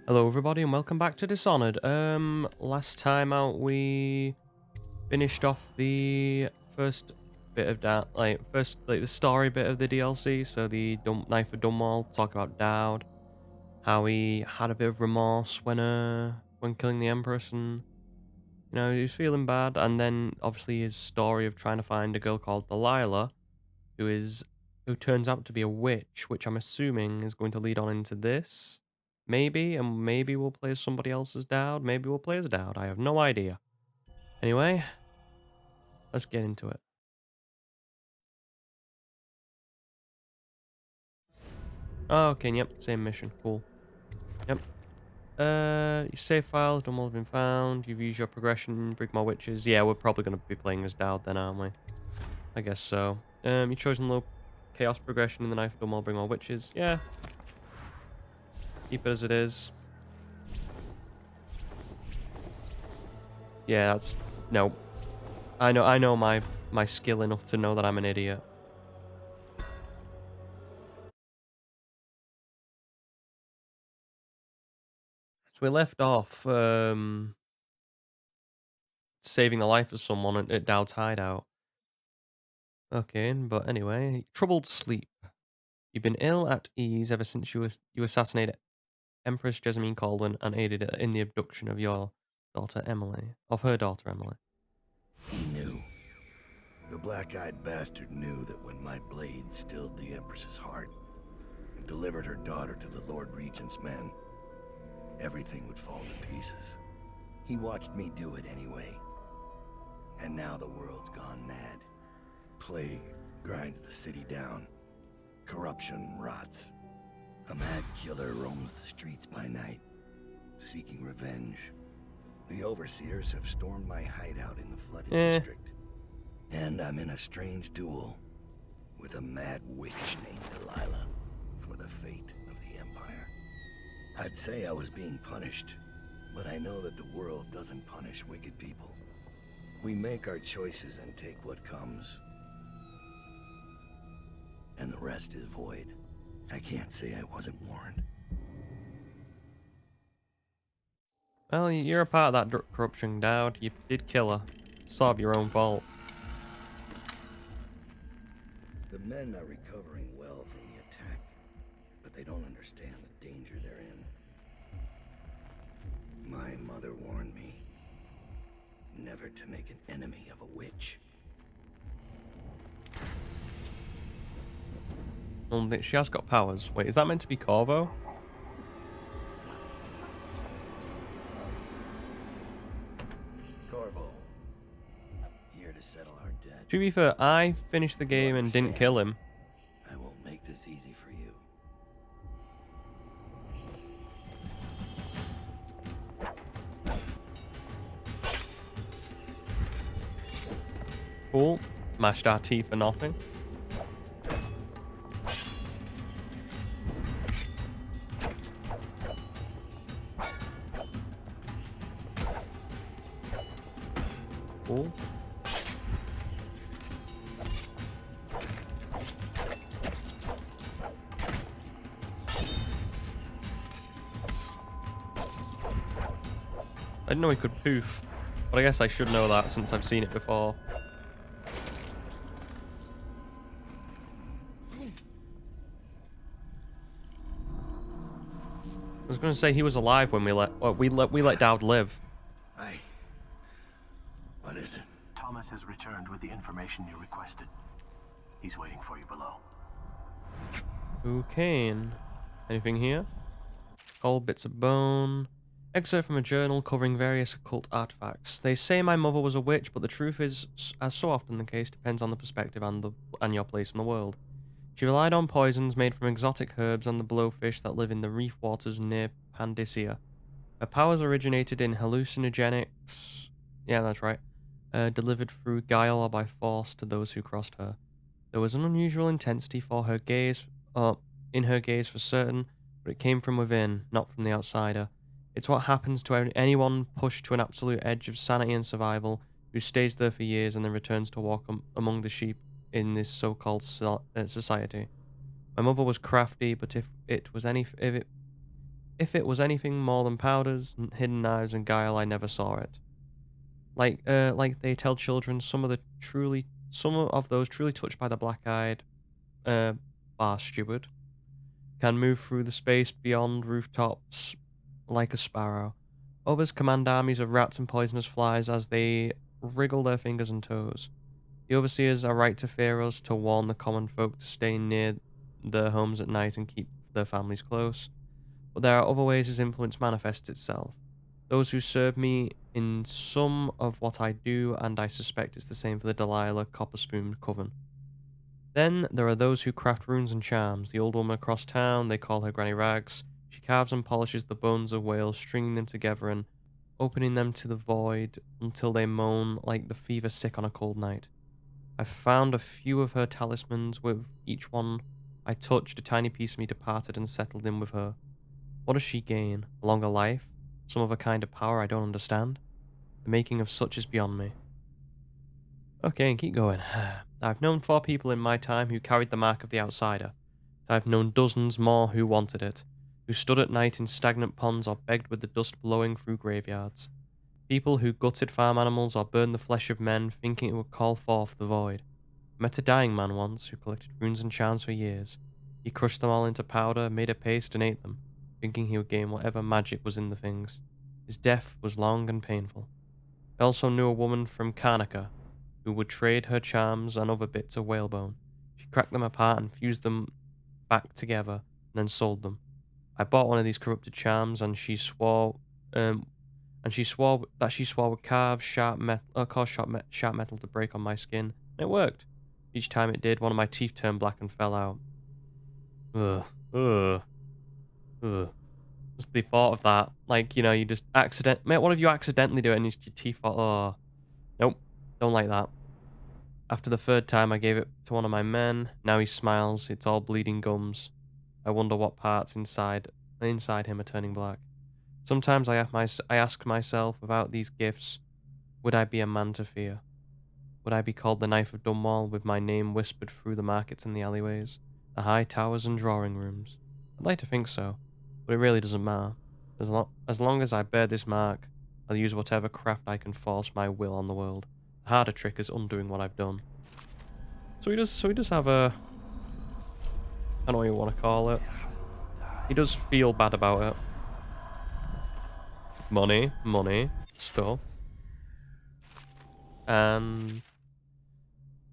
Hello everybody and welcome back to Dishonored. Last time out we finished off the first bit of that, the story bit of the DLC, so the Knife of Dunwall, talk about Daud, how he had a bit of remorse when killing the Empress and, he was feeling bad, and then obviously his story of trying to find a girl called Delilah, who turns out to be a witch, which I'm assuming is going to lead on into this. Maybe, and maybe we'll play as somebody else's Daud. Maybe we'll play as Daud. I have no idea. Anyway, let's get into it. Oh, okay, yep, same mission. Cool. Yep. Your save files, done all have been found. You've used your progression, Brigmore witches. Yeah, we're probably going to be playing as Daud then, aren't we? I guess so. You've chosen low chaos progression in the Knife of Dunwall, Brigmore witches. Yeah. Keep it as it is. Yeah, that's... No. I know my skill enough to know that I'm an idiot. So we left off saving the life of someone at Dowd's hideout. Okay, but anyway, troubled sleep. You've been ill at ease ever since you assassinated Empress Jessamine Caldwin and aided in the abduction of your daughter Emily, of her daughter Emily. He knew. The black-eyed bastard knew that when my blade stilled the Empress's heart and delivered her daughter to the Lord Regent's men, everything would fall to pieces. He watched me do it anyway. And now the world's gone mad. Plague grinds the city down. Corruption rots. A mad killer roams the streets by night, seeking revenge. The overseers have stormed my hideout in the flooded district. And I'm in a strange duel with a mad witch named Delilah for the fate of the Empire. I'd say I was being punished, but I know that the world doesn't punish wicked people. We make our choices and take what comes. And the rest is void. I can't say I wasn't warned. Well, you're a part of that corruption, Daud. You did kill her. It's sort of your own fault. The men are recovering well from the attack, but they don't understand the danger they're in. My mother warned me never to make an enemy of a witch. She has got powers. Wait, is that meant to be Corvo? Corvo, here to settle our debt. To be fair, I finished the game and didn't kill him. I won't make this easy for you. Cool. Mashed our teeth for nothing. Cool. I didn't know he could poof, but I guess I should know that since I've seen it before. I was going to say he was alive when we let Daud live. What is it? Thomas has returned with the information you requested. He's waiting for you below. Okay. Anything here? Gold bits of bone. Excerpt from a journal covering various occult artifacts. They say my mother was a witch, but the truth is, as so often the case, depends on the perspective and your place in the world. She relied on poisons made from exotic herbs and the blowfish that live in the reef waters near Pandysia. Her powers originated in hallucinogenics. Yeah, that's right. Delivered through guile or by force to those who crossed her. There was an unusual intensity in her gaze for certain, but it came from within, not from the outsider. It's what happens to anyone pushed to an absolute edge of sanity and survival, who stays there for years and then returns to walk among the sheep in this so-called society. My mother was crafty, but if it If it was anything more than powders, hidden knives, and guile, I never saw it. Like they tell children, some of those truly touched by the black-eyed bar steward can move through the space beyond rooftops like a sparrow. Others command armies of rats and poisonous flies as they wriggle their fingers and toes. The overseers are right to fear us, to warn the common folk to stay near their homes at night and keep their families close. But there are other ways his influence manifests itself. Those who serve me in some of what I do, and I suspect it's the same for the Delilah Copper Spoon Coven. Then there are those who craft runes and charms. The old woman across town, they call her Granny Rags. She carves and polishes the bones of whales, stringing them together and opening them to the void until they moan like the fever sick on a cold night. I've found a few of her talismans. With each one I touched, a tiny piece of me departed and settled in with her. What does she gain? A longer life? Some other kind of power I don't understand? The making of such is beyond me. Okay, and keep going. I've known 4 people in my time who carried the mark of the outsider. I've known dozens more who wanted it, who stood at night in stagnant ponds or begged with the dust blowing through graveyards. People who gutted farm animals or burned the flesh of men, thinking it would call forth the void. I met a dying man once who collected runes and charms for years. He crushed them all into powder, made a paste, and ate them, thinking he would gain whatever magic was in the things. His death was long and painful. I also knew a woman from Karnaca who would trade her charms and other bits of whalebone. She cracked them apart and fused them back together, and then sold them. I bought one of these corrupted charms, and she swore that she swore would cause sharp metal to break on my skin, and it worked. Each time it did, one of my teeth turned black and fell out. Ugh. Ugh. Ugh. Just the thought of that. Like, you just mate, what if you accidentally do it and your teeth fall? Oh. Nope. Don't like that. After the 3rd time I gave it to one of my men, now he smiles, it's all bleeding gums. I wonder what parts inside him are turning black. Sometimes I ask myself, without these gifts, would I be a man to fear? Would I be called the Knife of Dunwall, with my name whispered through the markets and the alleyways, the high towers and drawing rooms? I'd like to think so, but it really doesn't matter. As long as I bear this mark, I'll use whatever craft I can force my will on the world. The harder trick is undoing what I've done. So he does have a... I don't know what you want to call it. He does feel bad about it. Money, stuff. And...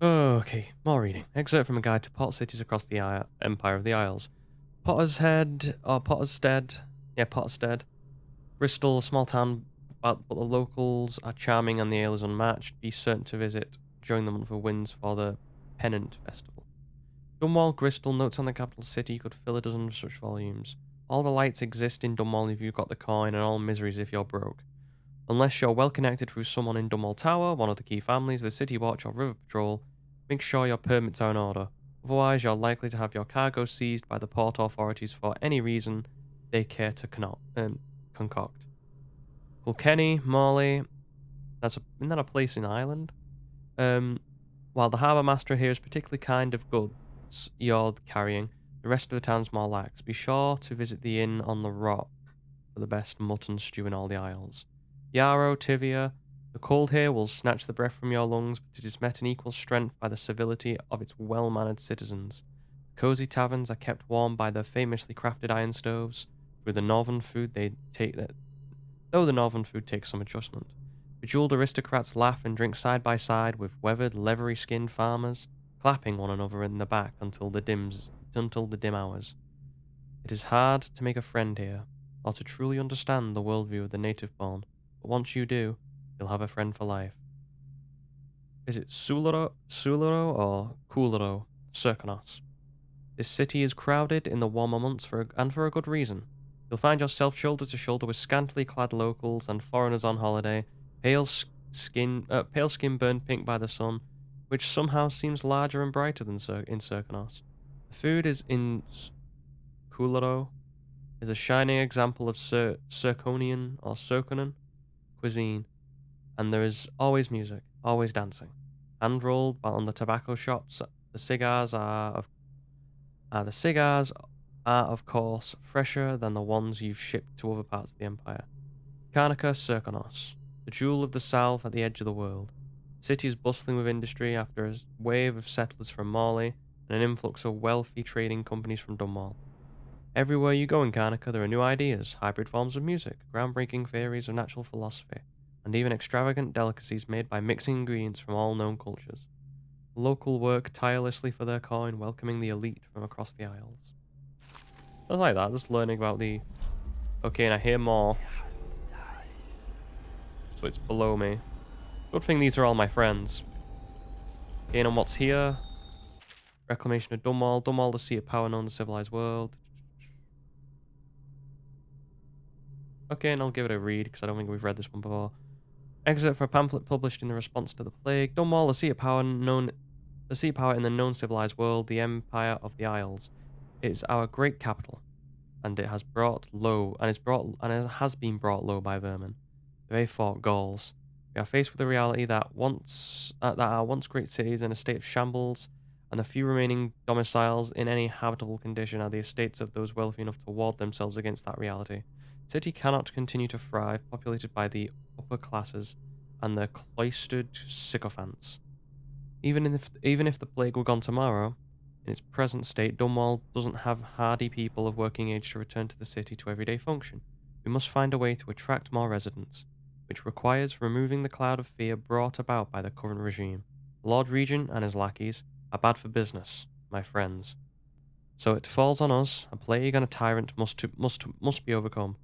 okay, more reading. Excerpt from a guide to pot cities across the Empire of the Isles. Potterstead. Yeah, Potterstead. Bristol, a small town, but the locals are charming and the ale is unmatched. Be certain to visit during the month of winds for the Pennant Festival. Dunwall, Bristol, notes on the capital city could fill a dozen of such volumes. All the lights exist in Dunwall if you've got the coin, and all miseries if you're broke. Unless you're well connected through someone in Dunwall Tower, one of the key families, the City Watch, or River Patrol, make sure your permits are in order. Otherwise, you're likely to have your cargo seized by the port authorities for any reason they care to concoct. Kilkenny, Morley, isn't that a place in Ireland? While the harbour master here is particularly kind of goods you're carrying, the rest of the town's more lax. Be sure to visit the inn on the rock for the best mutton stew in all the Isles. Yarrow, Tivia, the cold here will snatch the breath from your lungs, but it is met in equal strength by the civility of its well-mannered citizens. Cosy taverns are kept warm by their famously crafted iron stoves. Though the northern food takes some adjustment. Bejeweled aristocrats laugh and drink side by side with weathered, leathery-skinned farmers, clapping one another in the back until the dim hours. It is hard to make a friend here, or to truly understand the worldview of the native-born, but once you do, you'll have a friend for life. Is it Suluro or Kuluro? Serkonos. This city is crowded in the warmer months for a good reason. You'll find yourself shoulder to shoulder with scantily clad locals and foreigners on holiday, pale skin burned pink by the sun, which somehow seems larger and brighter than in Serkonos. The food in Kuluro is a shining example of Serkonian or Serkonan cuisine, and there is always music, always dancing. Hand rolled on the tobacco shops, the cigars are, of course, fresher than the ones you've shipped to other parts of the Empire. Karnaca Serkonos, the jewel of the south at the edge of the world. The city is bustling with industry after a wave of settlers from Morley and an influx of wealthy trading companies from Dunmore. Everywhere you go in Karnaca, there are new ideas, hybrid forms of music, groundbreaking theories of natural philosophy, and even extravagant delicacies made by mixing ingredients from all known cultures. The local work tirelessly for their coin, welcoming the elite from across the Isles. I was like that, just learning about the... Okay, and I hear more. So it's below me. Good thing these are all my friends. Okay, and what's here? Reclamation of Dunmore. Dunmore, the seat of power known to the civilized world. Okay, and I'll give it a read, because I don't think we've read this one before. Excerpt from a pamphlet published in the response to the plague. Dunmore, the seat of power in the known civilized world, the Empire of the Isles. It is our great capital, and it has it has been brought low by vermin. The very fought Gauls. We are faced with the reality that our once great city is in a state of shambles, and the few remaining domiciles in any habitable condition are the estates of those wealthy enough to ward themselves against that reality. The city cannot continue to thrive, populated by the upper classes and their cloistered sycophants. Even if the plague were gone tomorrow, in its present state, Dunwall doesn't have hardy people of working age to return to the city to everyday function. We must find a way to attract more residents, which requires removing the cloud of fear brought about by the current regime. The Lord Regent and his lackeys are bad for business, my friends. So it falls on us, a plague and a tyrant must be overcome.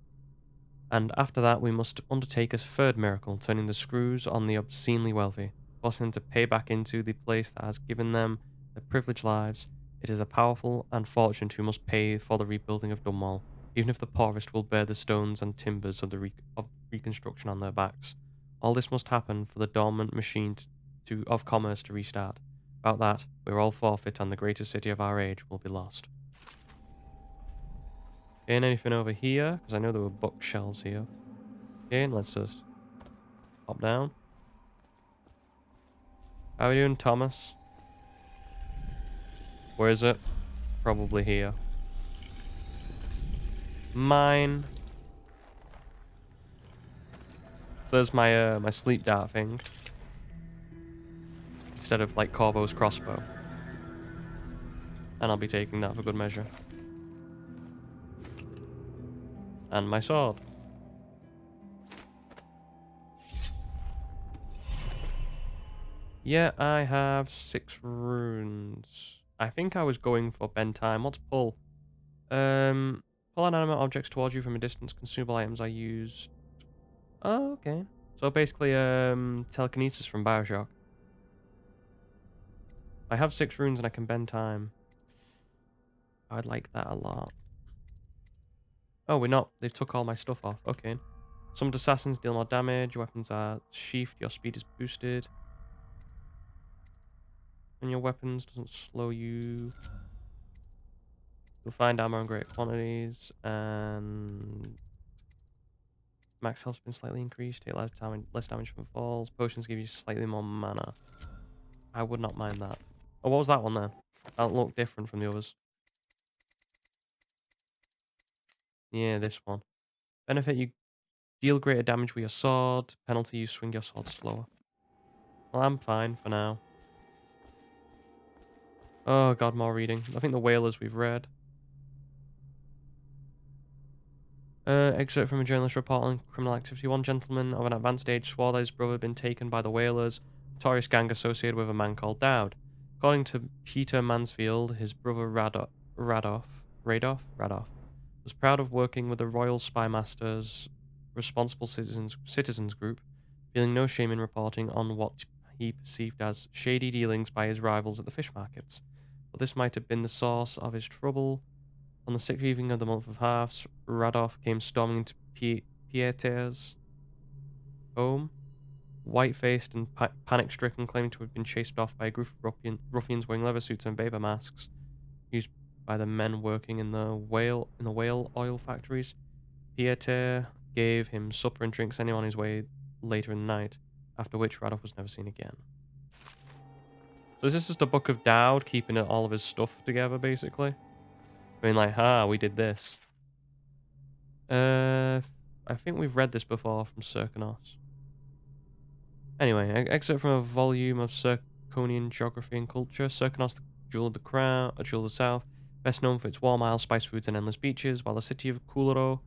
And after that, we must undertake a third miracle, turning the screws on the obscenely wealthy, forcing them to pay back into the place that has given them their privileged lives. It is the powerful and fortunate who must pay for the rebuilding of Dunwall, even if the poorest will bear the stones and timbers of reconstruction on their backs. All this must happen for the dormant machine of commerce to restart. Without that, we are all forfeit, and the greatest city of our age will be lost. Okay, and anything over here? Because I know there were bookshelves here. Okay, and let's just hop down. How are we doing, Thomas? Where is it? Probably here. Mine. So there's my my sleep dart thing. Instead of like Corvo's crossbow. And I'll be taking that for good measure. And my sword. Yeah, I have 6 runes. I think I was going for bend time. What's pull? Pull inanimate objects towards you from a distance. Consumable items I used. Oh, okay. So basically, telekinesis from Bioshock. I have 6 runes and I can bend time. I'd like that a lot. Oh, we're not. They took all my stuff off. Okay. Summoned assassins deal more damage. Your weapons are sheathed. Your speed is boosted. And your weapons doesn't slow you. You'll find ammo in great quantities. And max health's been slightly increased. Take less damage from falls. Potions give you slightly more mana. I would not mind that. Oh, what was that one then? That looked different from the others. Yeah, this one. Benefit, you deal greater damage with your sword. Penalty, you swing your sword slower. Well, I'm fine for now. Oh god, more reading. I think the whalers we've read. Excerpt from a journalist report on criminal activity. One gentleman of an advanced age swore that his brother had been taken by the whalers, a notorious gang associated with a man called Daud. According to Peter Mansfield, his brother Radoff was proud of working with the Royal Spymaster's Responsible Citizens Group, feeling no shame in reporting on what he perceived as shady dealings by his rivals at the fish markets. But this might have been the source of his trouble. On the 6th evening of the month of Halves, Radoff came storming into Pieter's home, white-faced and panic-stricken, claiming to have been chased off by a group of ruffians wearing leather suits and vapor masks used by the men working in the whale oil factories. Pieter gave him supper and drinks on his way later in the night, after which Radoff was never seen again. So is this just a book of Daud keeping all of his stuff together, basically? Being like, ha, we did this. I think we've read this before from Serkonos. Anyway, excerpt from a volume of Serkonian geography and culture. Serkonos, the jewel of the crown, a jewel of the south, best known for its warm isles, spice foods, and endless beaches, while the city of Kuluro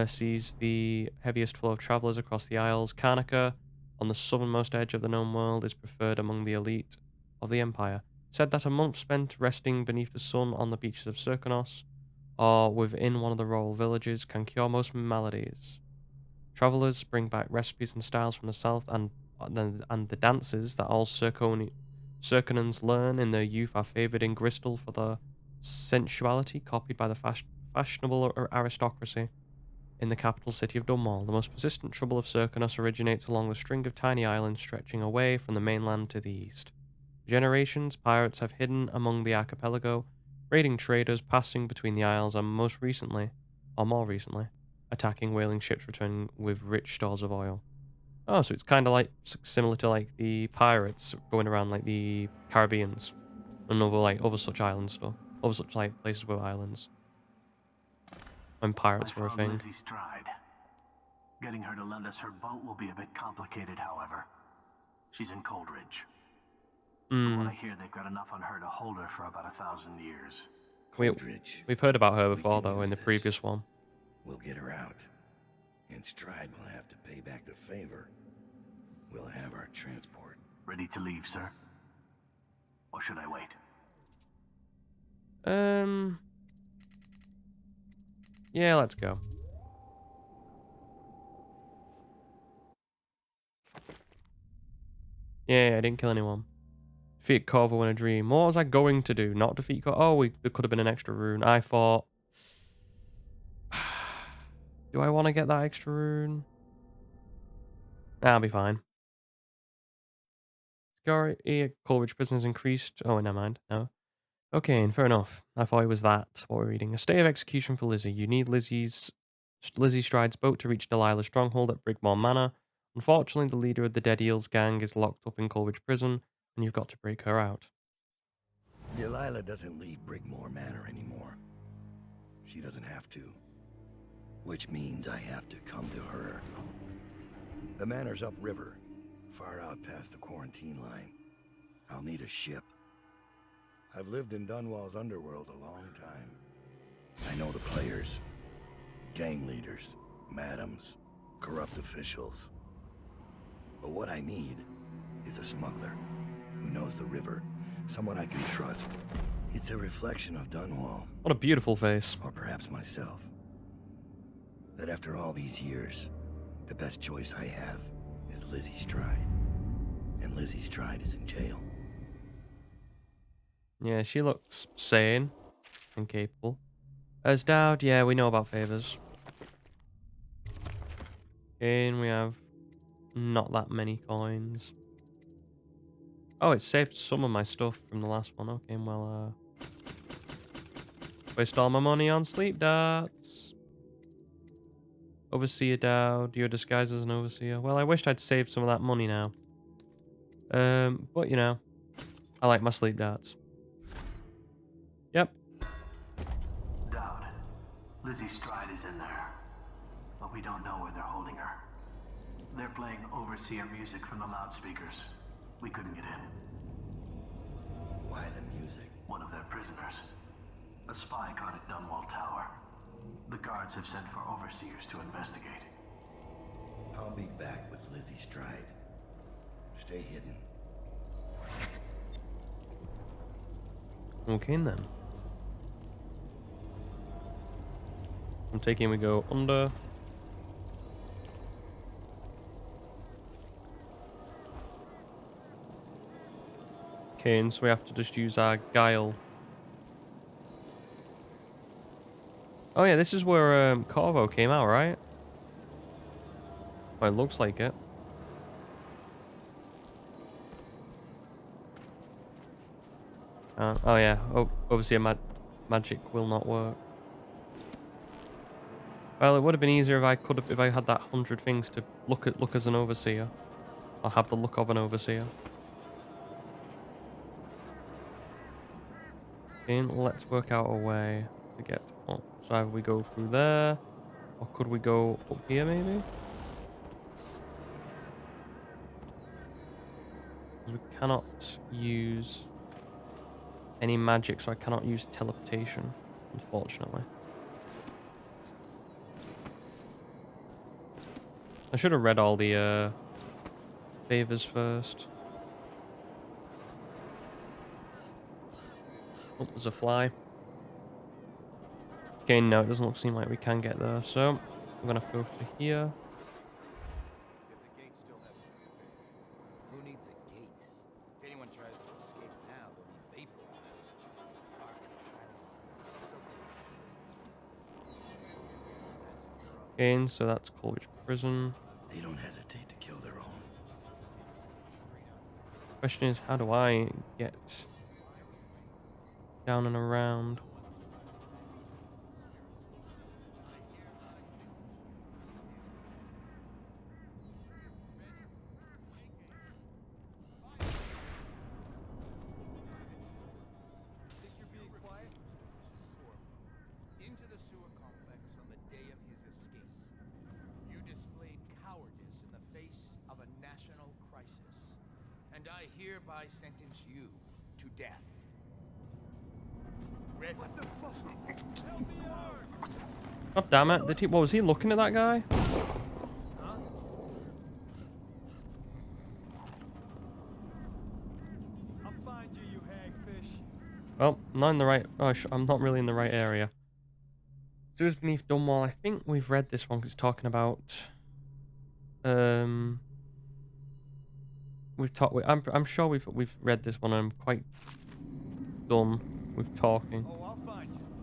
sees the heaviest flow of travelers across the isles. Karnaca, on the southernmost edge of the known world, is preferred among the elite of the empire. Said that a month spent resting beneath the sun on the beaches of Serkonos or within one of the royal villages can cure most maladies. Travelers bring back recipes and styles from the south, and the dances that all Serkonans learn in their youth are favoured in Bristol for their sensuality, copied by the fashionable aristocracy. In the capital city of Dunwall, the most persistent trouble of Serkonos originates along the string of tiny islands stretching away from the mainland to the east. For generations, pirates have hidden among the archipelago, raiding traders passing between the isles, and more recently, attacking whaling ships returning with rich stores of oil. Oh, so it's kind of like similar to like the pirates going around like the Caribbeans and other such island stuff, other such like places with islands. When pirates were a thing. Lizzie Stride. Getting her to lend us her boat will be a bit complicated, however. She's in Coldridge. From what I hear, they've got enough on her to hold her for about 1,000 years. Coldridge. We've heard about her before, We can though, in the use this. previous one. We'll get her out. And Stride will have to pay back the favor. We'll have our transport. Ready to leave, sir? Or should I wait? Yeah, let's go. Yeah, I didn't kill anyone. Defeat Corvo in a dream. What was I going to do? Not defeat Corvo? Oh, there could have been an extra rune. I thought... Do I want to get that extra rune? I'll be fine. Security Coleridge prisoners increased. Oh, never mind. No. Okay, and fair enough. I thought it was that. What we're reading. A stay of execution for Lizzie. You need Lizzie Stride's boat to reach Delilah's stronghold at Brigmore Manor. Unfortunately, the leader of the Dead Eels gang is locked up in Coleridge prison, and you've got to break her out. Delilah doesn't leave Brigmore Manor anymore. She doesn't have to. Which means I have to come to her. The manor's upriver, far out past the quarantine line. I'll need a ship. I've lived in Dunwall's underworld a long time. I know the players, gang leaders, madams, corrupt officials. But what I need is a smuggler who knows the river, someone I can trust. It's a reflection of Dunwall. What a beautiful face. Or perhaps myself. That after all these years, the best choice I have is Lizzie Stride. And Lizzie Stride is in jail. Yeah, she looks sane and capable. As Daud, yeah, we know about favors. And we have not that many coins. Oh, it saved some of my stuff from the last one. Okay, well, waste all my money on sleep darts. Overseer Daud, you're disguised as an overseer. Well, I wished I'd saved some of that money now. But you know, I like my sleep darts. Yep. Daud, Lizzie Stride is in there. But we don't know where they're holding her. They're playing overseer music from the loudspeakers. We couldn't get in. Why the music? One of their prisoners. A spy caught at Dunwall Tower. The guards have sent for overseers to investigate. I'll be back with Lizzie Stride. Stay hidden. Okay then. I'm taking we go under. Okay, and so we have to just use our guile. Oh yeah, this is where Corvo came out, right? Well, it looks like it. Oh yeah, obviously magic will not work. Well, it would have been easier if I had that 100 things to look as an overseer, or have the look of an overseer. Okay, let's work out a way. to get up. So either we go through there, or could we go up here maybe? Because we cannot use any magic, so I cannot use teleportation, unfortunately. I should have read all the favors first. Oh, there's a fly. Okay, no, it doesn't seem like we can get there, so I'm gonna have to go to here. If the gate still hasn't been repaired. Who needs a gate? If anyone tries to escape now, they'll be vaporized. Arc pylons, so believes latest. Again, so that's Coleridge Prison. They don't hesitate to kill their own. Question is, how do I get down and around? Think you're being quiet? Into the sewer complex on the day of his escape. You displayed cowardice in the face of a national crisis. And I hereby sentence you to death. Red, what the fuck? Help me out! God damn it! What was he looking at that guy? Huh? I'll find you, you hagfish. Well, I'm not in the right. Oh, I'm not really in the right area. Sewers beneath Dunwall. I think we've read this one 'cause it's talking about. We've talked. I'm sure we've read this one. And I'm quite done with talking. Oh, I'll find you.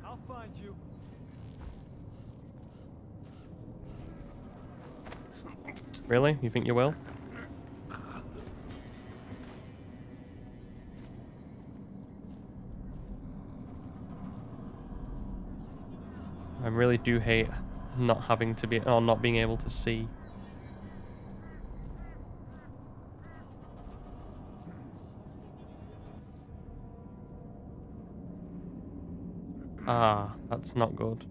I'll find you. Really? You think you will? I really do hate not having to be, or not being able to see. Ah, that's not good.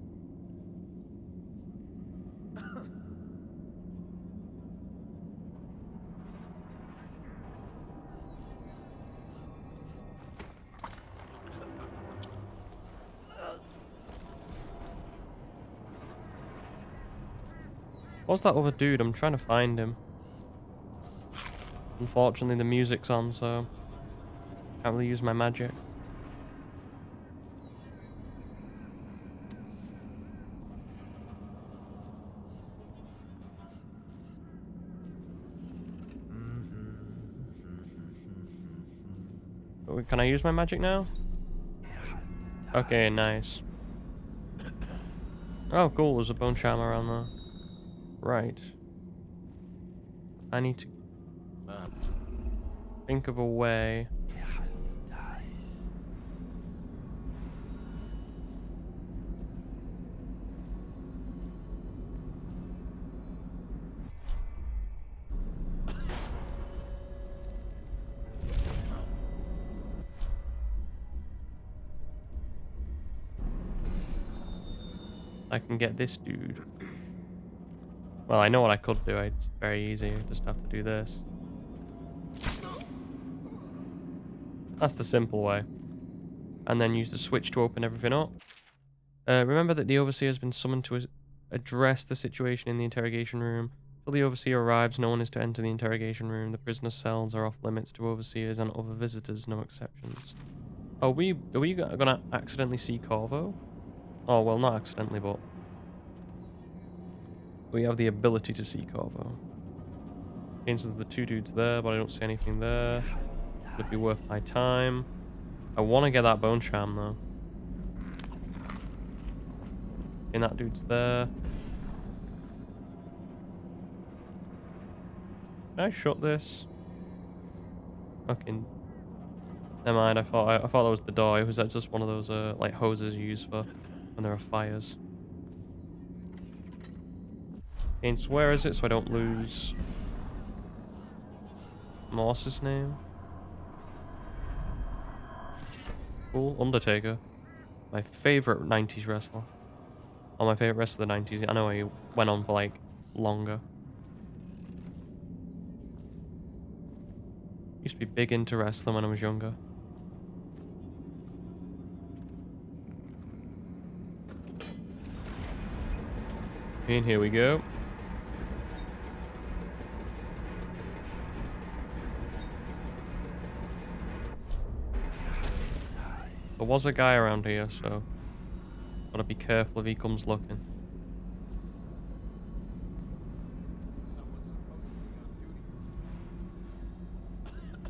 What's that other dude? I'm trying to find him. Unfortunately, the music's on, so can't really use my magic. Can I use my magic now? Okay, nice. Oh, cool. There's a bone charm around there. Right. I need to think of a way. I can get this dude. Well, I know what I could do. It's very easy. I just have to do this. That's the simple way. And then use the switch to open everything up. Remember that the Overseer has been summoned to address the situation in the interrogation room. Till the Overseer arrives, no one is to enter the interrogation room. The prisoner's cells are off limits to Overseers and other visitors, no exceptions. Are we gonna accidentally see Corvo? Oh, well, not accidentally, but we have the ability to see Corvo. Okay, so there's the two dudes there, but I don't see anything there. Would be worth my time. I want to get that bone charm, though. And that dude's there. Can I shut this? Fucking. Never mind. I thought that was the door. It was just one of those like hoses you use for when there are fires. And so where is it so I don't lose Morse's name? Cool. Undertaker. My favorite 90s wrestler. Oh, my favorite wrestler of the 90s. I know he went on for like longer. Used to be big into wrestling when I was younger. And here we go. There was a guy around here, so gotta be careful if he comes looking. Someone's supposed to be on duty.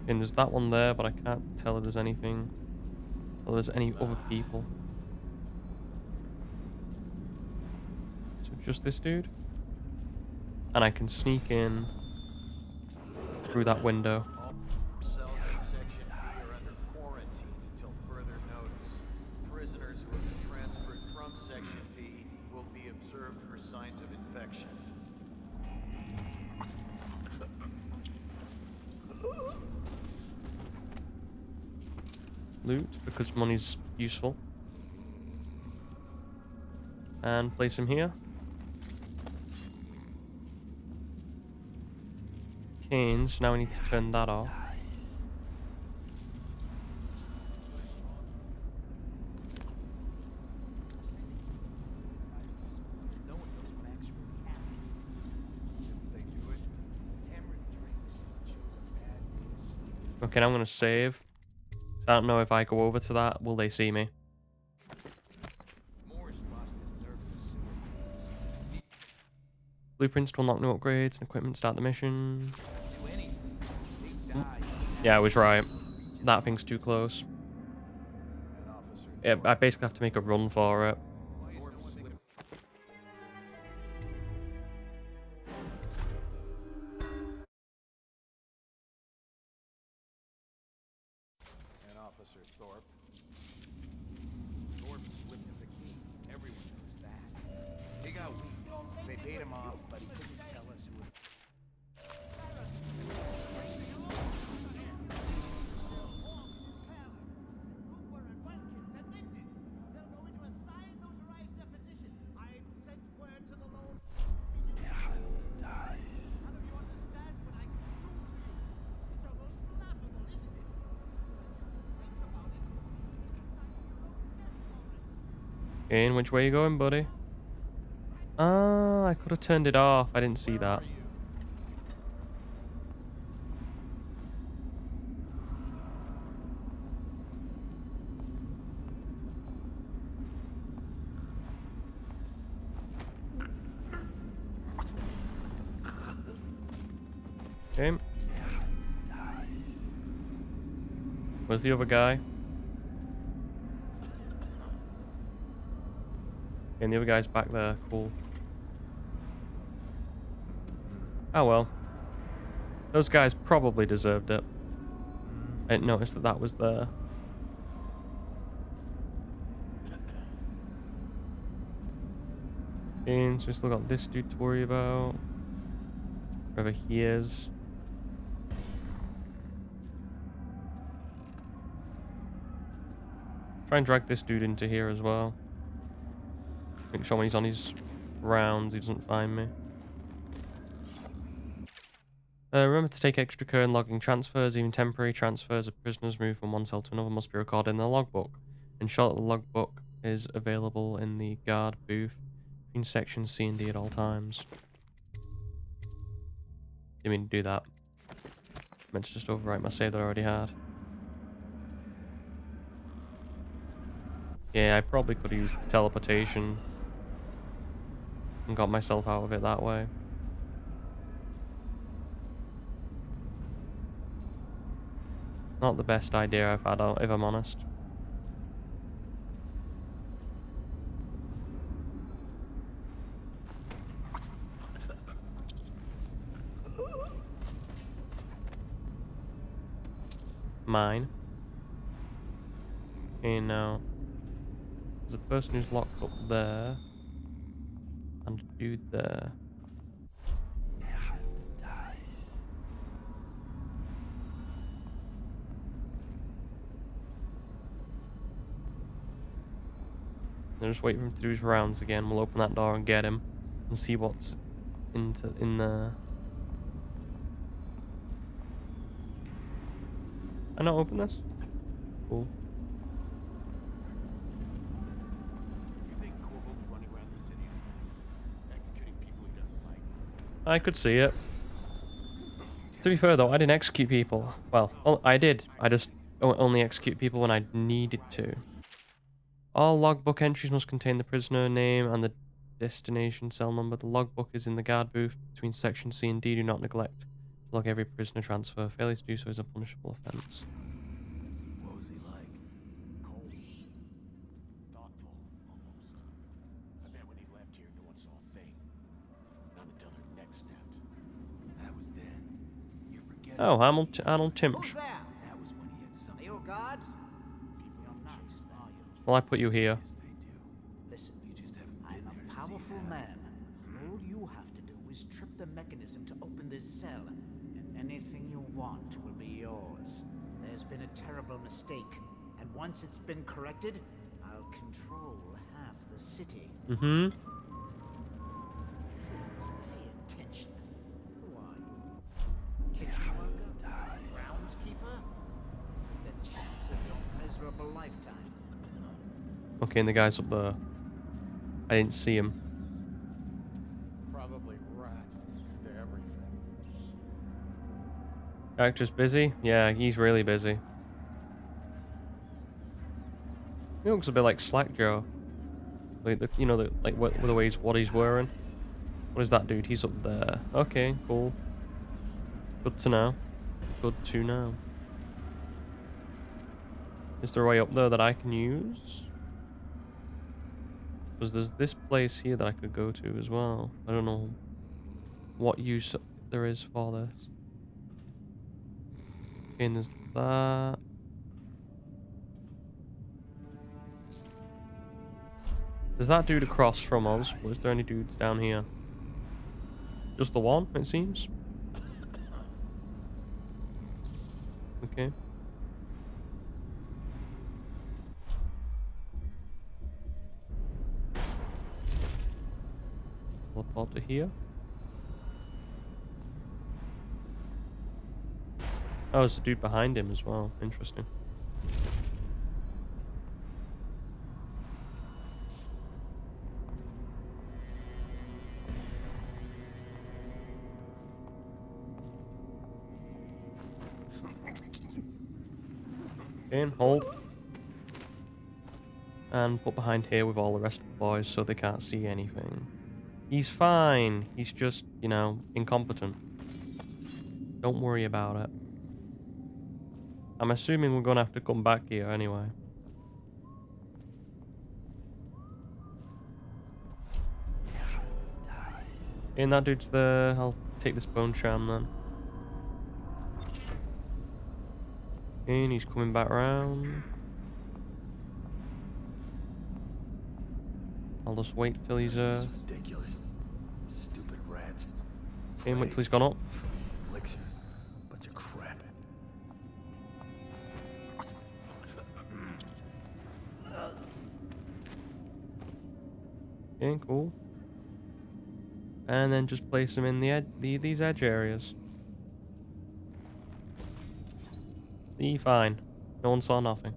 And there's that one there, but I can't tell if there's anything. Or there's any other people. So just this dude. And I can sneak in through that window. All cells in Section B are under quarantine until further notice. Prisoners who have been transferred from Section B will be observed for signs of infection. Loot, because money's useful. And place him here. Canes, now we need to turn that off. No one knows what actually happened. If they do it, Cameron drinks and chose a bad day to sleep. Okay, now I'm gonna save. I don't know if I go over to that, will they see me? Moore's lost his nerve in the sewer pits. Blueprints to unlock new upgrades and equipment, start the mission. Do anything. They die. Yeah, I was right. That thing's too close. An officer. Yeah, I basically have to make a run for it. Why is no one thinking? And Officer Thorpe. Thorpe slipped him the key. Everyone knows that. He got weak. They paid him off, but he couldn't tell us who it. Okay, and which way you going, buddy? Ah, I could have turned it off. I didn't see that. Okay. Where's the other guy? And the other guy's back there. Cool. Oh well. Those guys probably deserved it. I didn't notice that that was there. Okay, so we still got this dude to worry about. Wherever he is. Try and drag this dude into here as well. Make sure when he's on his rounds, he doesn't find me. Remember to take extra care in logging transfers. Even temporary transfers of prisoners moved from one cell to another must be recorded in the logbook. Ensure that the logbook is available in the guard booth between sections C and D at all times. Didn't mean to do that. Meant to just overwrite my save that I already had. Yeah, I probably could have used teleportation and got myself out of it that way. Not the best idea I've had, if I'm honest. Mine. Okay, now. There's a person who's locked up there. And a dude there. I'll just wait for him to do his rounds again. We'll open that door and get him and see what's in there. I not open this? Cool. You think Corvo's running around the city executing people he doesn't like? I could see it. To be fair though, I didn't execute people. Well, I did. I just only execute people when I needed to. All logbook entries must contain the prisoner name and the destination cell number. The logbook is in the guard booth between section C and D. Do not neglect to log every prisoner transfer. Failure to do so is a punishable offense. What was he like? Cold. Thoughtful, almost. I bet when he left here, no one saw a thing. Not until their neck snapped. That was then. You're forgetting. Oh, Arnold Timch. Who's there? That was when he had Are something. you a guard? People You're don't not, change that. are you? Well, I put you here. Yes, they do. Listen, You just haven't I'm been there a to powerful see that. man. All you have to do is trip the mechanism to open this cell, and anything you want will be yours. There's been a terrible mistake, and once it's been corrected, I'll control half the city. Mm-hmm. Please pay attention. Who are you? Kitchen worker? Groundskeeper? This is the chance of your miserable lifetime. Okay, and the guy's up there. I didn't see him. Probably rats into everything. Character's busy? Yeah, he's really busy. He looks a bit like Slackjaw. Like what he's wearing. What is that dude? He's up there. Okay, cool. Good to know. Good to know. Is there a way up there that I can use? Because there's this place here that I could go to as well. I don't know what use there is for this. Okay, and there's that. There's that dude across from us. But is there any dudes down here? Just the one, it seems. Okay. Teleport to here. Oh, it's the dude behind him as well. Interesting. Okay, and hold. And put behind here with all the rest of the boys so they can't see anything. He's fine. He's just, you know, incompetent. Don't worry about it. I'm assuming we're gonna have to come back here anyway. And that dude's there. I'll take this bone charm then. And he's coming back round. I'll just wait till he's This is ridiculous. Stupid rats. and wait till he's gone up. Elixir. Bunch of crap. Okay, cool. And then just place them in these edge areas. See, fine. No one saw nothing.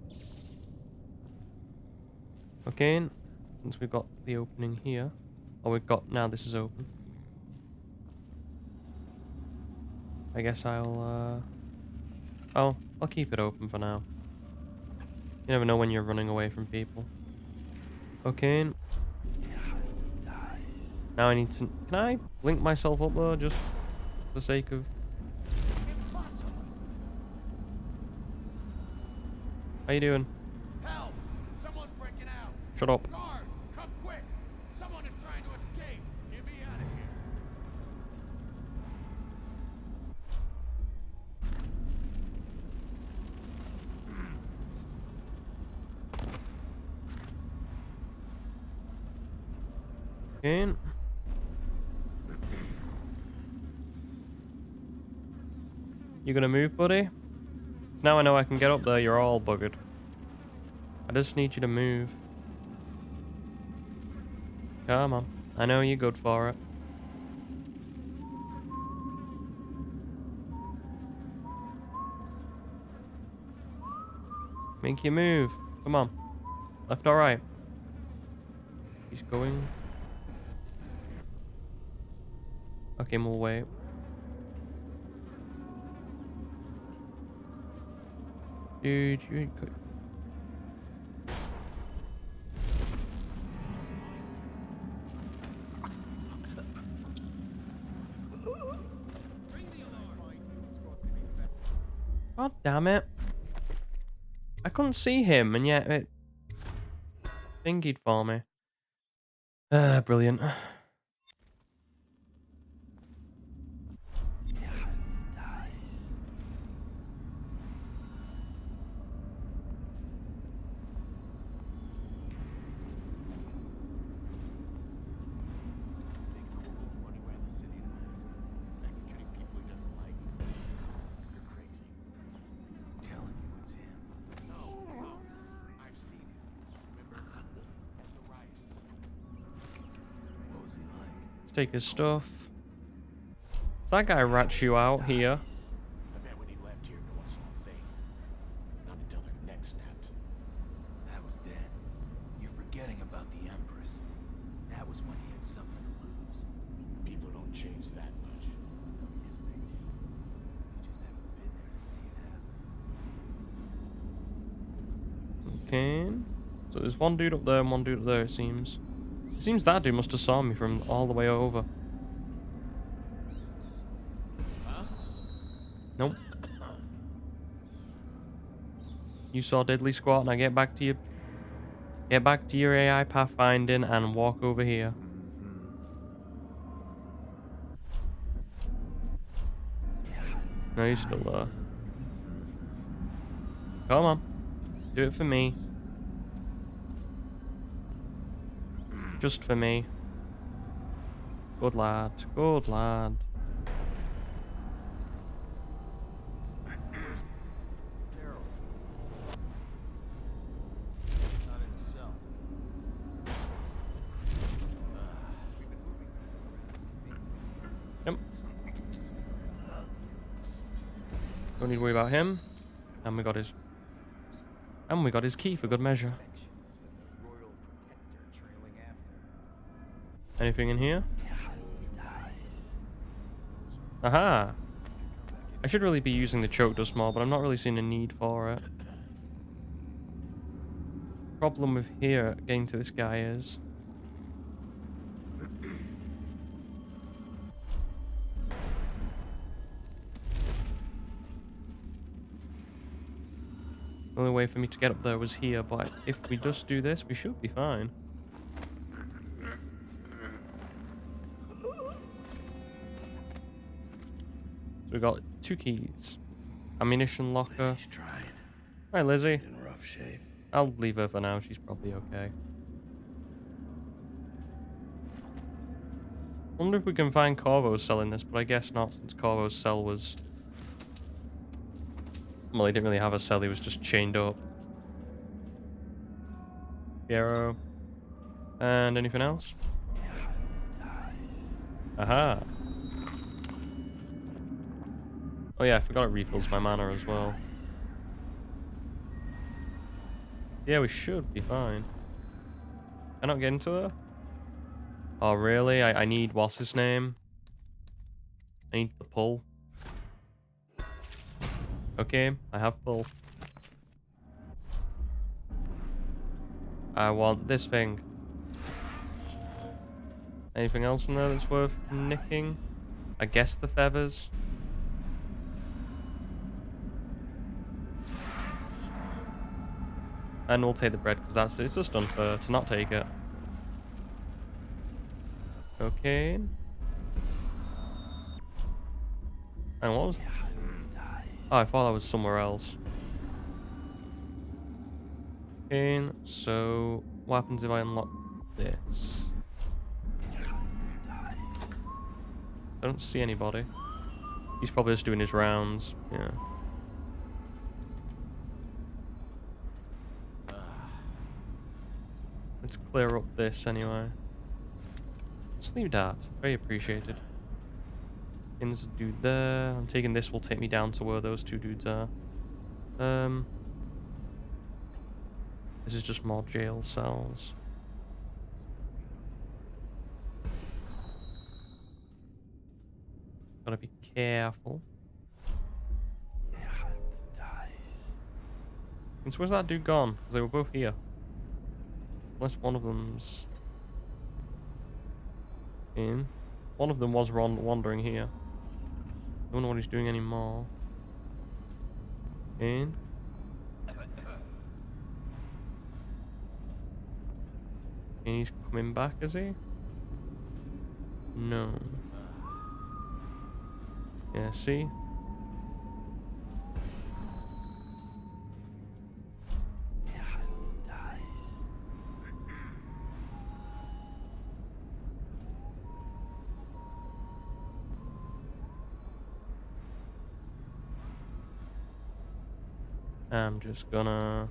Okay, since we've got the opening here. Oh, we've got, now this is open. I guess I'll keep it open for now. You never know when you're running away from people. Okay. Now I need to, can I link myself up there just for the sake of... How you doing? Help! Someone's breaking out! Shut up. Guards, come quick! Someone is trying to escape! Get me out of here! Okay. You gonna move, buddy? 'Cause now I know I can get up there. You're all buggered. I just need you to move. Come on. I know you're good for it. Make your move. Come on. Left or right? He's going. Okay, we'll wait. Dude, you could. God damn it. I couldn't see him, and yet it thingied for me. Brilliant. Let's take his stuff. Does that guy rat you out here? I bet when he left here, no one saw a thing. Not until their neck snapped. That was then. You're forgetting about the Empress. That was when he had something to lose. People don't change that much. Yes, they do. You just haven't been there to see it happen. Okay. So there's one dude up there and one dude up there, it seems. It seems that dude must have saw me from all the way over. Nope. You saw Deadly Squat, now get back to your AI pathfinding and walk over here. No, he's still there. Come on. Do it for me. Just for me. Good lad. Good lad. Not in the cell. Yep. Don't need to worry about him. And we got his key for good measure. Royal protector trailing after. Anything in here? Aha! I should really be using the choke dust more, but I'm not really seeing a need for it. Problem with here getting to this guy is the only way for me to get up there was here, but if we just do this, we should be fine. So we got 2 keys. Ammunition locker. She's tried. Hi, Lizzie. In rough shape. I'll leave her for now. She's probably okay. Wonder if we can find Corvo's cell in this, but I guess not, since Corvo's cell was... Well, he didn't really have a cell. He was just chained up. Piero. And anything else? Aha. Oh yeah, I forgot it refills my mana as well. Yeah, we should be fine. Can I not get into there? Oh, really? I need... What's his name? I need the pull. Okay, I have pull. I want this thing. Anything else in there that's worth nicking? I guess the feathers. And we'll take the bread, because it's just unfair to not take it. Okay. And what was... Oh, I thought that was somewhere else. Okay, so what happens if I unlock this? I don't see anybody. He's probably just doing his rounds. Yeah. Let's clear up this anyway. sleep, Dad. Very appreciated. And there's a dude there. I'm taking this will take me down to where those two dudes are. This is just more jail cells. Gotta be careful. And so where's that dude gone? Because they were both here. Unless one of them's in. One of them was wandering here. I don't know what he's doing anymore. In. And he's coming back, is he? No. Yeah, see? I'm just gonna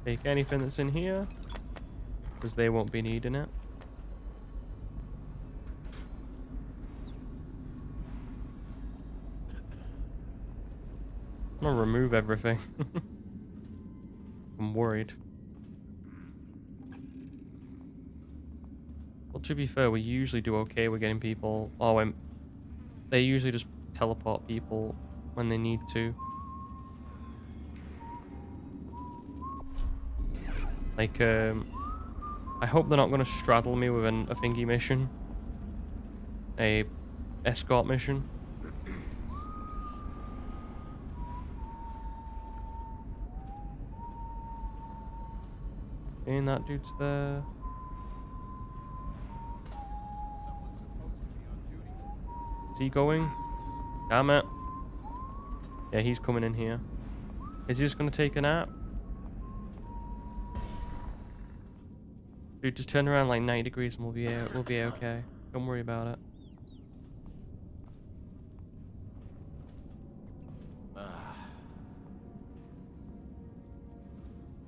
take anything that's in here, because they won't be needing it. I'm gonna remove everything. I'm worried. Well, to be fair, we usually do okay with getting people. Oh, they usually just teleport people when they need to. Like, I hope they're not gonna straddle me with a thingy mission. A escort mission. And that dude's there. Is he going? Damn it. Yeah, he's coming in here. Is he just gonna take a nap? Dude, just turn around like 90 degrees and we'll be okay. Don't worry about it.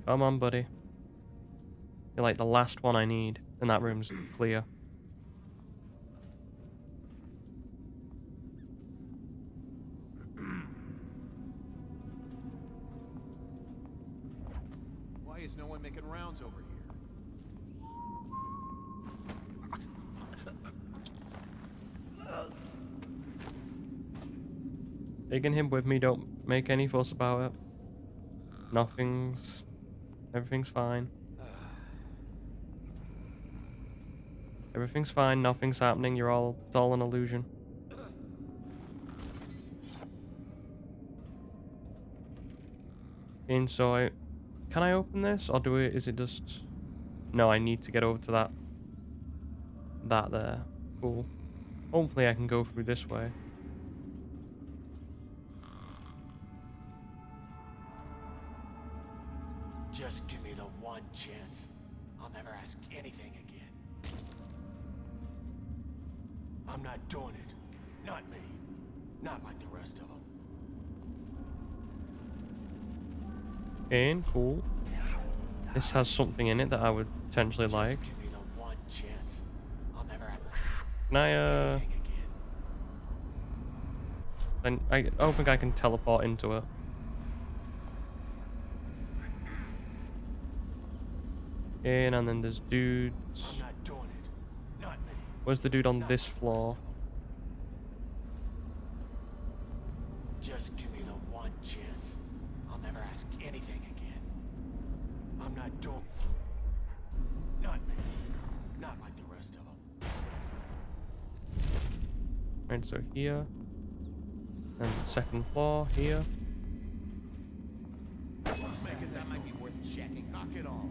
Come on, buddy. You're like the last one I need, and that room's clear. Why is no one making rounds over here? Taking him with me, don't make any fuss about it. Everything's fine. Everything's fine, nothing's happening, it's all an illusion. And so can I open this, or is it just... No, I need to get over to that there. Cool. Hopefully I can go through this way. Just give me the one chance. I'll never ask anything again. I'm not doing it. Not me. Not like the rest of them. And cool. This has something in it that I would potentially like. Just give me the one chance. I'll never ask Can I, anything again. I don't think I can teleport into it. And then there's dudes. I'm not doing it. Not me. Where's the dude on this floor? Just give me the one chance. I'll never ask anything again. I'm not doing... Not me. Not like the rest of them. Right, so here. And second floor here. That might be worth checking. Knock it off.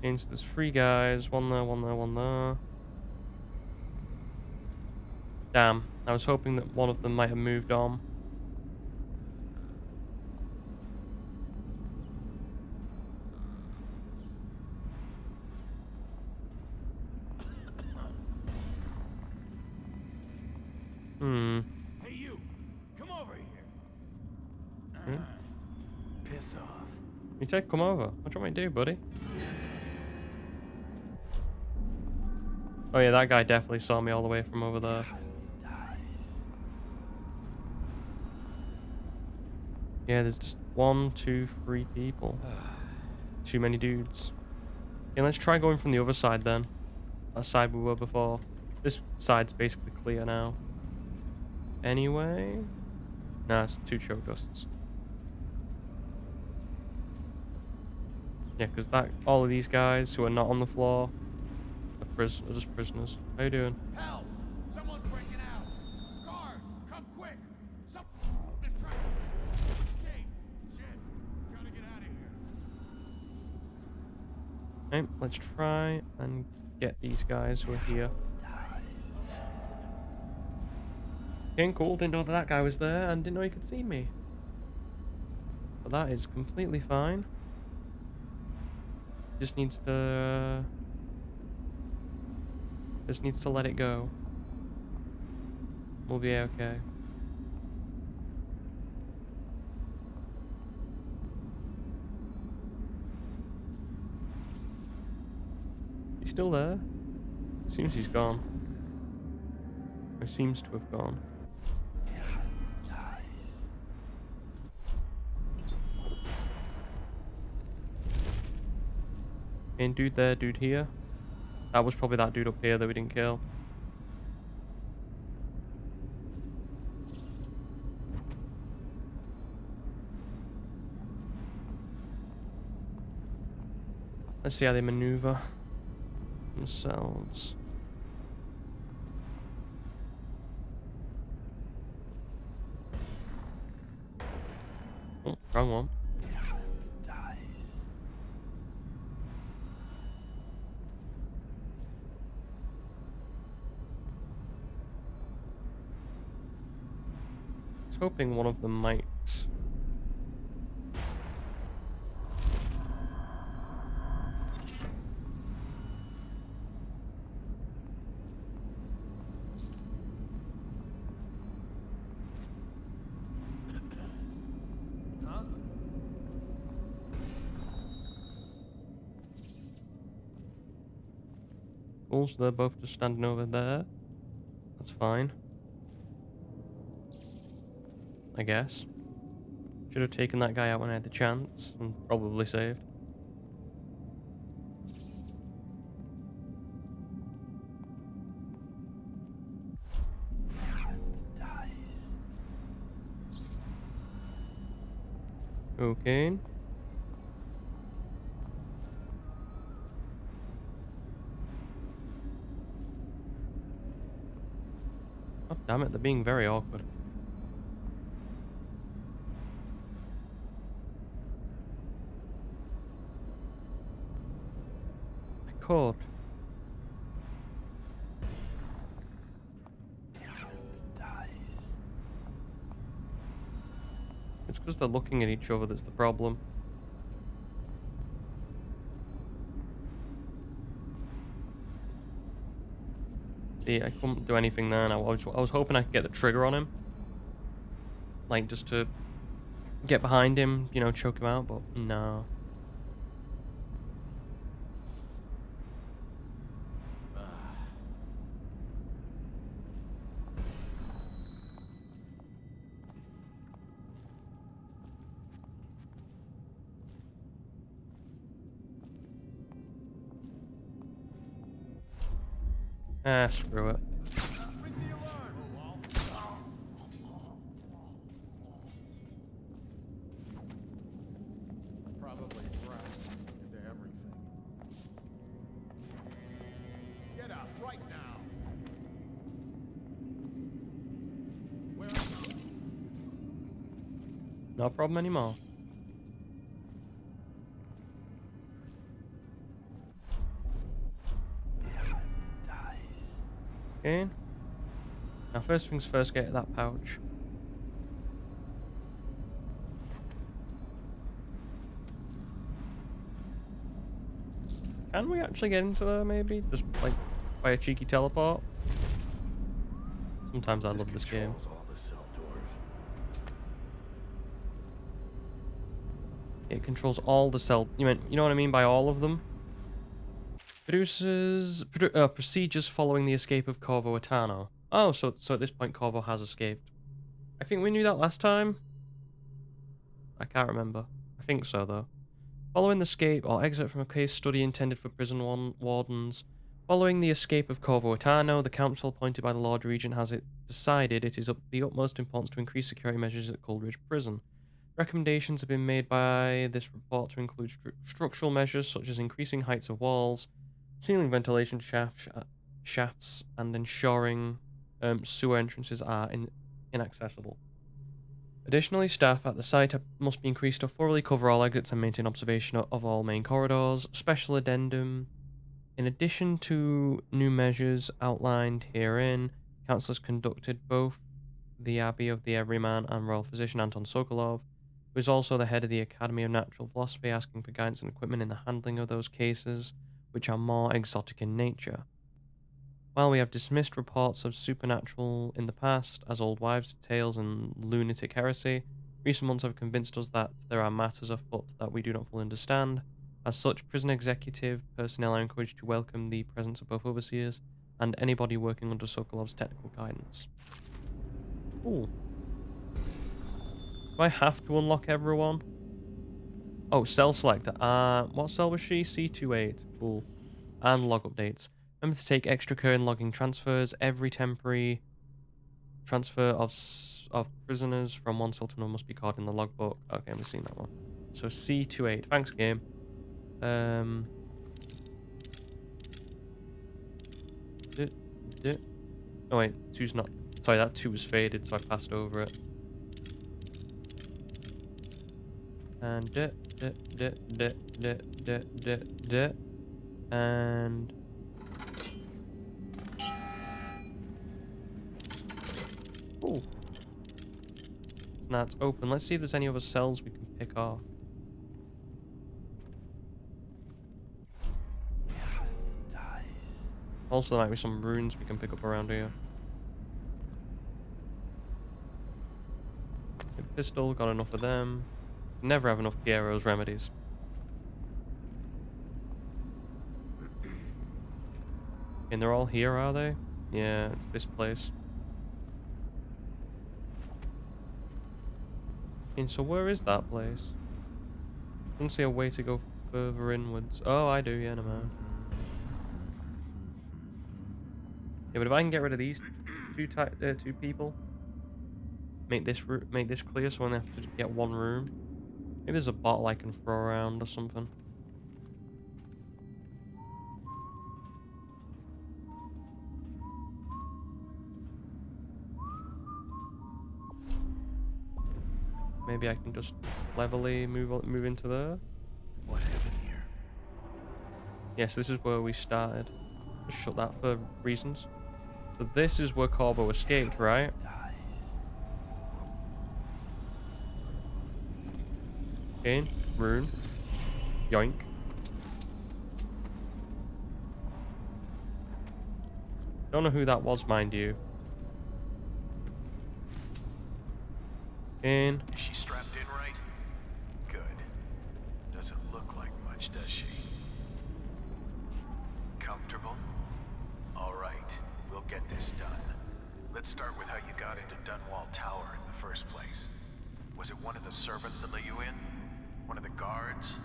And so there's 3 guys. One there, one there, one there. Damn. I was hoping that one of them might have moved on. Piss off. You said come over. What do you want me to do, buddy? Oh yeah, that guy definitely saw me all the way from over there. Yeah, there's just 1, 2, 3 people. Too many dudes. Okay, let's try going from the other side then. That side we were before. This side's basically clear now. Anyway... Nah, it's 2 choke dusts. Yeah, because all of these guys who are not on the floor are just prisoners. How you doing? Help! Someone's breaking out! Guards, come quick! Someone's trying to escape! Shit! Gotta get out of here! Okay, let's try and get these guys who are here. Okay, cool. Didn't know that guy was there and didn't know he could see me. But that is completely fine. Just needs to let it go. We'll be okay. He's still there? Seems he's gone. Or seems to have gone. And dude there, dude here. That was probably that dude up here that we didn't kill. Let's see how they maneuver themselves. Oh, wrong one. I was hoping one of them might. Cool, so they're both just standing over there. That's fine. I guess. Should have taken that guy out when I had the chance, and probably saved. Okay. God damn it, they're being very awkward. I could. It's because they're looking at each other that's the problem. See, I couldn't do anything there, and I was hoping I could get the trigger on him. Like, just to get behind him, you know, choke him out, but no. Ah, screw it. Probably thrust into everything. Get up right now. Where are you? No problem anymore. Okay. Now first things first, get that pouch. Can we actually get into there maybe? Just like by a cheeky teleport? Sometimes I love this game. Controls all the cell doors. It controls all the cell. You know what I mean by all of them? Procedures following the escape of Corvo Etano. Oh, so at this point Corvo has escaped. I think we knew that last time. I can't remember. I think so though. Following the escape or exit from a case study intended for prison wardens. Following the escape of Corvo Etano, the council appointed by the Lord Regent has decided it is of the utmost importance to increase security measures at Coldridge Prison. Recommendations have been made by this report to include structural measures such as increasing heights of walls, sealing ventilation shafts, and ensuring sewer entrances are inaccessible. Additionally, staff at the site must be increased to thoroughly cover all exits and maintain observation of all main corridors. Special addendum. In addition to new measures outlined herein, council has conducted both the Abbey of the Everyman and Royal Physician Anton Sokolov, who is also the head of the Academy of Natural Philosophy, asking for guidance and equipment in the handling of those cases, which are more exotic in nature. While we have dismissed reports of supernatural in the past as old wives' tales and lunatic heresy, recent months have convinced us that there are matters afoot that we do not fully understand. As such, prison executive personnel are encouraged to welcome the presence of both overseers and anybody working under Sokolov's technical guidance. Ooh. Do I have to unlock everyone? Oh, cell selector. What cell was she? C28. Cool. And log updates. Remember to take extra care in logging transfers. Every temporary transfer of prisoners from one cell to another must be carded in the logbook. Okay, we've seen that one. So C28. Thanks, game. Oh wait, 2's not. Sorry, that 2 was faded, so I passed over it. And and oh, now it's open. Let's see if there's any other cells we can pick off. Also, there might be some runes we can pick up around here. Good pistol, got enough of them. Never have enough Piero's remedies. And they're all here, are they? Yeah, it's this place. And so where is that place? I don't see a way to go further inwards. Oh, I do, yeah, no man. Yeah, but if I can get rid of these two people, make this clear, so I only have to get one room. Maybe there's a bottle I can throw around or something. Maybe I can just cleverly move into there. What happened here? Yes, this is where we started. Just shut that for reasons. So this is where Corvo escaped, right? Okay, rune. Yoink. Don't know who that was, mind you. In. Is she strapped in right? Good. Doesn't look like much, does she? Comfortable? All right, we'll get this done. Let's start with how you got into Dunwall Tower in the first place. Was it one of the servants that let you in? One of the guards?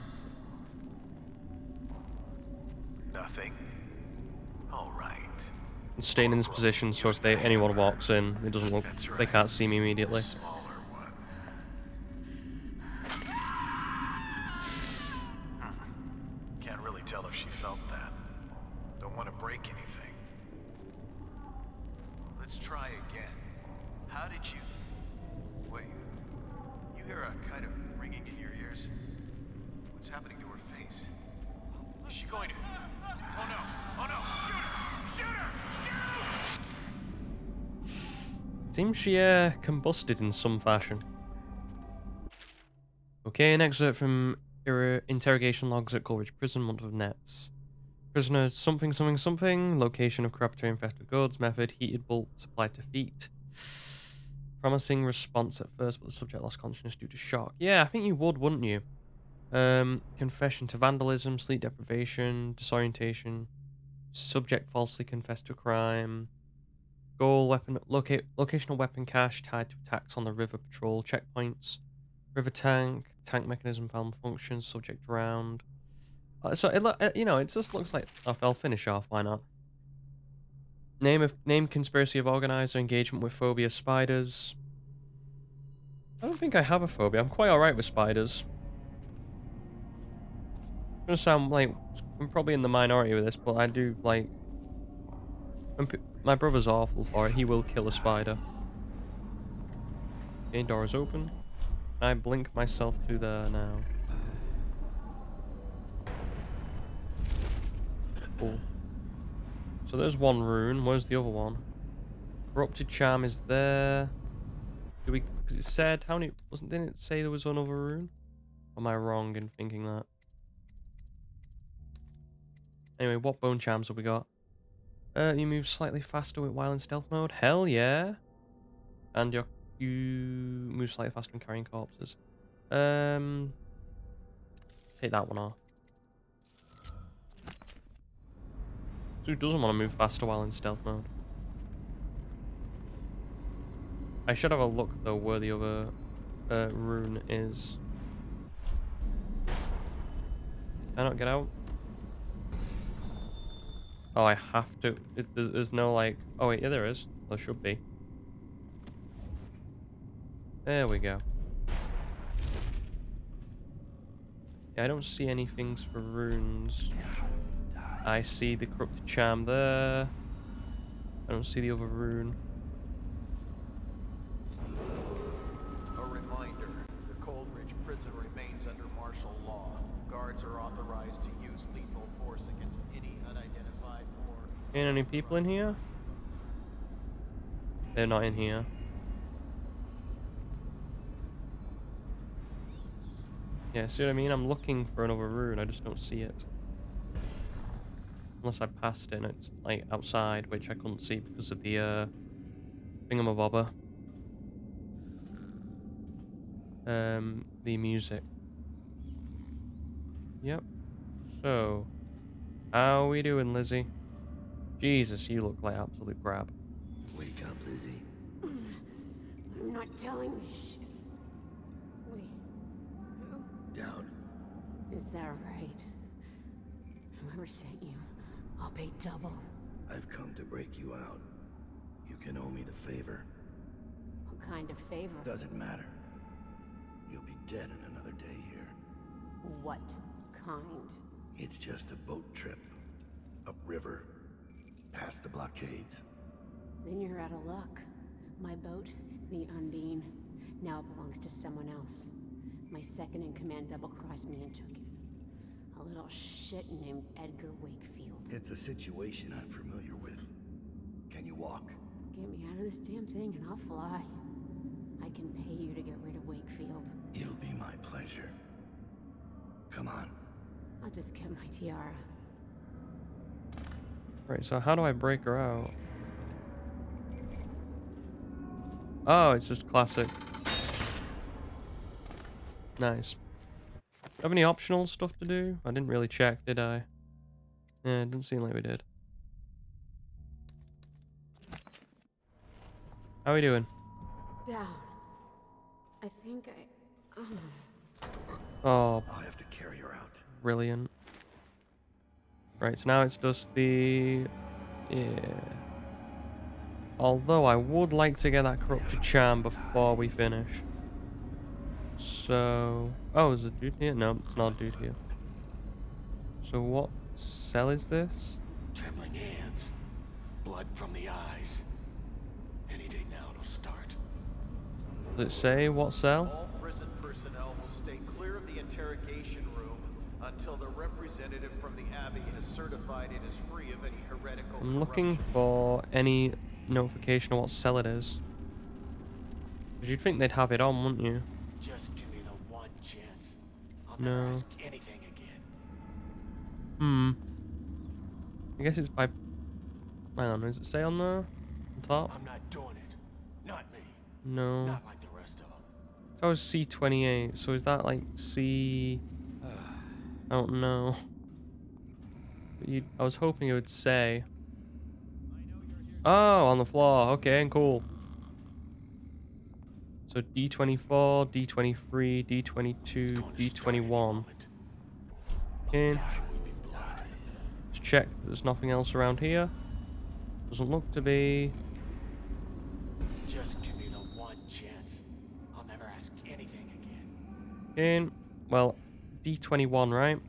Nothing? All right. Staying in this position so if anyone walks in, it doesn't look, they can't see me immediately. Smaller one. Can't really tell if she felt that. Don't want to break anything. Let's try again. How did you... Wait. You hear a kind of ringing in your ears? What's happening to her face? Is she going to... Oh no! Oh no! Shoot her! Shoot her! Seems she combusted in some fashion. Okay, an excerpt from interrogation logs at Coleridge Prison, month of nets. Prisoner something something something, location of corruptory infected goods, method heated bolt supplied to feet. Promising response at first, but the subject lost consciousness due to shock. Yeah, I think you would, wouldn't you? Confession to vandalism, sleep deprivation, disorientation. Subject falsely confessed to a crime. Goal weapon locational weapon cache tied to attacks on the river patrol checkpoints. River tank mechanism malfunction. Subject drowned. So it just looks like I'll finish off. Why not? Name conspiracy of organizer, engagement with phobia spiders. I don't think I have a phobia. I'm quite alright with spiders. It's gonna sound like I'm probably in the minority with this, but I do like. My brother's awful for it. He will kill a spider. Okay, door is open. I blink myself to there now. Cool. So there's one rune. Where's the other one? Corrupted charm is there. Do we? Because it said how many? Didn't it say there was another rune? Or am I wrong in thinking that? Anyway, what bone charms have we got? You move slightly faster while in stealth mode. Hell yeah! And you move slightly faster when carrying corpses. Take that one off. So who doesn't want to move faster while in stealth mode? I should have a look though where the other rune is. Can I not get out? Oh, I have to. There's no like. Oh wait, yeah, there is. There should be. There we go. Yeah, I don't see any things for runes. I see the corrupted charm there. I don't see the other rune. A reminder, the Coldridge prison remains under martial law. Guards are authorized to use lethal force against any unidentified or... Ain't any people in here? They're not in here. Yeah, see what I mean? I'm looking for another rune, I just don't see it. Unless I passed it and it's like outside, which I couldn't see because of the thingamabobber. The music. Yep. So, how we doing, Lizzie? Jesus, you look like absolute crap. Wake up, Lizzie. I'm not telling you shit. Wait. Who? Down. Is that right? Whoever sent you, I'll pay double. I've come to break you out. You can owe me the favor. What kind of favor? Doesn't matter. You'll be dead in another day here. What kind? It's just a boat trip. Upriver. Past the blockades. Then you're out of luck. My boat, the Undine, now belongs to someone else. My second-in-command double-crossed me and took it. A little shit named Edgar Wakefield. It's a situation I'm familiar with. Can you walk? Get me out of this damn thing and I'll fly. I can pay you to get rid of Wakefield. It'll be my pleasure. Come on. I'll just get my tiara. Right, so how do I break her out? Oh, it's just classic. Nice. Have any optional stuff to do? I didn't really check, did I? Yeah, it didn't seem like we did. How are we doing? Down. I think Oh, I'll have to carry her out. brilliant. Right, so now it's just the... Yeah. Although I would like to get that corrupted charm before we finish. So... Oh, is a dude here? No, it's not a dude here. So what cell is this? Trembling hands, blood from the eyes. Any day now it'll start. Does it say what cell? All prison personnel will stay clear of the interrogation room until the representative from the Abbey has certified it is free of any heretical I'm looking corruption. for any notification of what cell it is. Because you'd think they'd have it on, wouldn't you? Just give me the one chance. I'll No. never ask anything again. I guess it's by... I don't know, does it say on there? On top? I'm not doing it. Not me. No. Not like the rest of them. That was C28, so is that like C... I don't know. I was hoping it would say. Oh, on the floor. Okay, cool. So D24, D23, D22, D21. Okay. Let's check that there's nothing else around here. Doesn't look to be. Just give me the one chance. I'll never ask anything again. Okay. Well, D21, right?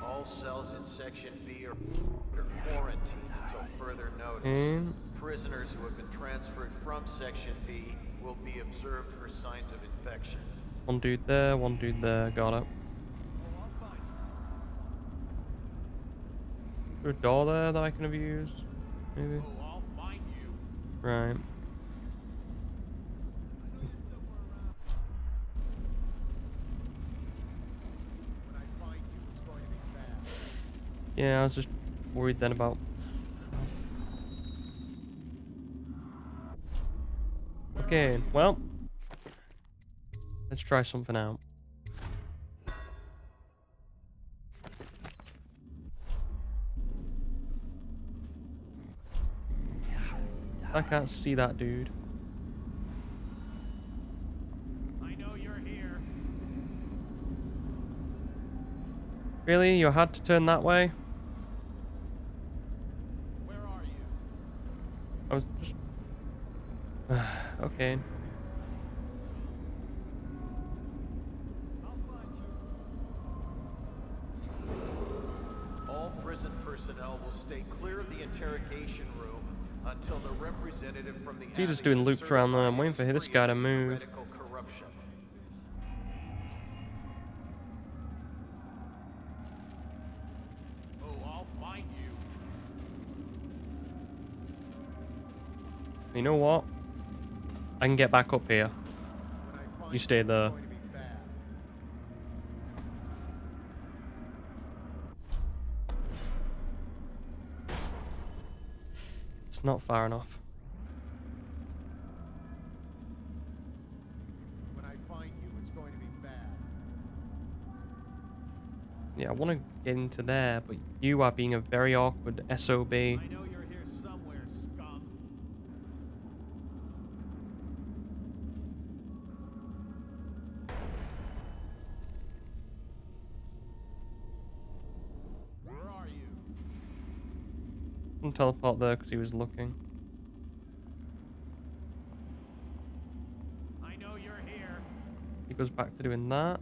All cells in Section B are under quarantine until further notice. Okay. Prisoners who have been transferred from Section B will be observed for signs of infection. One dude there, one dude there. Got it. Is there a door there that I can have used? Maybe. I'll find you. Right. When I find you, it's going to be bad. Yeah, I was just worried then about. Okay, well, let's try something out. I can't see that dude. I know you're here. Really? You had to turn that way? Where are you? I was just. Okay. All prison personnel will stay clear of the interrogation room until the representative from the So you're just Abbey doing is loops around there. I'm certified waiting for is this free guy of to move. theoretical corruption. I'll find you. You know what? I can get back up here. When I find You stay it's there. going to be bad. It's not far enough. When I find you, it's going to be bad. Yeah, I want to get into there, but you are being a very awkward SOB. I know you're here somewhere, scum. Where are you? I'm teleport there because he was looking. I know you're here. He goes back to doing that.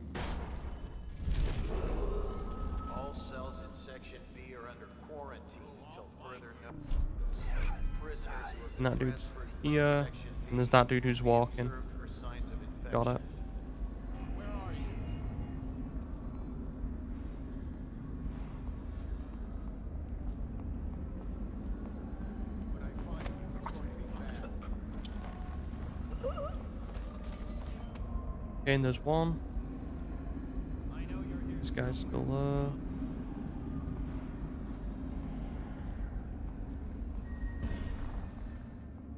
All cells in Section B are under quarantine until further notice. Prisoners who have And that been dude's transferred from here. Section B And there's that dude who's will be walking. observed for signs of infection. Got it. Where are you? When I find you, it's going to be bad. Okay, and there's one. I know you're here. This guy's still there.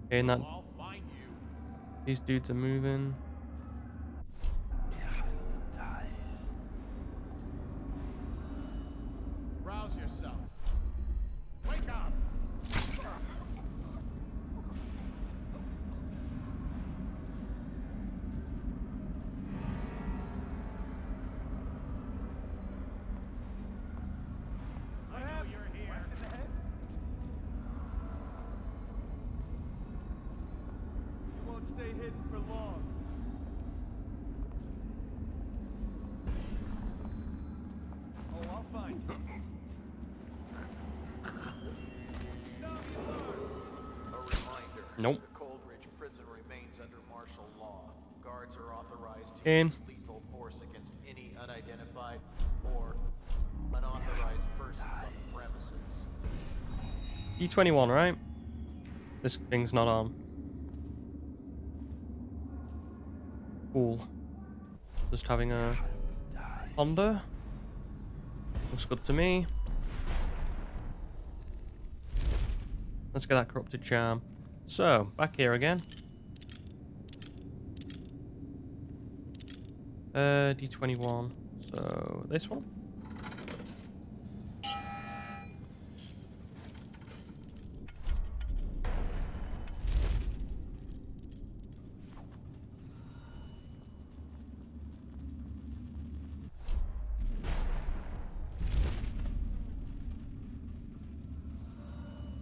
Okay, and that I'll find you. these dudes are moving. Rouse yourself. Wake up. I know you're here. You won't stay hidden for long. Oh, I'll find you. Sound the alarm. A reminder. Nope. The Coldridge prison remains under martial law. Guards are authorized to In. use lethal force against any unidentified or unauthorized persons on the premises. E21, right? This thing's not on. Cool. Just having a ponder. Looks good to me. Let's get that corrupted charm. So, back here again. D21. So, this one.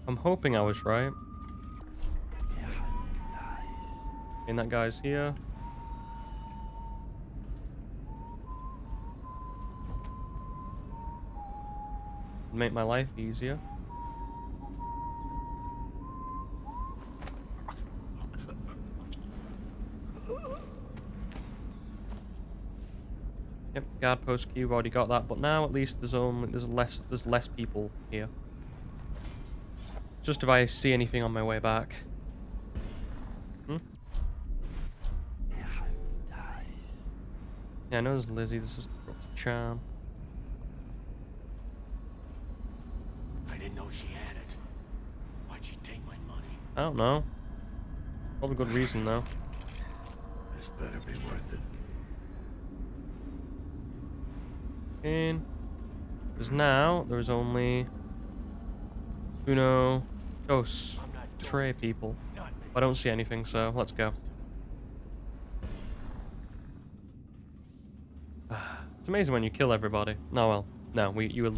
I'm hoping I was right. And that guy's here. Make my life easier. Yep, guard post cube, already got that, but now at least there's less people here. Just if I see anything on my way back. Hmm? Yeah, I know there's Lizzie, this is the charm. I didn't know she had it. Why'd she take my money? I don't know. Probably good reason though. This better be worth it. In. Because now there is only Uno, dos, tray people. I don't see anything, so let's go. It's amazing when you kill everybody. No, well, no, you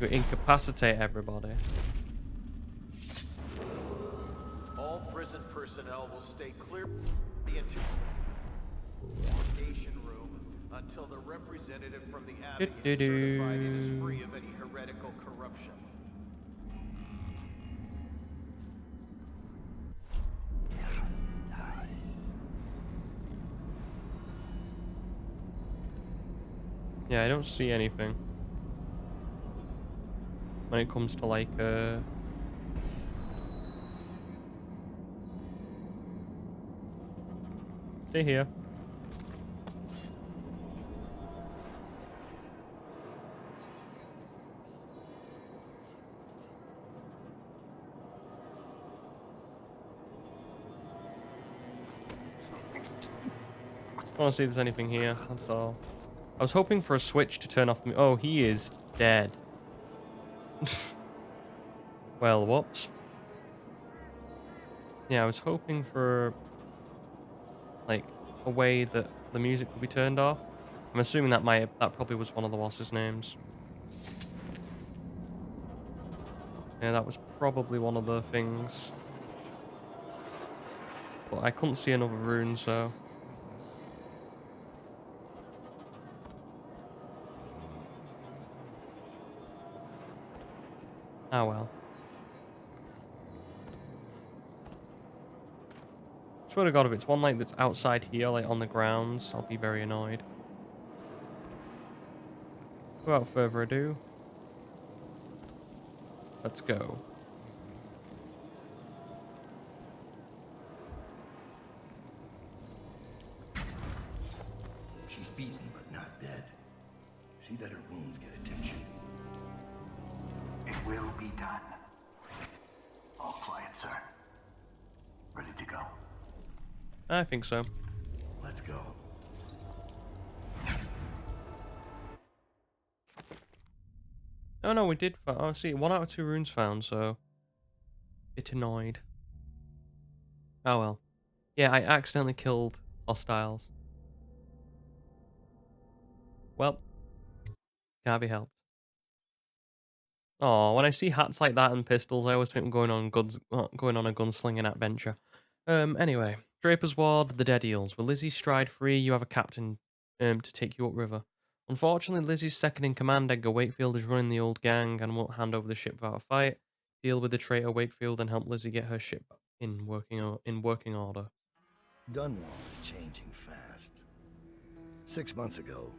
incapacitate everybody. All prison personnel will stay clear of the interrogation room until the representative from the Abbey is certified and is free of any heretical corruption. Yeah, I don't see anything. When it comes to like, stay here. I want to see if there's anything here, that's all. I was hoping for a switch to turn off the... Oh, he is dead. Well, whoops. Yeah, I was hoping for, like, a way that the music could be turned off. I'm assuming that probably was one of the boss's names. Yeah, that was probably one of the things. But I couldn't see another rune, so... Ah, well. Swear to God, if it's one like that's outside here, like on the grounds, I'll be very annoyed. Without further ado, let's go. She's beaten, but not dead. See that her wounds get attention. It will be done. All quiet, sir. Ready to go. I think so. Let's go. Oh no, we did. Oh, see, 1 out of 2 runes found, so. Bit annoyed. Oh well. Yeah, I accidentally killed hostiles. Well, can't be helped. Oh, when I see hats like that and pistols, I always think I'm going on a gunslinging adventure. Anyway, Draper's Ward, the Dead Eels. With Lizzie Stride free, you have a captain to take you upriver. Unfortunately, Lizzie's second in command, Edgar Wakefield, is running the old gang and won't hand over the ship without a fight. Deal with the traitor Wakefield and help Lizzie get her ship in working order. Dunwall is changing fast. 6 months ago,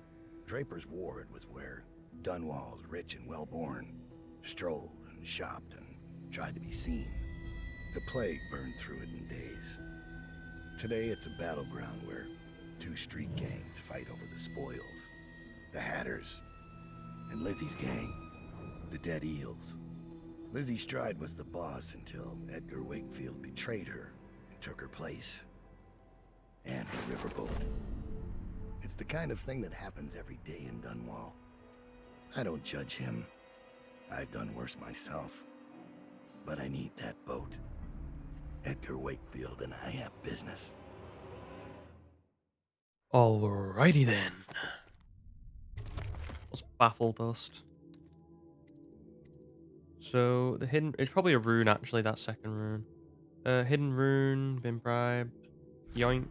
Draper's Ward was where Dunwall's rich and well-born strolled and shopped and tried to be seen. The plague burned through it in days. Today it's a battleground where 2 street gangs fight over the spoils. The Hatters and Lizzie's gang, the Dead Eels. Lizzie Stride was the boss until Edgar Wakefield betrayed her and took her place. And the riverboat. It's the kind of thing that happens every day in Dunwall. I don't judge him. I've done worse myself. But I need that boat. Edgar Wakefield and I have business. Alrighty then. What's baffle dust? So the hidden, it's probably a rune actually, that second rune. Hidden rune, been bribed, yoink.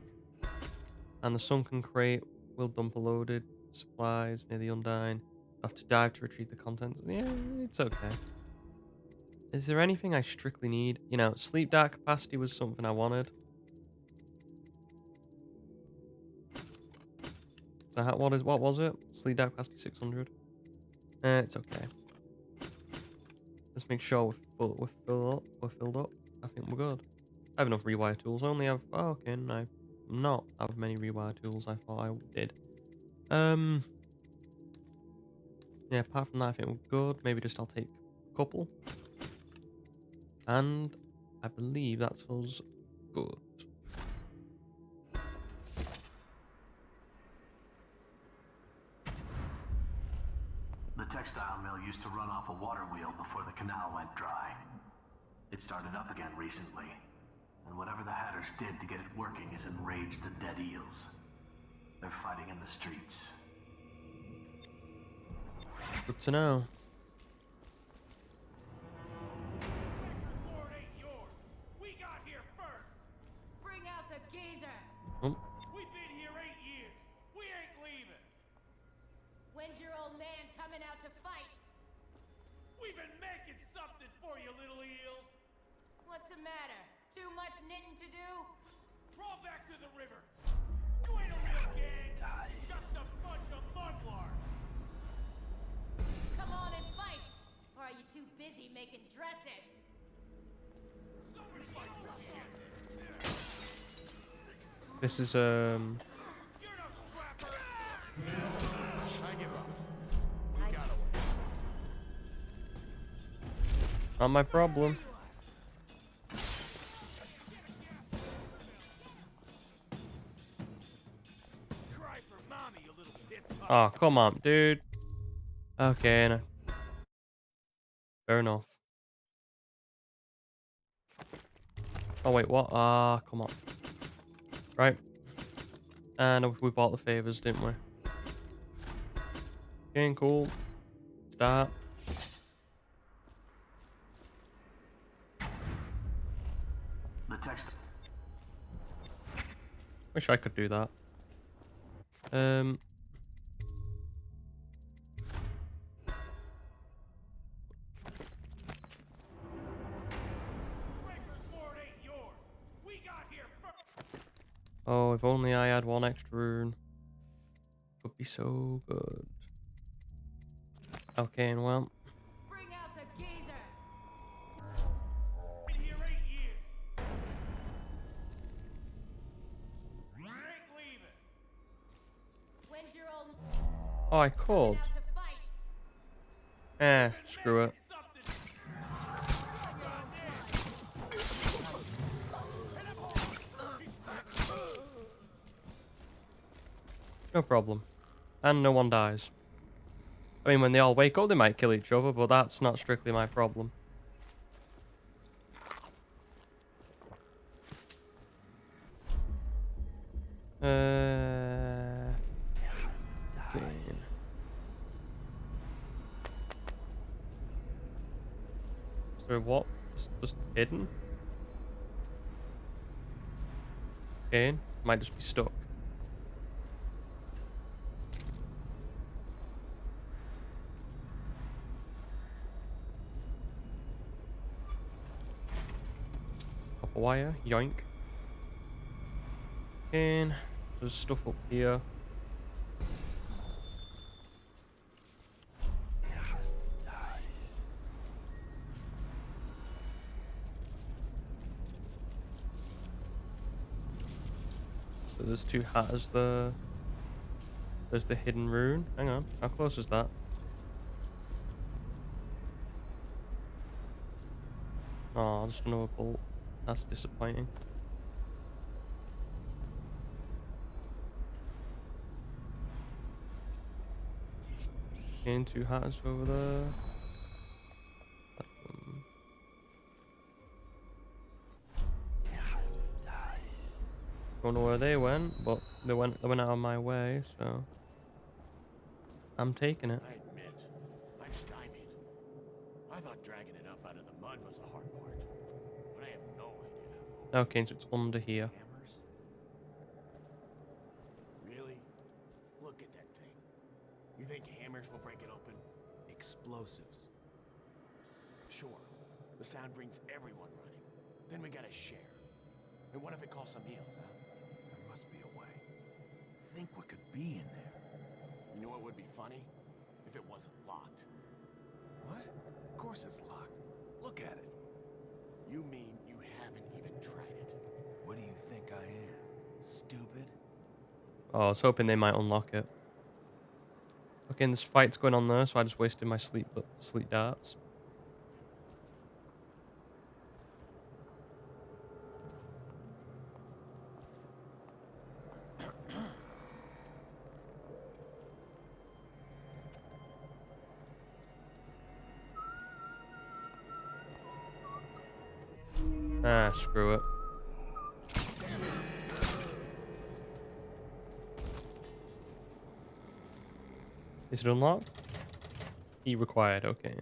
And the sunken crate will dump a loaded supplies near the Undyne. Have to dive to retrieve the contents. Yeah, it's okay. Is there anything I strictly need? You know, sleep dark capacity was something I wanted. So what was it? Sleep dark capacity 600. It's okay. Let's make sure we're filled up. I think we're good. I have enough rewire tools. I only have okay, no, not have many rewire tools I thought I did. Yeah, apart from that I think we're good. Maybe just I'll take a couple. And I believe that's us good. The textile mill used to run off a water wheel before the canal went dry. It started up again recently, and whatever the Hatters did to get it working has enraged the dead eels. They're fighting in the streets. Good to know. We got here first. Bring out the geezer. Oh. We've been here 8 years. We ain't leaving. When's your old man coming out to fight? We've been making something for you, little eels. What's the matter? Too much knitting to do? Crawl back to the river. You ain't a real gang. Just a bunch of mudlarks. Come on and fight! Or are you too busy making dresses? Somebody fight your shit. This is You're no scrapper. I give up. We got away. not my problem. Cry for mommy, you little piss pot. Oh, come on, dude. Okay, no. Fair enough. Oh wait, what? Ah, come on. Right. And we bought the favors, didn't we? Okay, cool. Start. The text. Wish I could do that. Scraper's sword ain't yours. We got here first. Oh, if only I had one extra rune. Would be so good. Okay, and well. Bring out the geezer! Been here 8 years. We ain't leaving. When's your old Oh, I called. out to fight? Screw it. No problem. And no one dies. I mean, when they all wake up, they might kill each other, but that's not strictly my problem. Okay. So what? It's just hidden? Okay. Might just be stuck. Copper wire, yoink. And there's stuff up here. So there's two hatters there. There's the hidden rune. Hang on, how close is that? Oh, just another bolt. That's disappointing. Two hatters over there. Um, Don't know where they went, but they went out of my way, so I'm taking it. I admit, I'm stymied. I thought dragging it up out of the mud was the hard part, but I have no idea. Okay, so it's under here. Hammers? Really? Look at that thing. You think hammers will break it open? Explosives. Sure. The sound brings everyone running. Then we gotta share. And what if it costs some meals, huh? There must be a way. Think what could be in there. You know what would be funny? If it wasn't locked. What? Of course it's locked. Look at it. You mean you haven't even tried it? What do you think I am? Stupid? Oh, I was hoping they might unlock it. Okay, and this fight's going on there, so I just wasted my sleep darts. Ah, screw it. Is it unlocked? Key required, okay.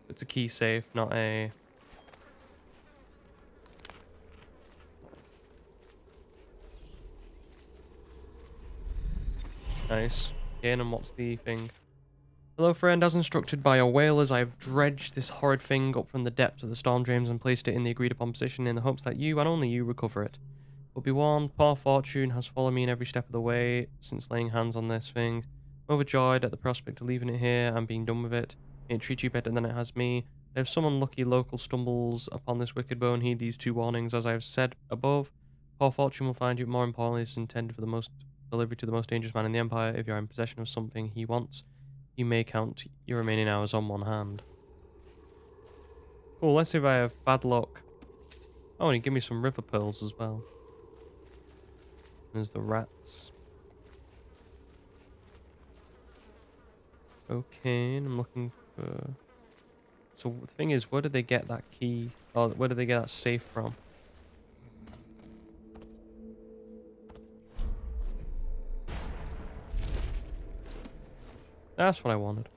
It's a key safe, not a... Nice. Okay, and what's the thing? Hello friend, as instructed by your whalers, I have dredged this horrid thing up from the depths of the storm drains and placed it in the agreed upon position in the hopes that you, and only you, recover it. But be warned, poor fortune has followed me in every step of the way since laying hands on this thing. I'm overjoyed at the prospect of leaving it here and being done with it. It treats you better than it has me. If some unlucky local stumbles upon this wicked bone, heed these two warnings. As I have said above, poor fortune will find you. More importantly, it is intended for the most delivery to the most dangerous man in the Empire. If you are in possession of something he wants, you may count your remaining hours on one hand. Cool, let's see if I have bad luck. Oh, and he gave me some river pearls as well. There's the rats. Okay, and I'm looking for... So the thing is, where did they get that key? Oh, where did they get that safe from? That's what I wanted.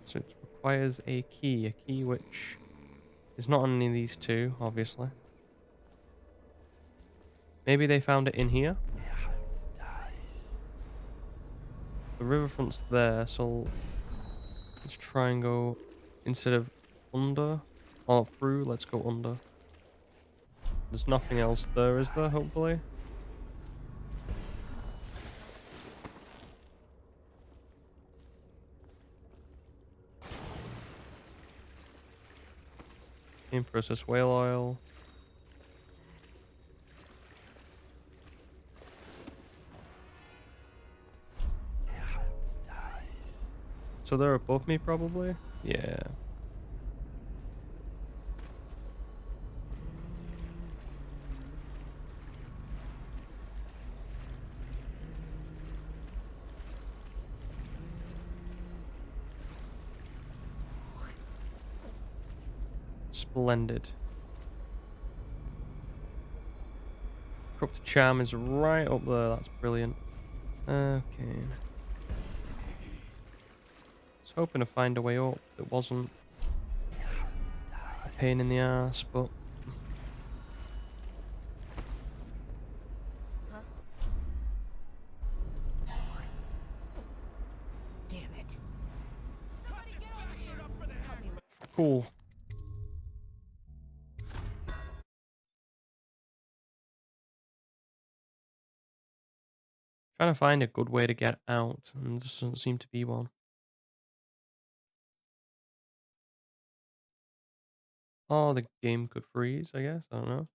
So it requires a key which is not on any of these two, obviously. Maybe they found it in here? The riverfront's there, so let's try and go, instead of under or through, let's go under. There's nothing else there, is there, hopefully? In-process whale oil. So they're above me, probably? Yeah. Splendid. Corrupt charm is right up there. That's brilliant. Okay. I was hoping to find a way up. It wasn't a pain in the ass, but... Damn it. Cool. Trying to find a good way to get out, and there doesn't seem to be one. Oh, the game could freeze, I guess. I don't know.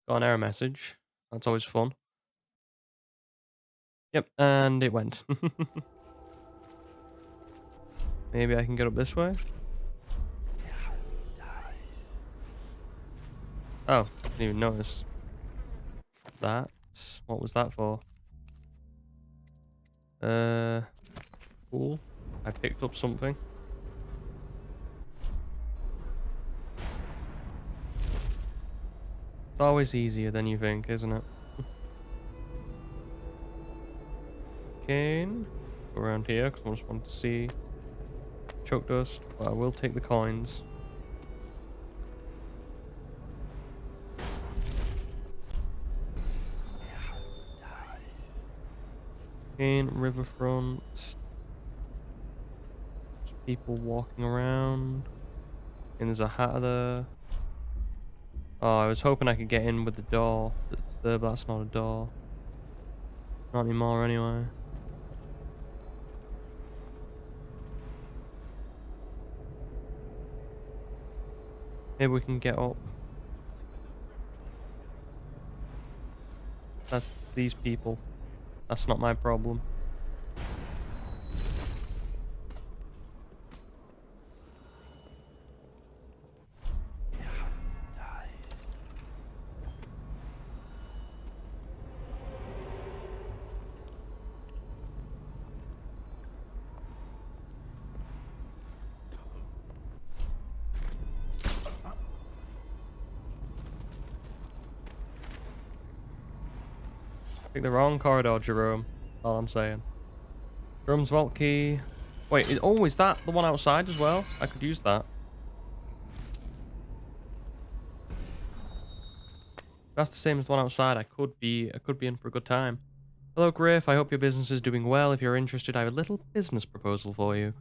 Got an error message. That's always fun. Yep, and it went. Maybe I can get up this way? Oh, didn't even notice that. What was that for? Cool. I picked up something. It's always easier than you think, isn't it? Cane. Go around here because I just want to see choke dust, but I will take the coins. Cane, riverfront. There's people walking around. And there's a hat there. Oh, I was hoping I could get in with the door that's there, but that's not a door. Not anymore anyway. Maybe we can get up. That's these people. That's not my problem. Pick the wrong corridor, Jerome. That's all I'm saying. Jerome's vault key. Wait, is that the one outside as well? I could use that. If that's the same as the one outside, I could be in for a good time. Hello, Griff. I hope your business is doing well. If you're interested, I have a little business proposal for you.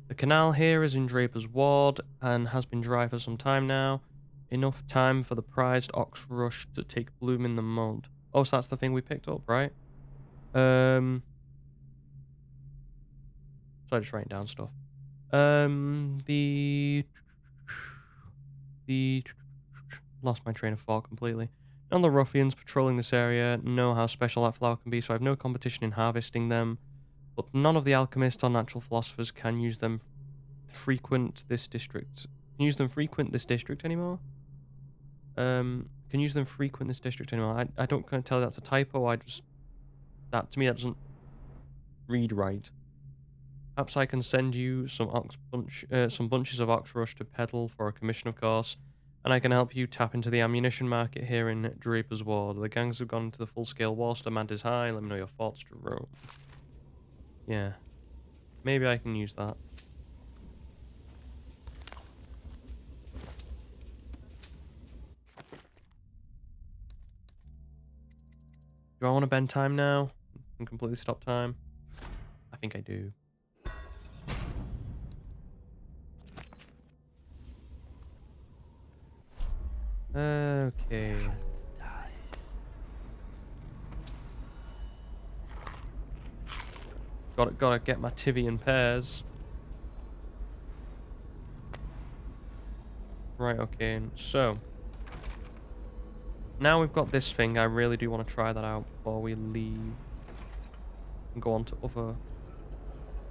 The canal here is in Draper's Ward and has been dry for some time now. Enough time for the prized ox rush to take bloom in the mud. Oh, so that's the thing we picked up, right? So I just writing down stuff. The lost my train of thought completely. None of the ruffians patrolling this area know how special that flower can be, so I have no competition in harvesting them. But none of the alchemists or natural philosophers can use them frequent this district. Can use them frequent this district anymore? Can use them frequent this district anymore. I don't kind of tell you that's a typo. That to me that doesn't read right. Perhaps I can send you some bunches of ox rush to peddle for a commission, of course, and I can help you tap into the ammunition market here in Draper's Ward. The gangs have gone into the full-scale war. Demand is high. Let me know your thoughts, Jerome. Yeah, maybe I can use that. Do I want to bend time now and completely stop time? I think I do. Okay. Gotta get my Tivian pairs. Right, okay, so now we've got this thing. I really do want to try that out before we leave and go on to other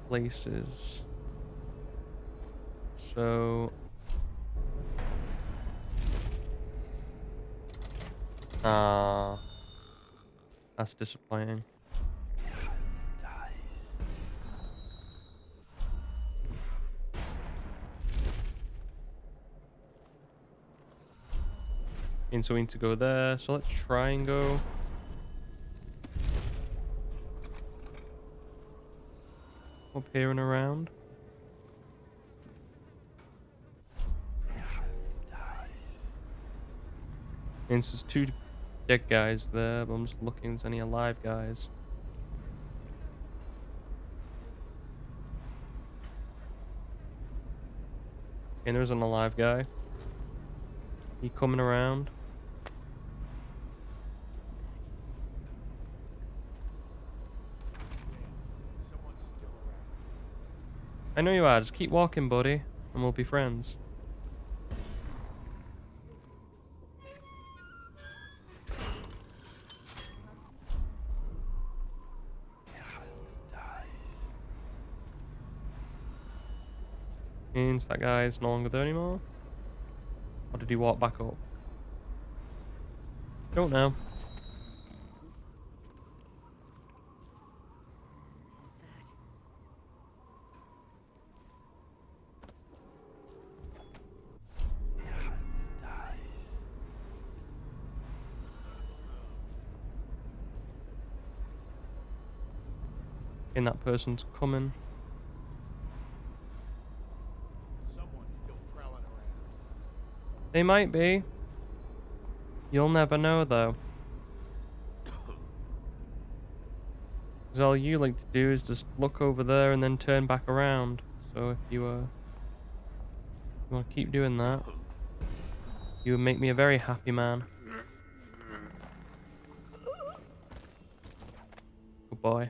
places. So that's disappointing. And so we need to go there. So let's try and go. Up here and around. And there's two dead guys there, but I'm just looking if there's any alive guys. And there's an alive guy. He coming around. I know you are. Just keep walking, buddy, and we'll be friends. Means that guy is no longer there anymore. Or did he walk back up? Don't know. And that person's coming. Someone's still prowling around. They might be. You'll never know though. Because all you like to do is just look over there and then turn back around. So if you want to keep doing that, you would make me a very happy man. Good boy.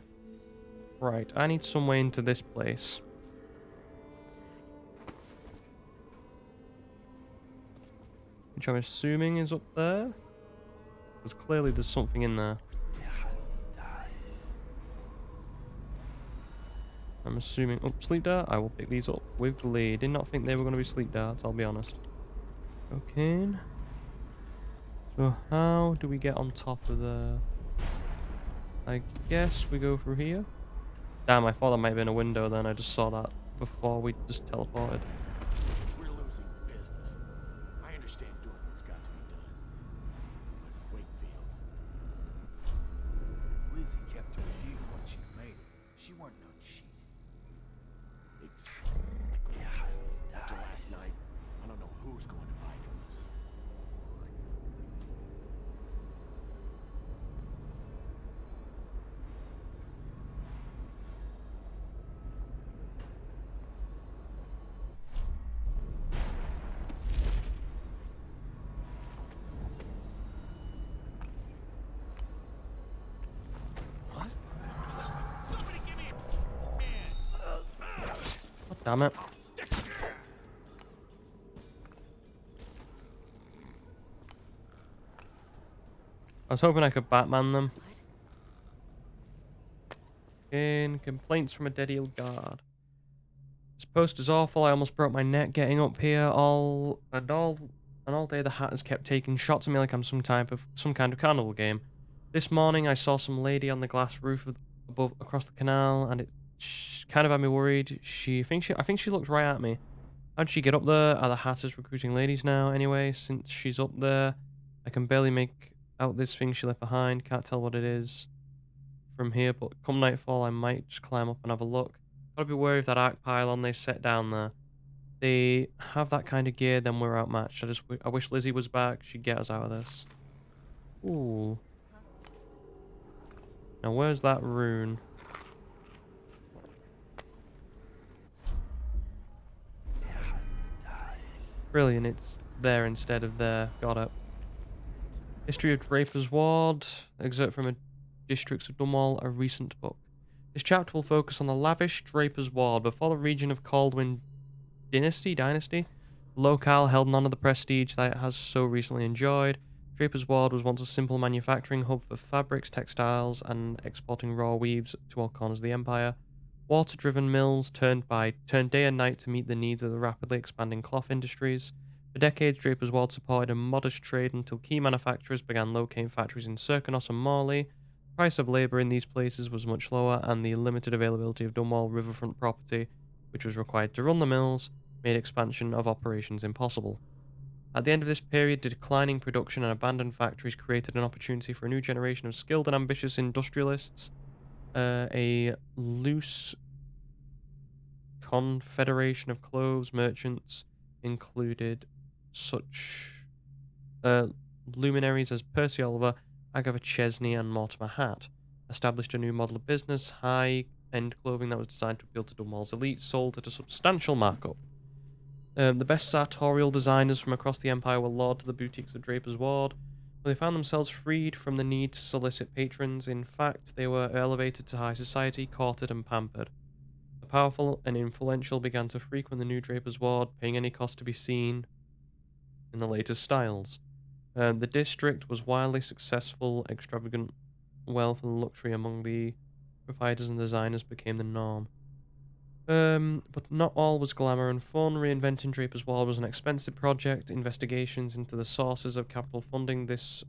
Right, I need some way into this place. Which I'm assuming is up there. Because clearly there's something in there. I'm assuming... Oh, sleep dart? I will pick these up with glee. Did not think they were going to be sleep darts, I'll be honest. Okay. So how do we get on top of the... I guess we go through here. Damn, I thought that might have been a window then. I just saw that before we just teleported. We're losing business. I understand doing what's got to be done. But Wakefield. Lizzie kept her view when she made it. She weren't no cheat. After last night, I don't know who's going to buy from us. Damn it. I was hoping I could Batman them. In complaints from a dead eel guard. This post is awful. I almost broke my neck getting up here. All day the Hatters kept taking shots at me like I'm some kind of carnival game. This morning I saw some lady on the glass roof above across the canal, and it kind of had me worried. I think she looked right at me. How'd she get up there? Are the Hatters recruiting ladies now? Anyway, since she's up there, I can barely make out this thing she left behind. Can't tell what it is from here, but come nightfall, I might just climb up and have a look. Gotta be wary of that arc pylon they set down there. They have that kind of gear, then we're outmatched. I wish Lizzie was back. She'd get us out of this. Ooh. Now, where's that rune? Brilliant, it's there instead of there. Got it. History of Draper's Ward. Excerpt from a Districts of Dunwall, a recent book. This chapter will focus on the lavish Draper's Ward. Before the region of Caldwin Dynasty? The locale held none of the prestige that it has so recently enjoyed. Draper's Ward was once a simple manufacturing hub for fabrics, textiles, and exporting raw weaves to all corners of the empire. Water-driven mills turned day and night to meet the needs of the rapidly expanding cloth industries. For decades, Draper's Ward supported a modest trade until key manufacturers began locating factories in Serkanos and Morley. The price of labour in these places was much lower, and the limited availability of Dunwall riverfront property, which was required to run the mills, made expansion of operations impossible. At the end of this period, declining production and abandoned factories created an opportunity for a new generation of skilled and ambitious industrialists. A loose confederation of clothes merchants included such luminaries as Percy Oliver, Agatha Chesney, and Mortimer Hatt. Established a new model of business, high-end clothing that was designed to appeal to Dunwall's elites, sold at a substantial markup. The best sartorial designers from across the empire were lured to the boutiques of Draper's Ward, where they found themselves freed from the need to solicit patrons. In fact, they were elevated to high society, courted and pampered. The powerful and influential began to frequent the new Draper's Ward, paying any cost to be seen in the latest styles. The district was wildly successful. Extravagant wealth and luxury among the proprietors and designers became the norm. But not all was glamour and fun. Reinventing Draper's Wall was an expensive project. Investigations into the sources of capital funding this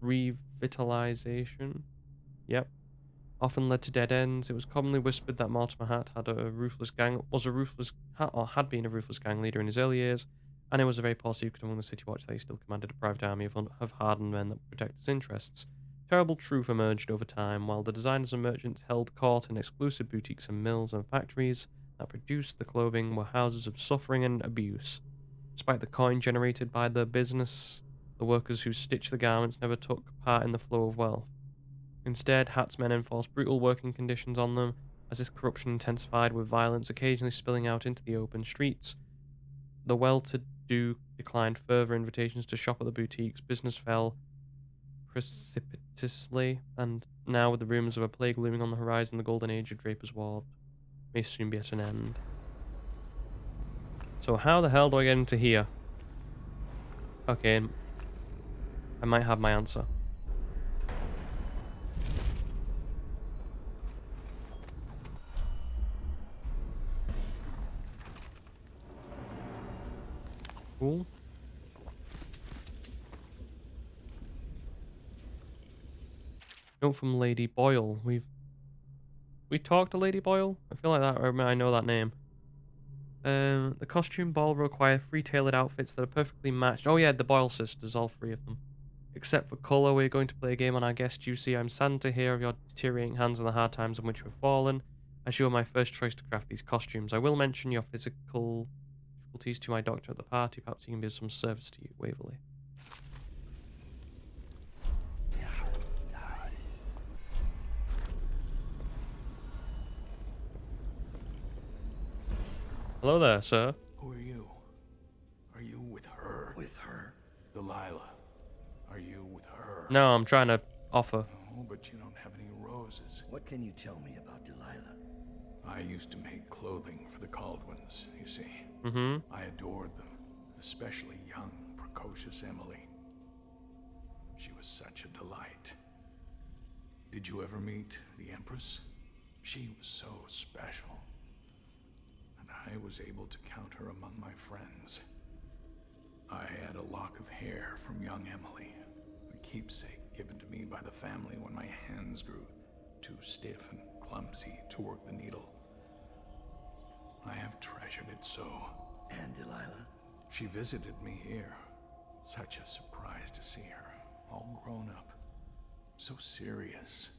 revitalization, yep, often led to dead ends. It was commonly whispered that Mortimer Hatt had been a ruthless gang leader in his early years, and it was a very poor secret among the City Watch that he still commanded a private army of hardened men that would protect his interests. Terrible truth emerged over time, while the designers and merchants held court in exclusive boutiques and mills and factories that produced the clothing were houses of suffering and abuse. Despite the coin generated by the business, the workers who stitched the garments never took part in the flow of wealth. Instead, Hatt's men enforced brutal working conditions on them, as this corruption intensified with violence occasionally spilling out into the open streets. The well-to-do declined further invitations to shop at the boutiques, business fell precipitously, and now with the rumours of a plague looming on the horizon, the golden age of Draper's Ward may soon be at an end. So how the hell do I get into here? Okay, I might have my answer. Cool. Note from Lady Boyle. We talked to Lady Boyle? I feel like that, or I know that name. The costume ball will require 3 tailored outfits that are perfectly matched. Oh yeah, the Boyle sisters, all 3 of them. Except for colour, we're going to play a game on our guest Juicy. I'm saddened to hear of your deteriorating hands and the hard times in which we've fallen. As you were my first choice to craft these costumes, I will mention your physical difficulties to my doctor at the party. Perhaps he can be of some service to you, Waverley. Hello there, sir. Who are you? Are you with her? With her? Delilah. Are you with her? No, I'm trying to offer. Oh, but you don't have any roses. What can you tell me about Delilah? I used to make clothing for the Caldwins, you see. Mm-hmm. I adored them, especially young, precocious Emily. She was such a delight. Did you ever meet the Empress? She was so special. And I was able to count her among my friends. I had a lock of hair from young Emily, a keepsake given to me by the family when my hands grew too stiff and clumsy to work the needle. I have treasured it so. And Delilah? She visited me here. Such a surprise to see her, all grown up, so serious.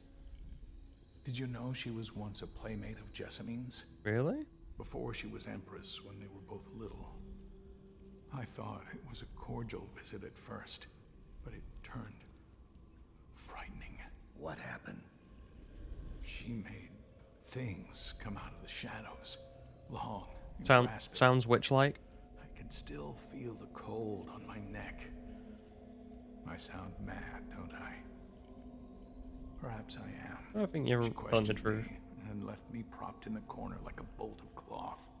Did you know she was once a playmate of Jessamine's? Really? Before she was Empress, when they were both little. I thought it was a cordial visit at first, but it turned frightening. What happened? She made things come out of the shadows, long and grasping. Sounds witch-like. I can still feel the cold on my neck. I sound mad, don't I? Perhaps I am. I think you're She telling the questioned truth. me and left me propped in the corner like a bolt of cloth.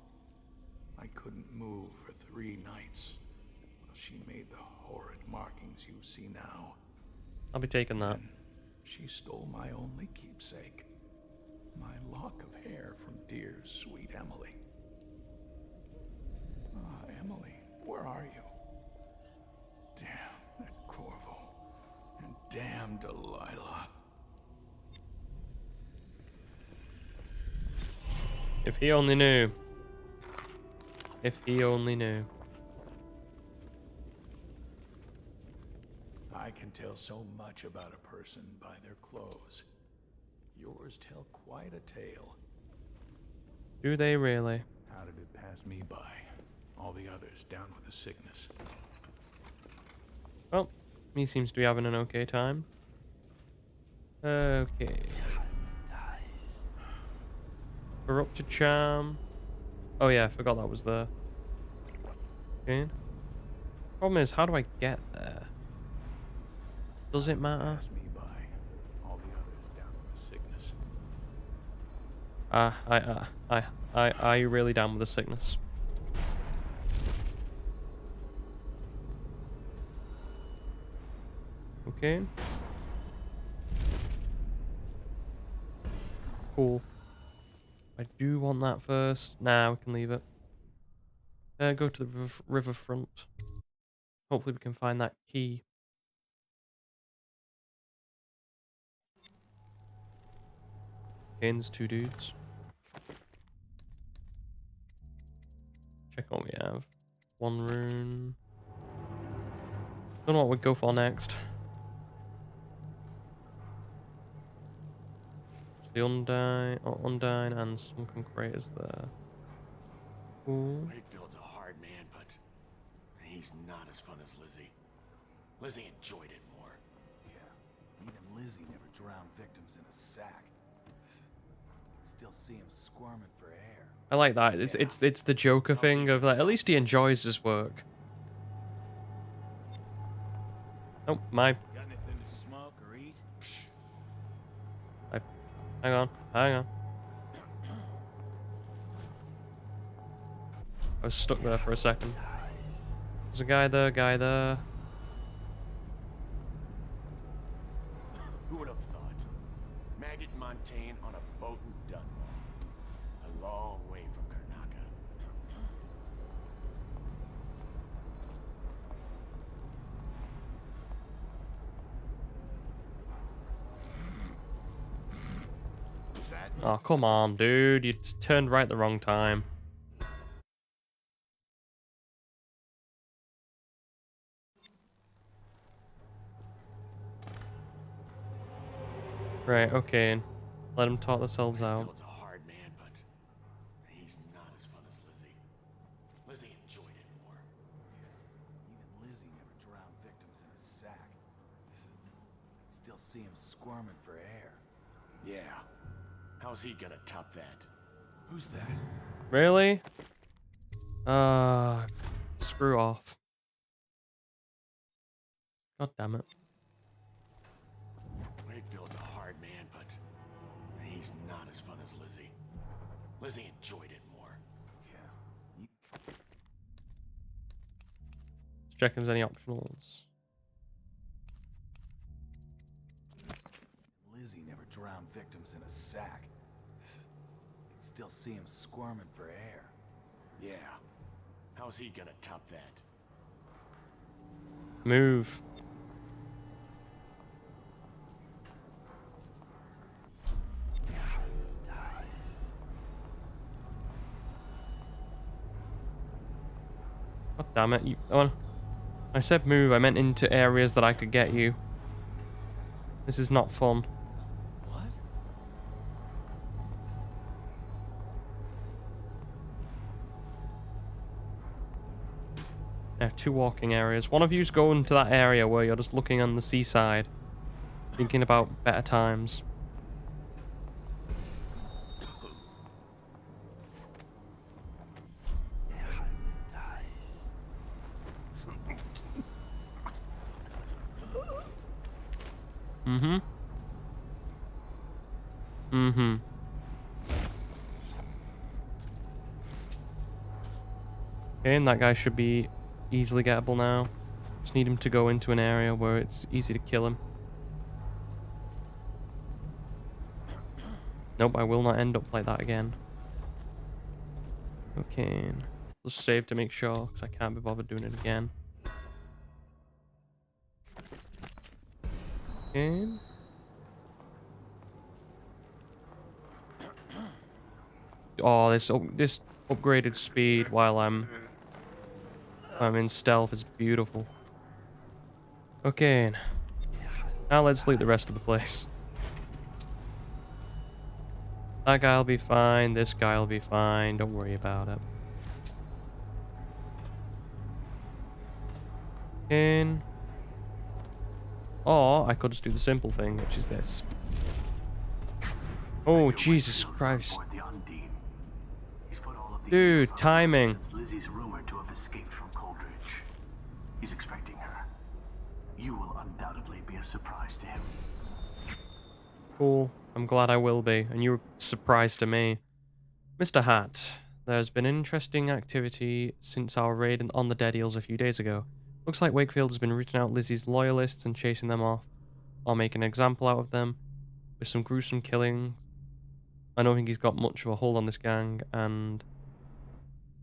I couldn't move for 3 nights while she made the horrid markings you see now. I'll be taking that. Then she stole my only keepsake, my lock of hair from dear, sweet Emily. Ah, Emily, where are you? Damn that Corvo, and damn Delilah. If he only knew. If he only knew. I can tell so much about a person by their clothes. Yours tell quite a tale. Do they really? How did it pass me by? All the others down with the sickness. Well, he seems to be having an okay time. Okay. Corrupted charm. Oh yeah, I forgot that was there. Okay. Problem is, how do I get there? Does it matter? Pass me by. All the others down with the sickness. Are you really down with the sickness? Okay. Cool. I do want that first. Nah, we can leave it. Go to the riverfront. Hopefully we can find that key. Okay, there's two dudes. Check what we have. One rune. Don't know what we'd go for next. It's the Undyne and Sunken Craters there. Cool. Wakefield's a hard man, but he's not as fun as Lizzie. Lizzie enjoyed it more. Yeah, even Lizzie never drowned victims in a sack. Still see him squirming for air. I like that. It's the Joker thing of like, at least he enjoys his work. Oh my. Got anything to smoke or eat? Hang on. I was stuck there for a second. There's a guy there. Who would have thought? Maggot and Montaigne on a boat in Dunmore. A long way from Karnaca. Oh, come on, dude. You turned right the wrong time. Right, okay. Let them talk themselves out. Wakefield's a hard man, but he's not as fun as Lizzie. Lizzie enjoyed it more. Even Lizzie never drowned victims in a sack. Still see him squirming for air. Yeah. How's he gonna top that? Who's that? Really? Screw off. God damn it. Wakefield's a hard man, but he's not as fun as Lizzie. Lizzie enjoyed it more. Yeah. Let's check if there's any optionals. Lizzie never drowned victims in a sack. Still see him squirming for air. Yeah. How's he gonna top that? Move. God damn it. I said move, I meant into areas that I could get you. This is not fun. What? Yeah, two walking areas. One of you's going to that area where you're just looking on the seaside, thinking about better times. Mm-hmm. Mm-hmm. Okay, and that guy should be easily gettable now. Just need him to go into an area where it's easy to kill him. Nope, I will not end up like that again. Okay. Let's save to make sure, because I can't be bothered doing it again. Okay. Oh, this upgraded speed while I'm in stealth is beautiful. Okay. Now let's loot the rest of the place. That guy'll be fine. This guy'll be fine. Don't worry about it. In. Or I could just do the simple thing, which is this. Oh, Jesus Christ. Dude, timing. Lizzie's rumored to have escaped from Coldridge. He's expecting her. You will undoubtedly be a surprise to him. Cool. I'm glad I will be, and you're surprised to me. Mr. Hat, there's been interesting activity since our raid on the Dead Eels a few days ago. Looks like Wakefield has been rooting out Lizzie's loyalists and chasing them off, or making an example out of them, with some gruesome killing. I don't think he's got much of a hold on this gang, and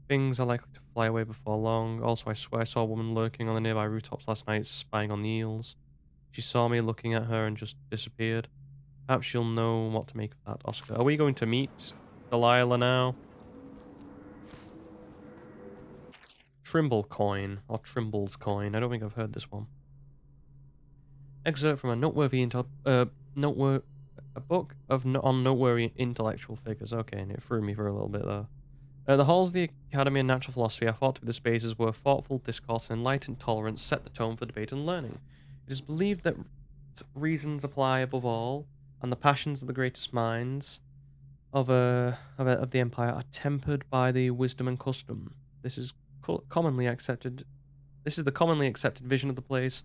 things are likely to fly away before long. Also, I swear I saw a woman lurking on the nearby rooftops last night, spying on the eels. She saw me looking at her and just disappeared. Perhaps she'll know what to make of that. Oscar, are we going to meet Delilah now? Trimble coin, or Trimble's coin. I don't think I've heard this one. Excerpt from a noteworthy a book of on noteworthy intellectual figures. Okay, and it threw me for a little bit there. The halls of the Academy of Natural Philosophy are thought to be the spaces where thoughtful discourse and enlightened tolerance set the tone for debate and learning. It is believed that reasons apply above all, and the passions of the greatest minds of the Empire are tempered by the wisdom and custom. This is commonly accepted. This is the commonly accepted vision of the place,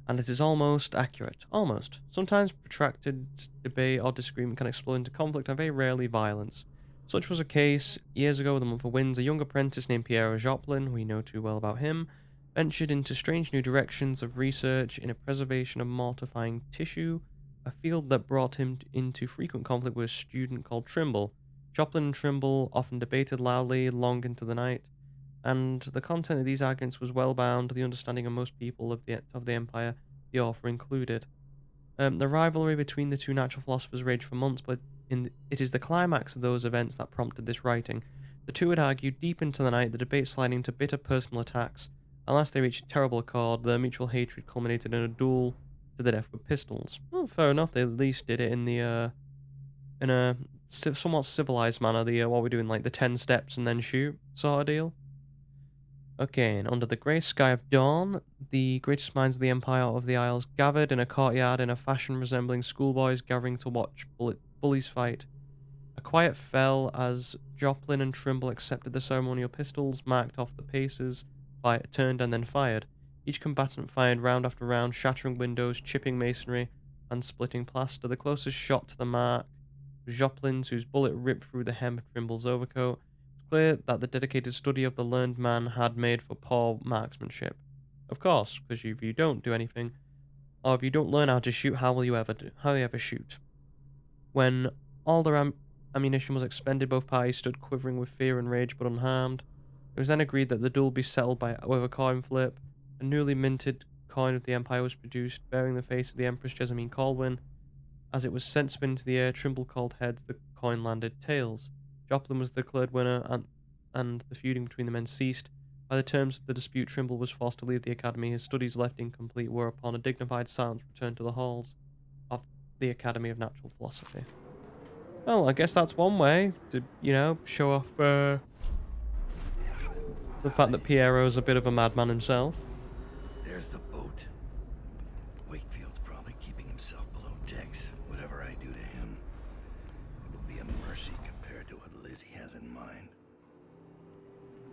and it is almost accurate. Almost. Sometimes protracted debate or disagreement can explode into conflict, and very rarely violence. Such was the case years ago with the Month of Winds. A young apprentice named Piero Joplin, we know too well about him, ventured into strange new directions of research in a preservation of mortifying tissue, a field that brought him into frequent conflict with a student called Trimble. Joplin and Trimble often debated loudly long into the night, and the content of these arguments was well bound to the understanding of most people of the Empire, the author included. The rivalry between the two natural philosophers raged for months, but it is the climax of those events that prompted this writing. The two had argued deep into the night, the debate sliding into bitter personal attacks. Unless they reached a terrible accord, their mutual hatred culminated in a duel to the death with pistols. Well, fair enough, they at least did it in a somewhat civilized manner, what we're doing, like the 10 steps and then shoot sort of deal. Okay, and under the grey sky of dawn, the greatest minds of the Empire of the Isles gathered in a courtyard in a fashion resembling schoolboys gathering to watch bullies fight. A quiet fell as Joplin and Trimble accepted the ceremonial pistols, marked off the paces, turned and then fired. Each combatant fired round after round, shattering windows, chipping masonry, and splitting plaster. The closest shot to the mark was Joplin's, whose bullet ripped through the hem of Trimble's overcoat. Clear that the dedicated study of the learned man had made for poor marksmanship. Of course, because if you don't do anything, or if you don't learn how to shoot, how will you ever shoot? When all their ammunition was expended, both parties stood quivering with fear and rage, but unharmed. It was then agreed that the duel be settled with a coin flip. A newly minted coin of the Empire was produced, bearing the face of the Empress Jessamine Colwyn. As it was sent spinning into the air, Trimble called heads, the coin landed tails. Joplin was declared winner, and the feuding between the men ceased. By the terms of the dispute, Trimble was forced to leave the academy. His studies left incomplete, whereupon a dignified silence returned to the halls of the Academy of Natural Philosophy. Well, I guess that's one way to, show off the fact that Piero's a bit of a madman himself. There's the boat. Wakefield's probably keeping himself below decks. Whatever I do to him, it will be a mercy compared to what Lizzie has in mind.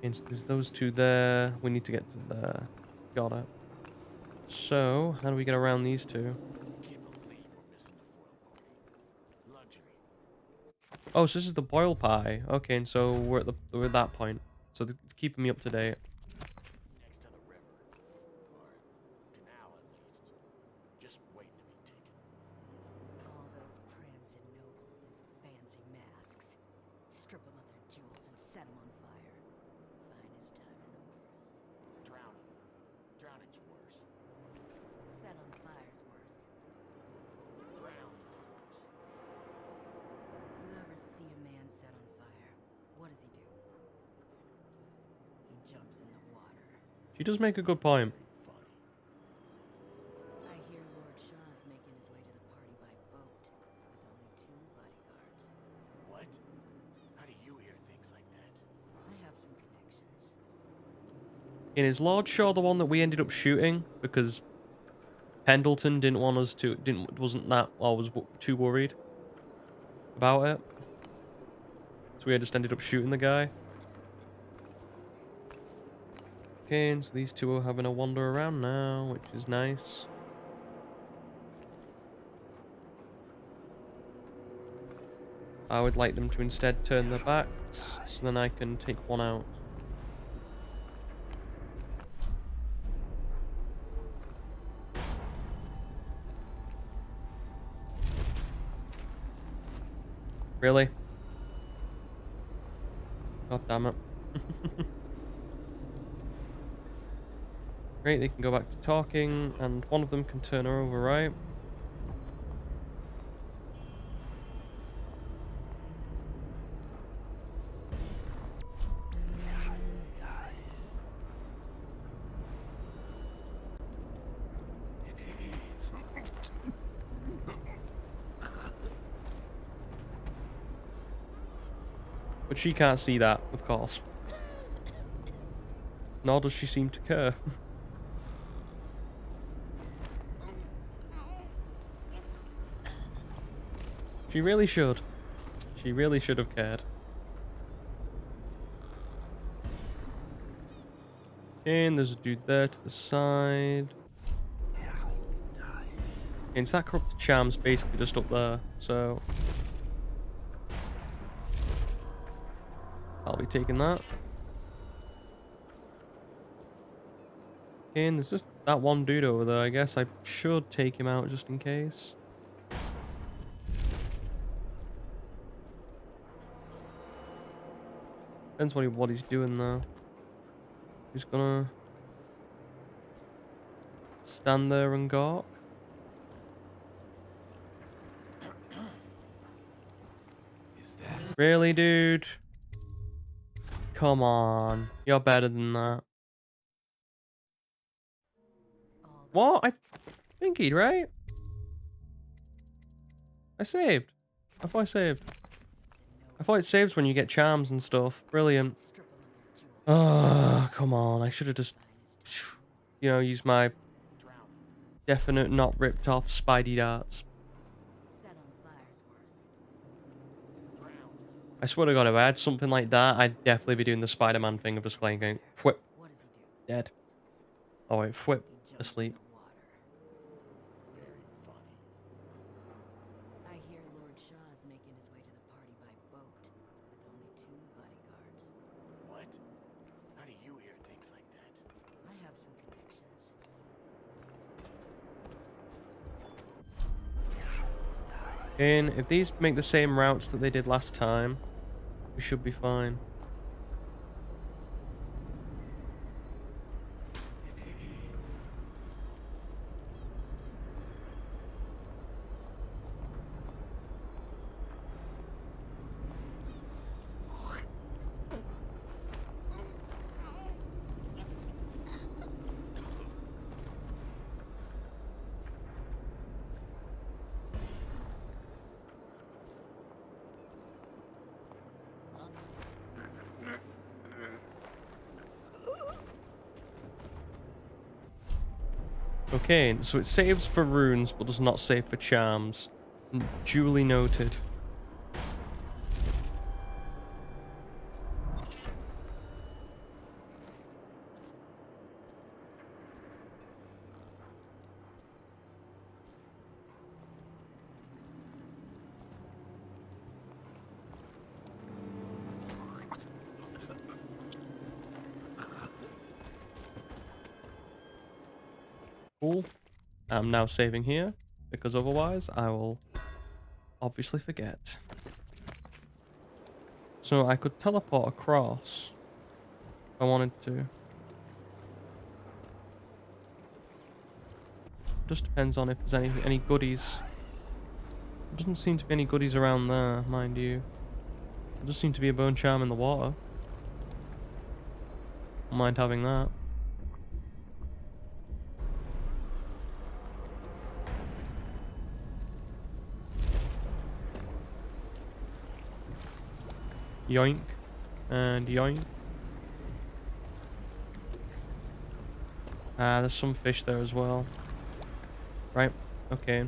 And so there's those two there. We need to get to there. Got it. So, how do we get around these two? Oh, so this is the boil pie. Okay, and so we're at that point. So it's keeping me up to date. Next to the river. Or canal, at least. Just waiting to be taken. All those prancing nobles in fancy masks. Strip them of their jewels and set them on fire. Finest time in the world. Drowning. Drowning's worse. Set on fire's worse. Drowned is worse. You ever see a man set on fire? What does he do? He jumps in the water. She does make a good point. Funny. I hear Lord Shaw's making his way to the party by boat, with only 2 bodyguards. What? How do you hear things like that? I have some connections. And is Lord Shaw the one that we ended up shooting because Pendleton didn't want us to wasn't that or was too worried about it? So we just ended up shooting the guy. Okay, and so these two are having a wander around now, which is nice. I would like them to instead turn their backs, so then I can take one out. Really? God damn it. Great, they can go back to talking, and one of them can turn her over, right? But she can't see that, of course. Nor does she seem to care. She really should. She really should have cared. And there's a dude there to the side. And that corrupted charm's basically just up there, so I'll be taking that. And there's just that one dude over there. I guess I should take him out just in case. Depends what he's doing though. He's gonna stand there and gawk. Is that? Really, dude? Come on. You're better than that. What? I think he'd, right? I saved. I thought I saved. I thought it saves when you get charms and stuff. Brilliant. Come on. I should have just, you know, used my definite not ripped off Spidey darts. I swear to God, if I had something like that, I'd definitely be doing the Spider-Man thing of just going, whip, dead. Oh wait, whip, asleep. Very funny. I hear Lord Shaw is making his way to the party by boat with only 2 bodyguards. What? How do you hear things like that? I have some connections. And if these make the same routes that they did last time, we should be fine. Okay, so it saves for runes, but does not save for charms. Duly noted. Cool. I'm now saving here, because otherwise I will obviously forget. So I could teleport across if I wanted to. Just depends on if there's any goodies. There doesn't seem to be any goodies around there, mind you. There does seem to be a bone charm in the water. Don't mind having that. Yoink. And yoink. Ah, there's some fish there as well. Right, okay.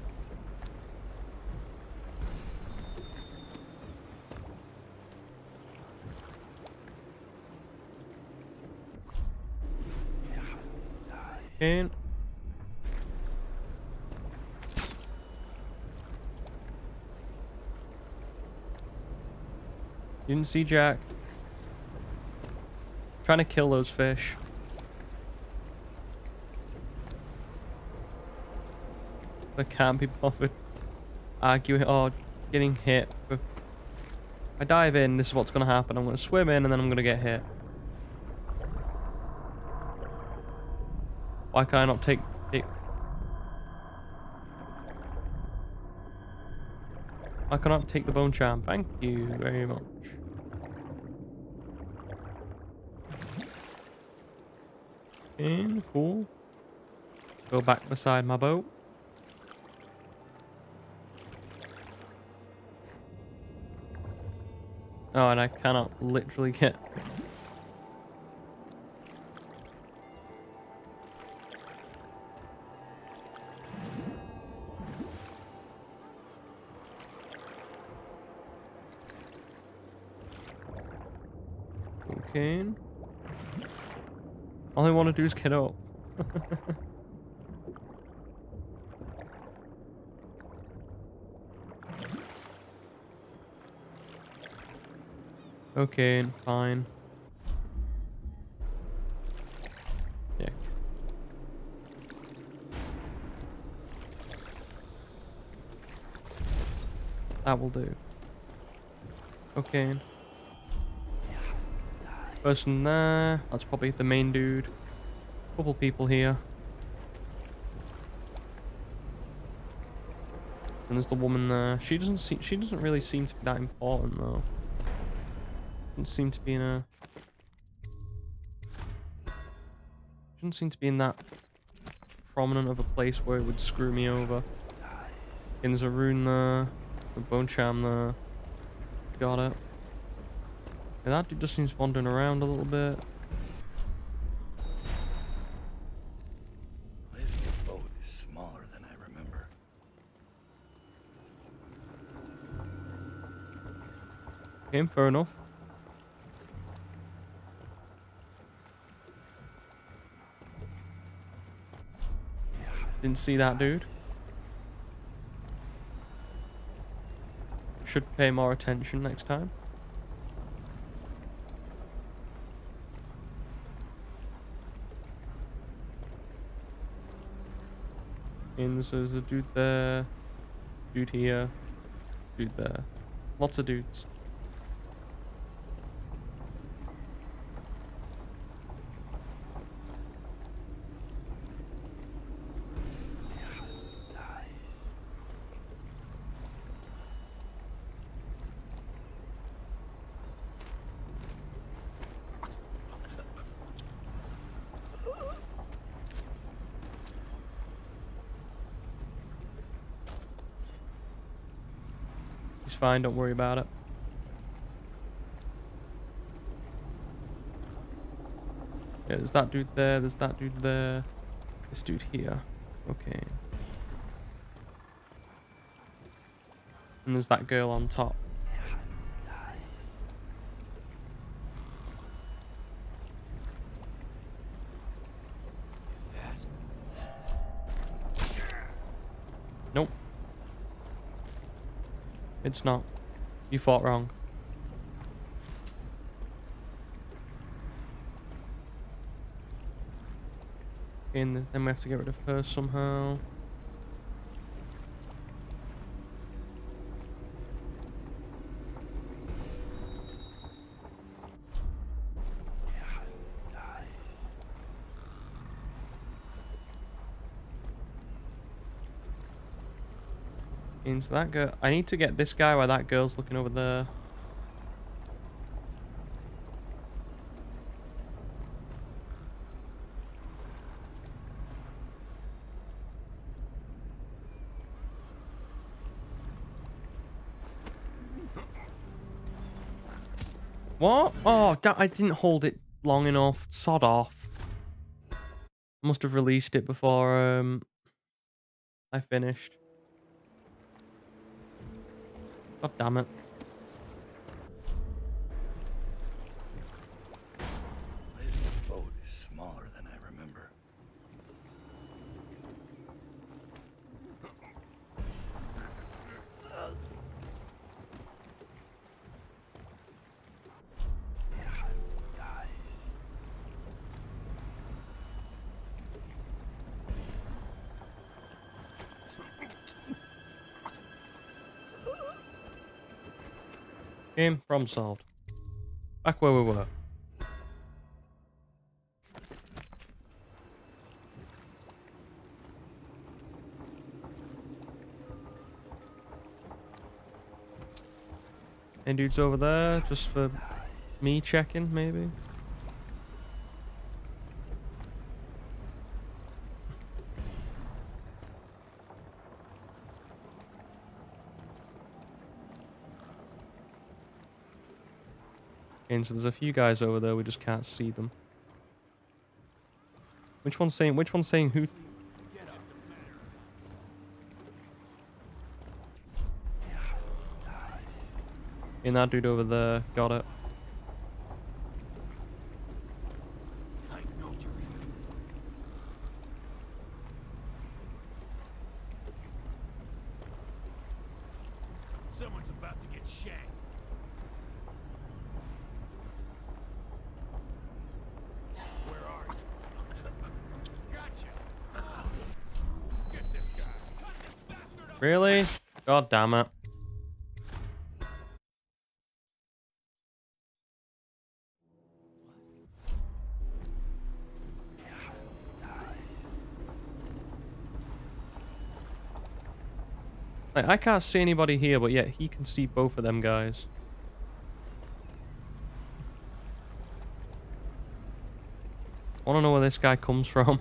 And didn't see Jack. Trying to kill those fish. I can't be bothered arguing or getting hit with I dive in, this is what's going to happen. I'm going to swim in and then I'm going to get hit. Why can I not take it? I cannot take the bone charm. Thank you very much. Okay, cool. Go back beside my boat. Oh, and I cannot literally get... Okay. All I want to do is get up. Okay, fine. Yeah. That will do. Okay. Person there. That's probably the main dude. Couple people here. And there's the woman there. She doesn't really seem to be that important though. Doesn't seem to be in a... Doesn't seem to be in that prominent of a place where it would screw me over. And there's a rune there. A bone charm there. Got it. And that dude just seems wandering around a little bit. This boat is smaller than I remember. Okay, fair enough. Didn't see that dude. Should pay more attention next time. And so there's a dude there, dude here, dude there. Lots of dudes. He's fine, don't worry about it. Yeah, there's that dude there, there's that dude there. This dude here. Okay. And there's that girl on top. Is that? Nope. It's not. You fought wrong. And then we have to get rid of her somehow. Into that girl. I need to get this guy while that girl's looking over there. What? Oh, I didn't hold it long enough. Sod off. Must have released it before I finished. God damn it. This boat is smaller than I remember. Game problem solved. Back where we were. Any dudes over there, just for me checking, maybe? Okay, so there's a few guys over there, we just can't see them. Which one's saying who? And that dude over there, got it. Someone's about to get shanked. Where are you? Gotcha. Get this guy. Cut this bastard up. Really? God damn it. Like, I can't see anybody here, but yet he can see both of them guys. I want to know where this guy comes from.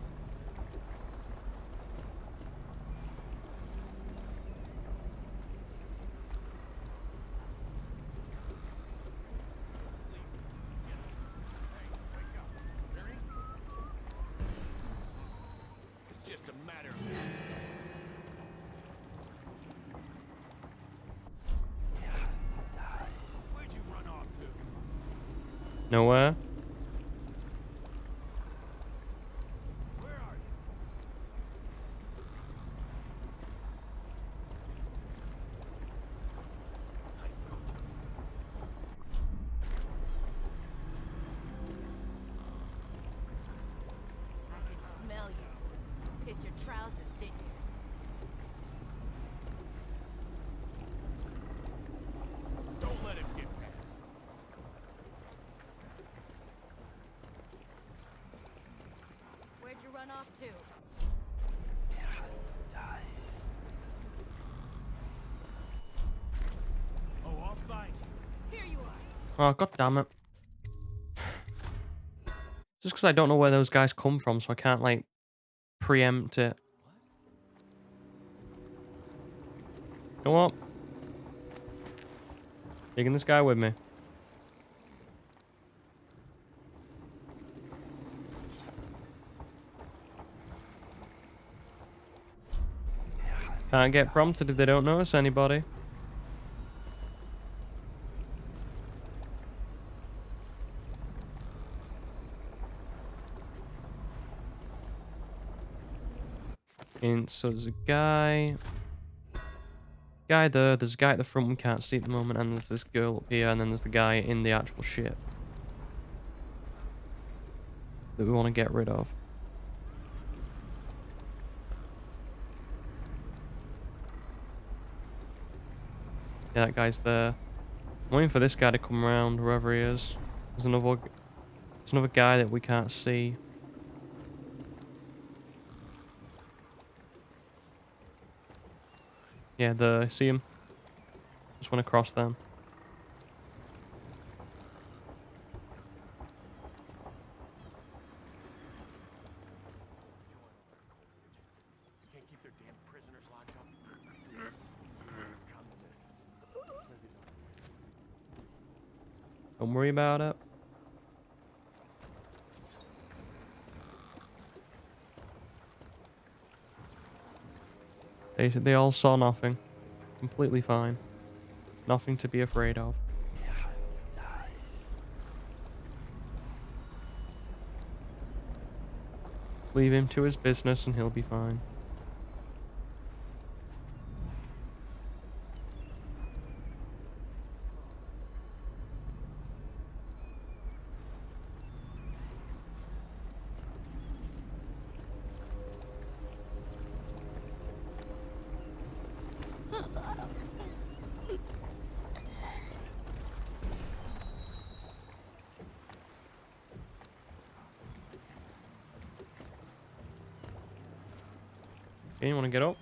It's just a matter of time. Where'd you run off to? Nowhere. Where are you? I could smell you. Pissed your trousers, didn't you? Don't let him get past. Where'd you run off to? Oh, I'll find you. Here you are. Oh, god damn it. Just because I don't know where those guys come from, so I can't, like, preempt it. Come on. Taking this guy with me. Can't get prompted if they don't notice anybody. And so there's a guy there, there's a guy at the front we can't see at the moment, and there's this girl up here, and then there's the guy in the actual ship that we want to get rid of. Yeah, that guy's there. I'm waiting for this guy to come around, wherever he is. There's another guy that we can't see. Yeah, see him? Just went across them. Can't keep their damn prisoners locked up. Don't worry about it. They all saw nothing. Completely fine. Nothing to be afraid of. Leave him to his business and he'll be fine. Okay, you want to get up?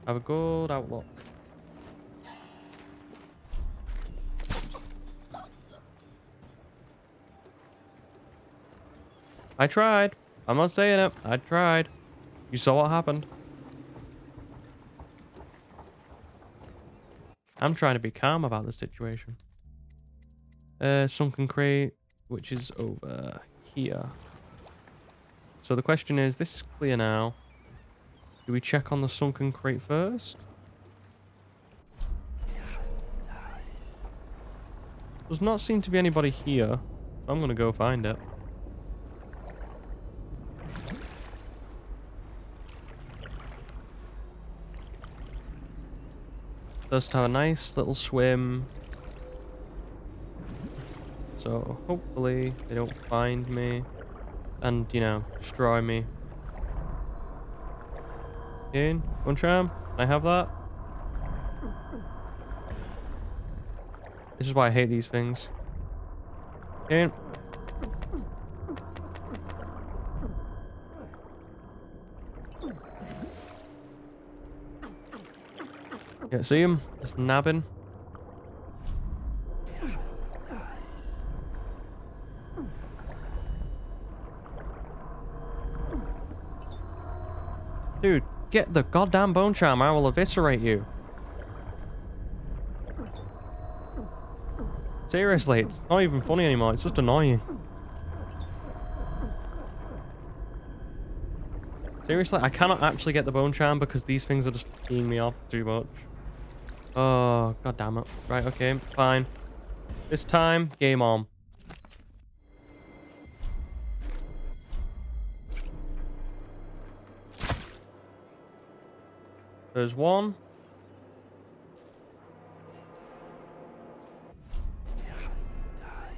Have a good outlook. I tried. I'm not saying it. I tried. You saw what happened. I'm trying to be calm about the situation. Sunken crate, which is over here. So the question is, this is clear now. Do we check on the sunken crate first? Does not seem to be anybody here. So I'm gonna go find it. Does have a nice little swim. So hopefully they don't find me and, you know, destroy me. In, one charm. Can I have that? This is why I hate these things. In. Yeah, see him? Just nabbing. Dude, get the goddamn bone charm. I will eviscerate you. Seriously, it's not even funny anymore. It's just annoying. Seriously, I cannot actually get the bone charm because these things are just peeing me off too much. Oh, god damn it. Right, okay, fine. This time, game on. There's one.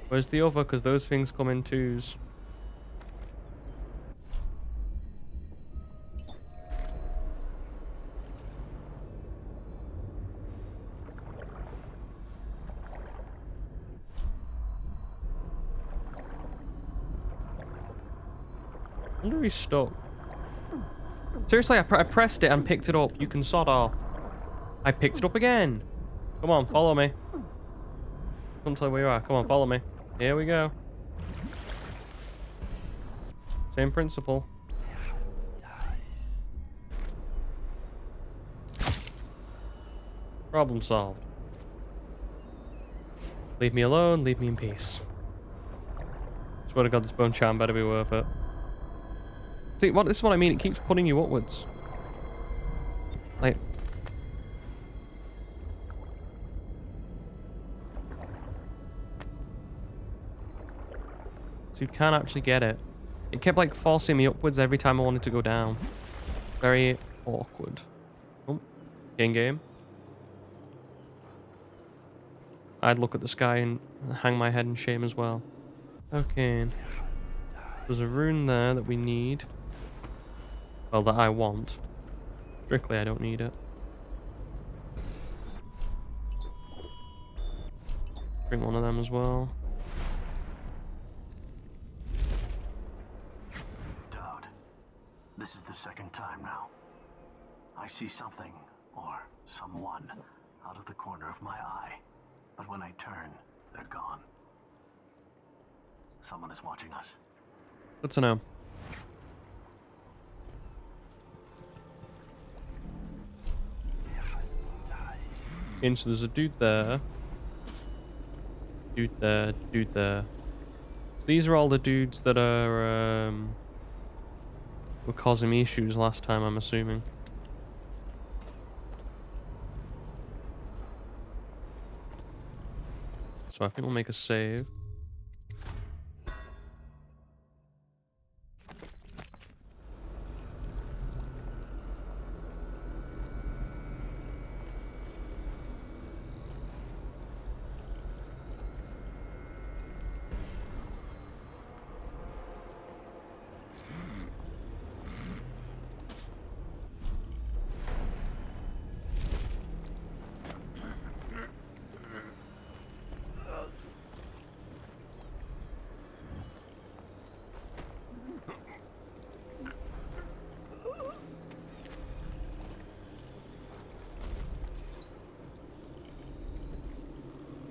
Where's the other? Because those things come in twos. I wonder if he's stuck. Seriously, I pressed it and picked it up. You can sod off. I picked it up again. Come on, follow me. Couldn't tell you where you are. Come on, follow me. Here we go. Same principle. Problem solved. Leave me alone, leave me in peace. Swear to God, this bone charm better be worth it. See, this is what I mean. It keeps putting you upwards. Like... So you can't actually get it. It kept, like, forcing me upwards every time I wanted to go down. Very awkward. Oh, game. I'd look at the sky and hang my head in shame as well. Okay. There's a rune there that we need. Well, that I want. Strictly, I don't need it. Bring one of them as well. Daud, this is the second time now. I see something, or someone, out of the corner of my eye. But when I turn, they're gone. Someone is watching us. Good to know. Okay, so there's a dude there. Dude there. So these are all the dudes that are were causing me issues last time, I'm assuming. So I think we'll make a save.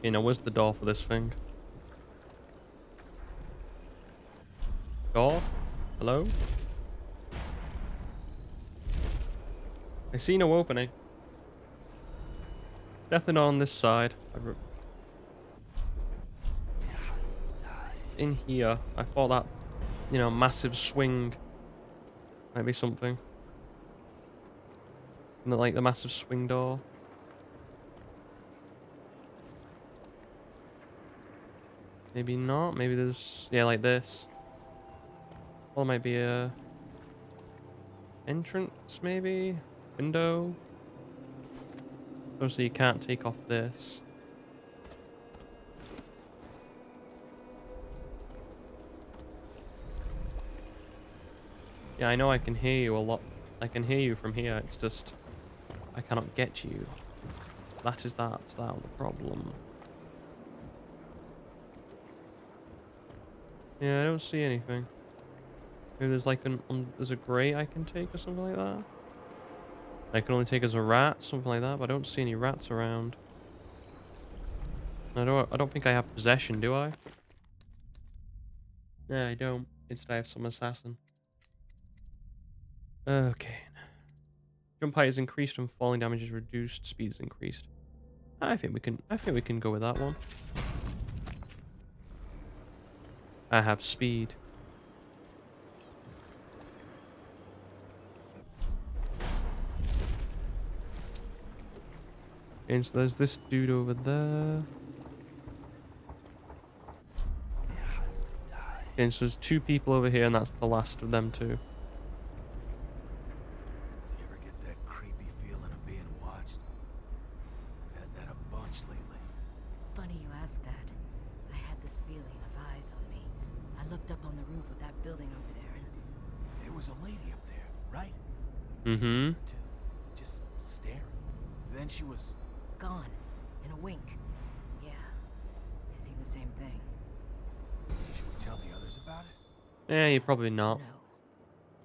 You know, where's the door for this thing? Door? Hello? I see no opening. Definitely not on this side. It's in here. I thought that, you know, massive swing might be something. Isn't it like the massive swing door? Maybe not. Maybe there's... Yeah, like this. Or might be a... entrance, maybe? Window? Obviously, you can't take off this. Yeah, I know I can hear you a lot. I can hear you from here. It's just... I cannot get you. That's the problem. Yeah, I don't see anything. Maybe there's like there's a grate I can take or something like that. I can only take as a rat, something like that, but I don't see any rats around. I don't think I have possession, do I? Yeah, I don't. Instead I have some assassin. Okay. Jump height is increased and falling damage is reduced, speed is increased. I think we can go with that one. I have speed. And so there's this dude over there. And so there's 2 people over here, and that's the last of them 2. You ever get that creepy feeling of being watched? Had that a bunch lately. Funny you ask that. I had this feeling of eyes on me. I looked up on the roof of that building over there and... There was a lady up there, right? Mm-hmm. Just staring. Then she was... gone. In a wink. Yeah. You seen the same thing. Should we tell the others about it? Yeah, you probably not. No.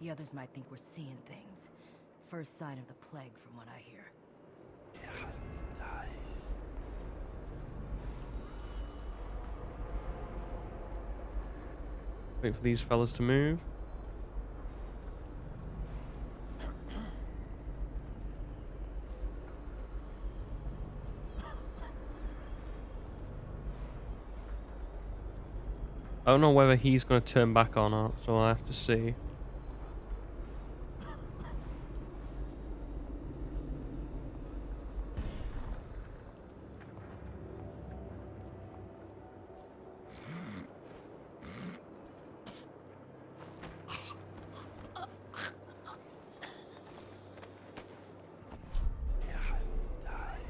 The others might think we're seeing things. First sign of the plague from what I hear. Yeah, it's nice. Wait for these fellas to move. I don't know whether he's going to turn back or not, so I'll have to see.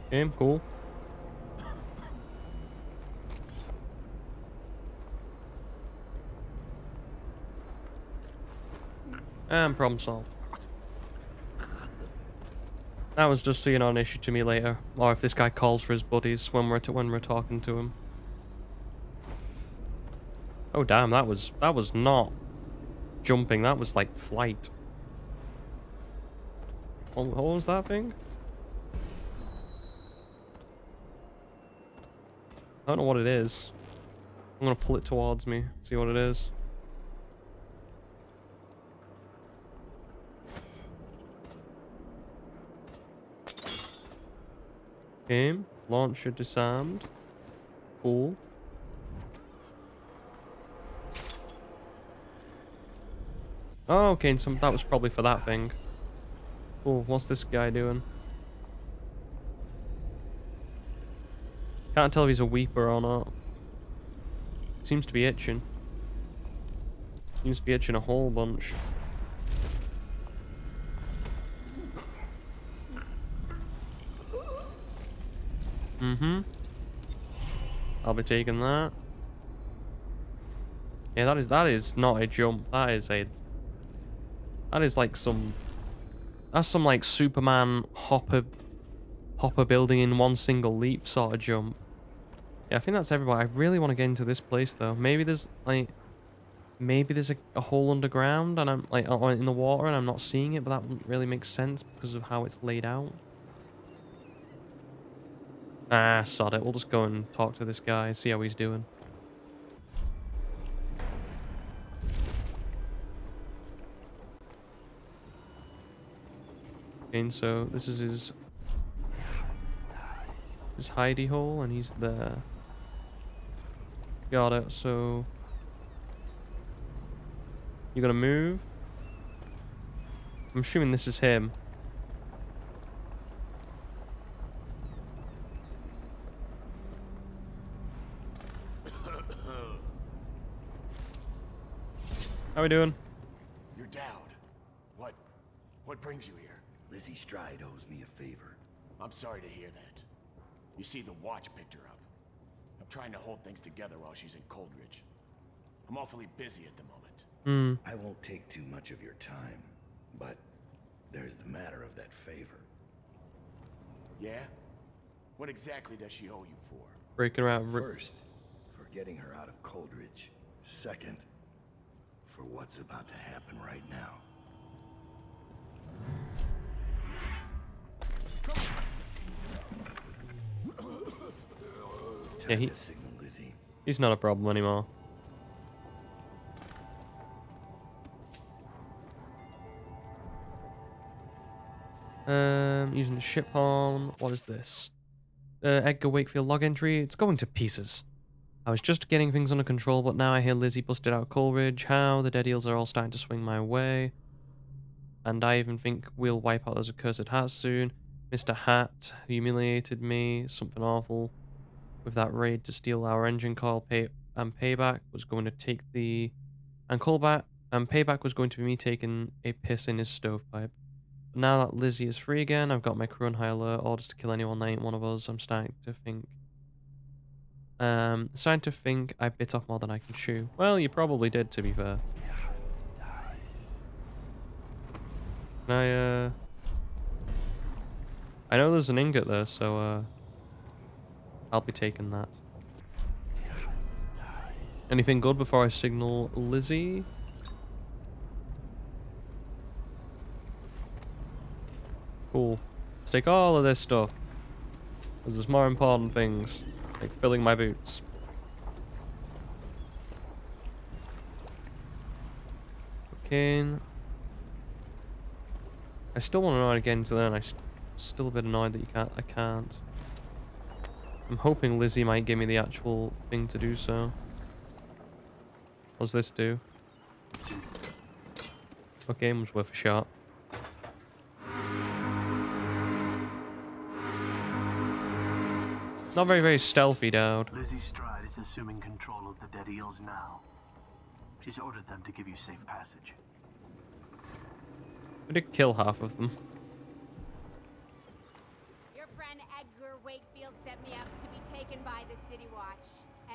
Okay, cool. And problem solved. That was just so you're not an issue to me later, or if this guy calls for his buddies when we're talking to him. Oh damn, that was not jumping. That was like flight. What was that thing? I don't know what it is. I'm gonna pull it towards me, see what it is. Okay, launcher disarmed. Cool. Oh, okay, and that was probably for that thing. Cool, what's this guy doing? Can't tell if he's a weeper or not. Seems to be itching. Seems to be itching a whole bunch. Mm-hmm. I'll be taking that. Yeah, that is not a jump. That is like some... That's some like Superman hopper building in one single leap sort of jump. Yeah, I think that's everybody. I really want to get into this place though. Maybe there's like... Maybe there's a hole underground and I'm like or in the water and I'm not seeing it, but that wouldn't really make sense because of how it's laid out. Ah, sod it. We'll just go and talk to this guy, see how he's doing. And so this is his hidey hole, and he's there. Got it. So you gonna move? I'm assuming this is him. How we doing? You're Daud. What brings you here? Lizzie Stride owes me a favor. I'm sorry to hear that. You see, the watch picked her up. I'm trying to hold things together while she's in Coldridge. I'm awfully busy at the moment. I won't take too much of your time, but there's the matter of that favor. Yeah? What exactly does she owe you for? Breaking her out. First, for getting her out of Coldridge. Second, for what's about to happen right now. Yeah, Time to signal Lizzie. he's not a problem anymore. Using the ship horn. What is this? Edgar Wakefield log entry. It's going to pieces. I was just getting things under control, but now I hear Lizzie busted out Coleridge. How? The dead eels are all starting to swing my way. And I even think we'll wipe out those accursed hats soon. Mr. Hat humiliated me. Something awful. With that raid to steal our engine coil, payback was going to take the... And payback was going to be me taking a piss in his stovepipe. But now that Lizzie is free again, I've got my crew on high alert, orders to kill anyone that ain't one of us. I'm starting to think I bit off more than I can chew. Well, you probably did, to be fair. Can I know there's an ingot there, so I'll be taking that. Anything good before I signal Lizzie? Cool. Let's take all of this stuff. Because there's more important things, like filling my boots. Okay. I still want to know how to get into there, and I'm still a bit annoyed that I can't. I'm hoping Lizzie might give me the actual thing to do so. What does this do? Okay, was worth a shot. Not very stealthy, Daud. Lizzie Stride is assuming control of the dead eels now. She's ordered them to give you safe passage. We did kill half of them. Your friend Edgar Wakefield set me up to be taken by the City Watch,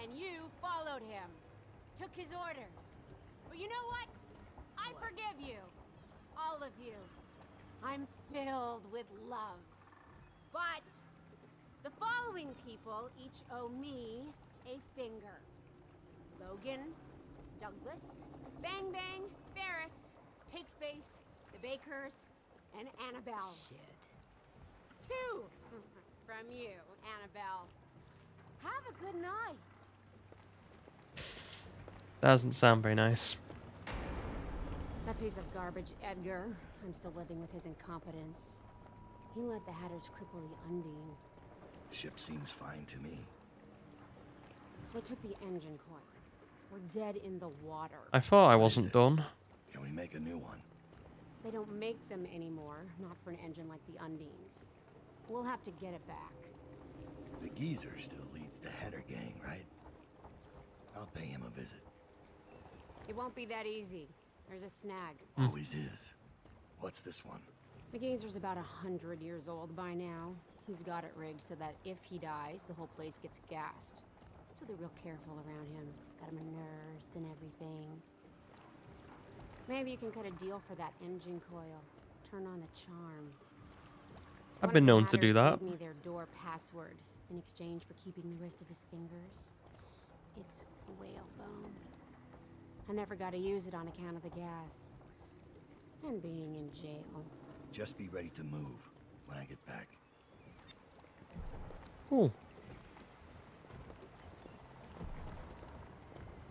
and you followed him. Took his orders. But you know what? I forgive you. All of you. I'm filled with love. But the following people each owe me a finger. Logan, Douglas, Bang Bang, Ferris, Pigface, the Bakers, and Annabelle. Shit. 2 from you, Annabelle. Have a good night. Doesn't sound very nice. That piece of garbage, Edgar. I'm still living with his incompetence. He let the Hatters cripple the Undine. Ship seems fine to me. They took the engine coil. We're dead in the water. I thought I wasn't done. Can we make a new one? They don't make them anymore, not for an engine like the Undines. We'll have to get it back. The geezer still leads the Hatter gang, right? I'll pay him a visit. It won't be that easy. There's a snag. Always is. What's this one? The geezer's about 100 years old by now. He's got it rigged so that if he dies, the whole place gets gassed. So they're real careful around him. Got him a nurse and everything. Maybe you can cut a deal for that engine coil. Turn on the charm. I've been known to do that. Gave me their door password in exchange for keeping the rest of his fingers. It's whalebone. I never got to use it on account of the gas. And being in jail. Just be ready to move when I get back. Cool.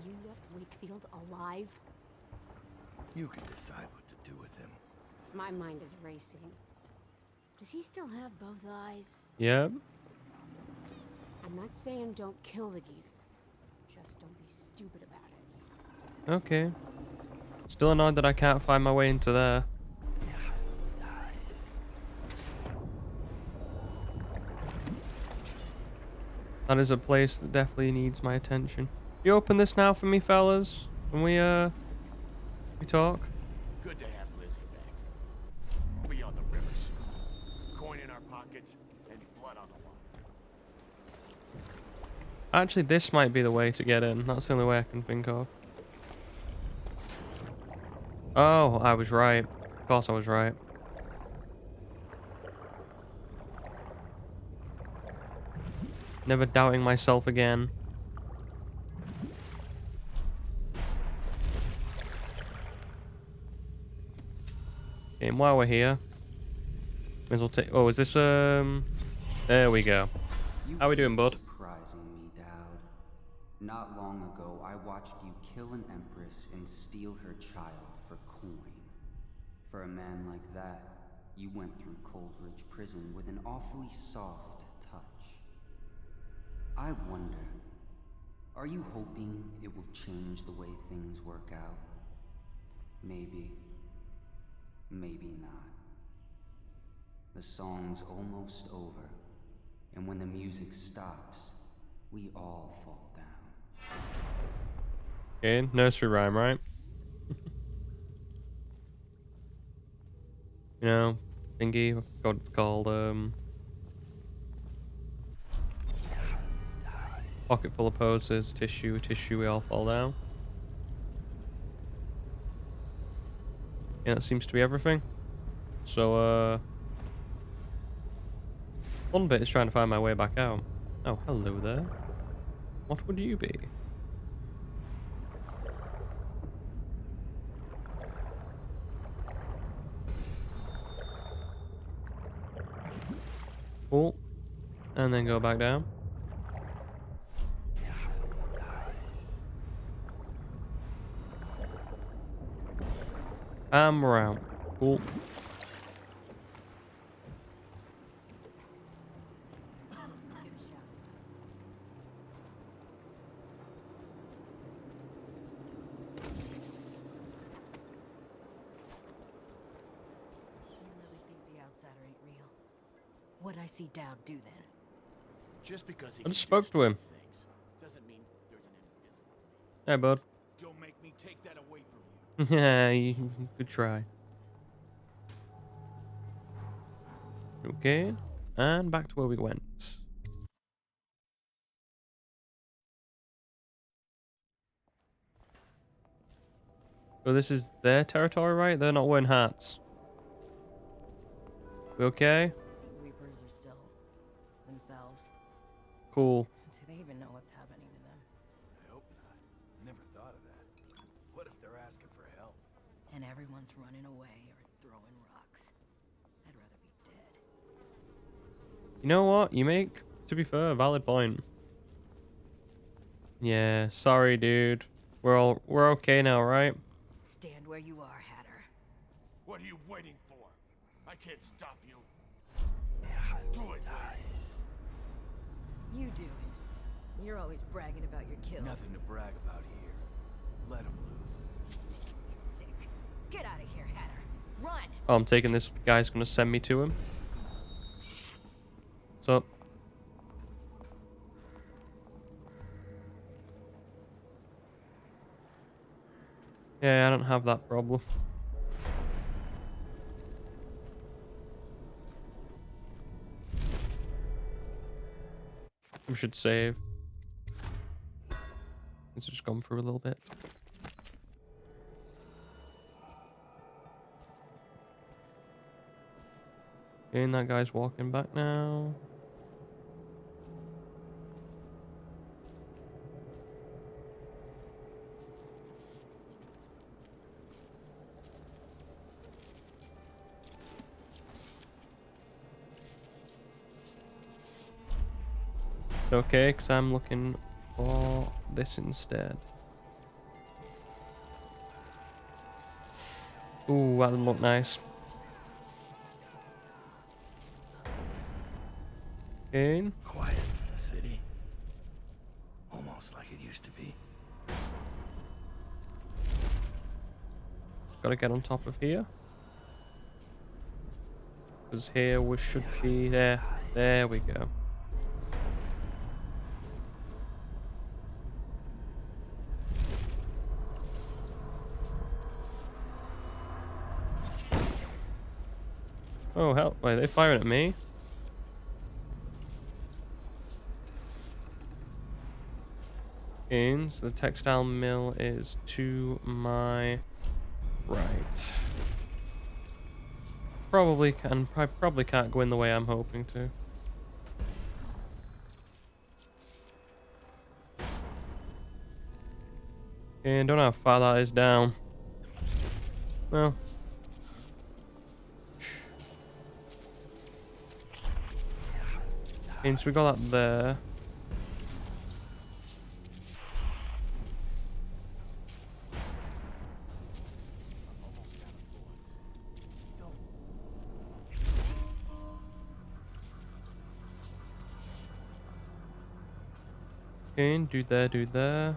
You left Wakefield alive? You can decide what to do with him. My mind is racing. Does he still have both eyes? Yeah. I'm not saying don't kill the geezer. Just don't be stupid about it. Okay. Still annoyed that I can't find my way into there. That is a place that definitely needs my attention. You open this now for me, fellas? Can we talk? Good to have Lizzie back. Be on the river soon. Coin in our pockets and blood on the water. Actually, this might be the way to get in. That's the only way I can think of. Oh, I was right. Of course I was right. Never doubting myself again. Okay, and while we're here, may as well take. Oh, is this There we go. How we doing, bud? Surprising me, Daud. Not long ago, I watched you kill an empress and steal her child for coin. For a man like that, you went through Coldridge Prison with an awfully soft touch. I wonder, are you hoping it will change the way things work out? Maybe. Maybe not. The song's almost over, and when the music stops, we all fall down. Okay, nursery rhyme, right? You know, thingy, I forgot what it's called, pocket full of poses, tissue, we all fall down. Yeah, that seems to be everything. So, one bit is trying to find my way back out. Oh, hello there. What would you be? Cool. And then go back down. I'm around. Cool. What'd I see Daud do then? Just because he I just can do spoke to him. strange things doesn't mean there's an invisible. Hey, bud. Don't make me take that away from you. Yeah, you could try. Okay. And back to where we went. So this is their territory, right? They're not wearing hats. We okay? The Reapers are still themselves. Cool. Do they even know what's happening to them? I hope not. Never thought of that. What if they're asking for help? And everyone's running away or throwing rocks. I'd rather be dead. You know what? You make, to be fair, a valid point. Yeah, sorry, dude. We're okay now, right? Stand where you are, Hatter. What are you waiting for? I can't stop you. Do it. You do it. You're always bragging about your kills. Nothing to brag about here. Let him loose. Sick. Get out of here, Hatter. Run! Oh, I'm taking this guy's gonna send me to him. What's up? Yeah, I don't have that problem. We should save. Let's just gone through a little bit. Okay, and that guy's walking back now. It's okay, because I'm looking for this instead. Ooh, that would look nice. Okay. Quiet in the city. Almost like it used to be. Gotta get on top of here. Because here we should be there. There we go. Oh hell, wait, they're firing at me? Okay, so the textile mill is to my right. I probably can't go in the way I'm hoping to. Okay, don't know how far that is down. Well. Okay, so we got that there. Okay, do there, do there.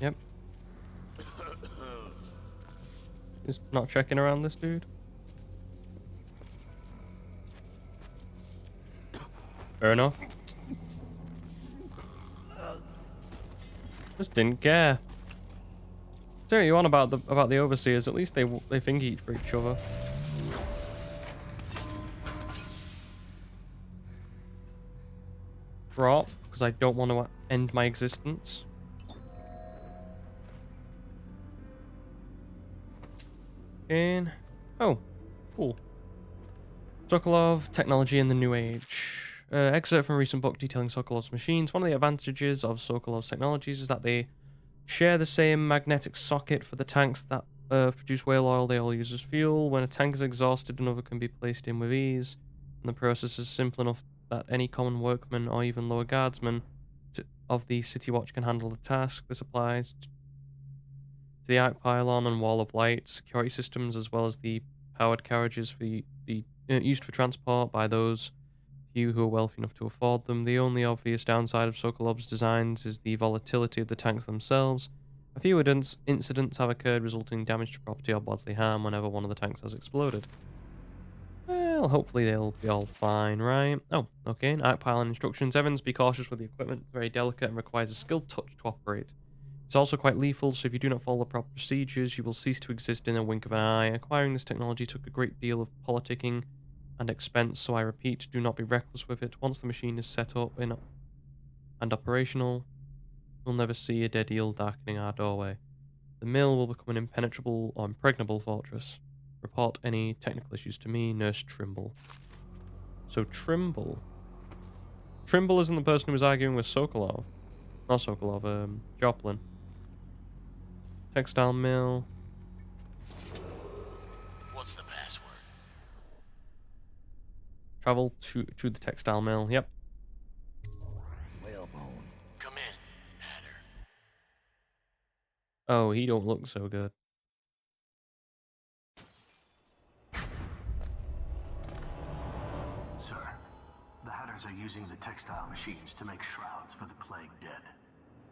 Yep. Just not checking around this dude. Fair enough. Just didn't care. Tell you on about the overseers. At least they think eat for each other. Drop, because I don't want to end my existence. And oh, cool. Sokolov, technology in the new age. Excerpt from a recent book detailing Sokolov's machines. One of the advantages of Sokolov's technologies is that they share the same magnetic socket for the tanks that produce whale oil they all use as fuel. When a tank is exhausted, another can be placed in with ease. And the process is simple enough that any common workman or even lower guardsman of the City Watch can handle the task. This applies to the arc pylon and wall of light security systems, as well as the powered carriages for the used for transport by those few who are wealthy enough to afford them. The only obvious downside of Sokolov's designs is the volatility of the tanks themselves. A few incidents have occurred, resulting in damage to property or bodily harm whenever one of the tanks has exploded. Well, hopefully they'll be all fine, right? Oh, okay. Arc pylon instructions. Evans, be cautious with the equipment. It's very delicate and requires a skilled touch to operate. It's also quite lethal, so if you do not follow the proper procedures, you will cease to exist in a wink of an eye. Acquiring this technology took a great deal of politicking and expense, so I repeat, do not be reckless with it. Once the machine is set up and operational, we'll never see a dead eel darkening our doorway. The mill will become an impenetrable or impregnable fortress. Report any technical issues to me, Nurse Trimble. So Trimble isn't the person who was arguing with Sokolov. Not Sokolov, Joplin. Textile mill. What's the password? Travel to the textile mill. Yep. Whalebone. Come in, Hatter. Oh, he don't look so good. Sir, the Hatters are using the textile machines to make shrouds for the plague dead.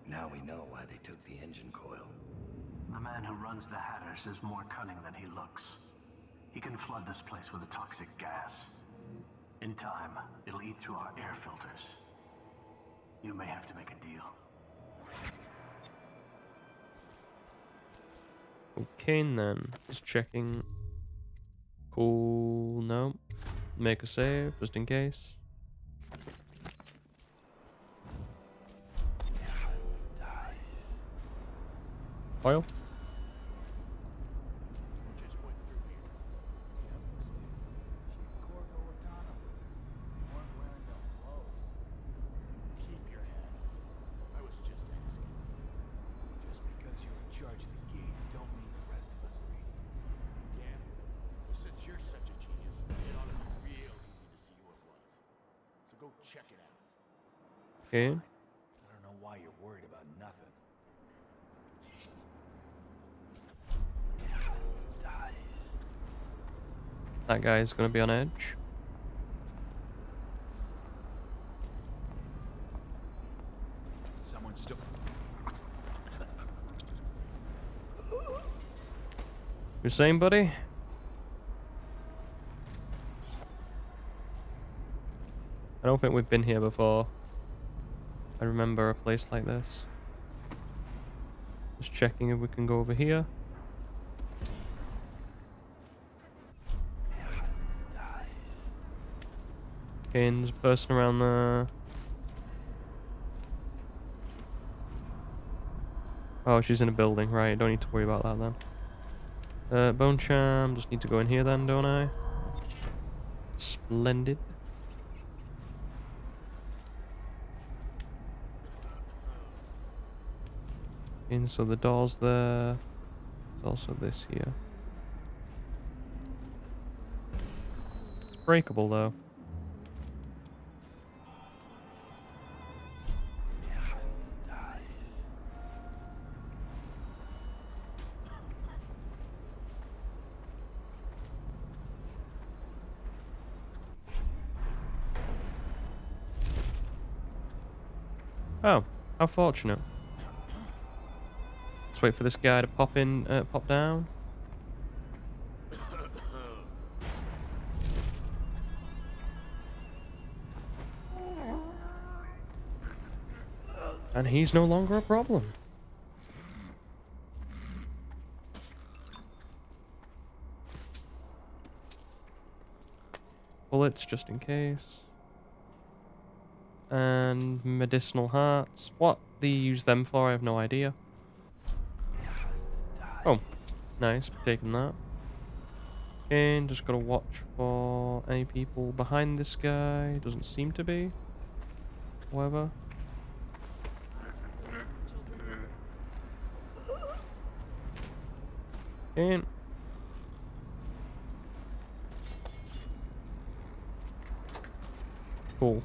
Now we know why they took the engine coil. The man who runs the Hatters is more cunning than he looks. He can flood this place with a toxic gas. In time, it'll eat through our air filters. You may have to make a deal. Okay, then. Just checking. Cool. No. Make a save, just in case. Oil. Just went through here. The Empress did. She had Corvo Atana with her. They weren't wearing no clothes. Keep your head up. I was just asking. Just because you're in charge of the gate, don't mean the rest of us are idiots. Yeah? Well, since you're such a genius, it ought to be real easy to see who it was. So go check it out. Okay. I don't know why you're worried about nothing. That guy is going to be on edge. Someone still. You saying, buddy? I don't think we've been here before. I remember a place like this. Just checking if we can go over here. Okay, and there's a person around there. Oh, she's in a building, right? Don't need to worry about that then. Bone charm. Just need to go in here then, don't I? Splendid. And so the door's there. There's also this here. It's breakable though. Oh, how fortunate. Let's wait for this guy to pop in, pop down. And he's no longer a problem. Bullets just in case. And medicinal hearts. What they use them for, I have no idea. Oh, nice. Taking that. And just gotta watch for any people behind this guy. Doesn't seem to be. However. And cool.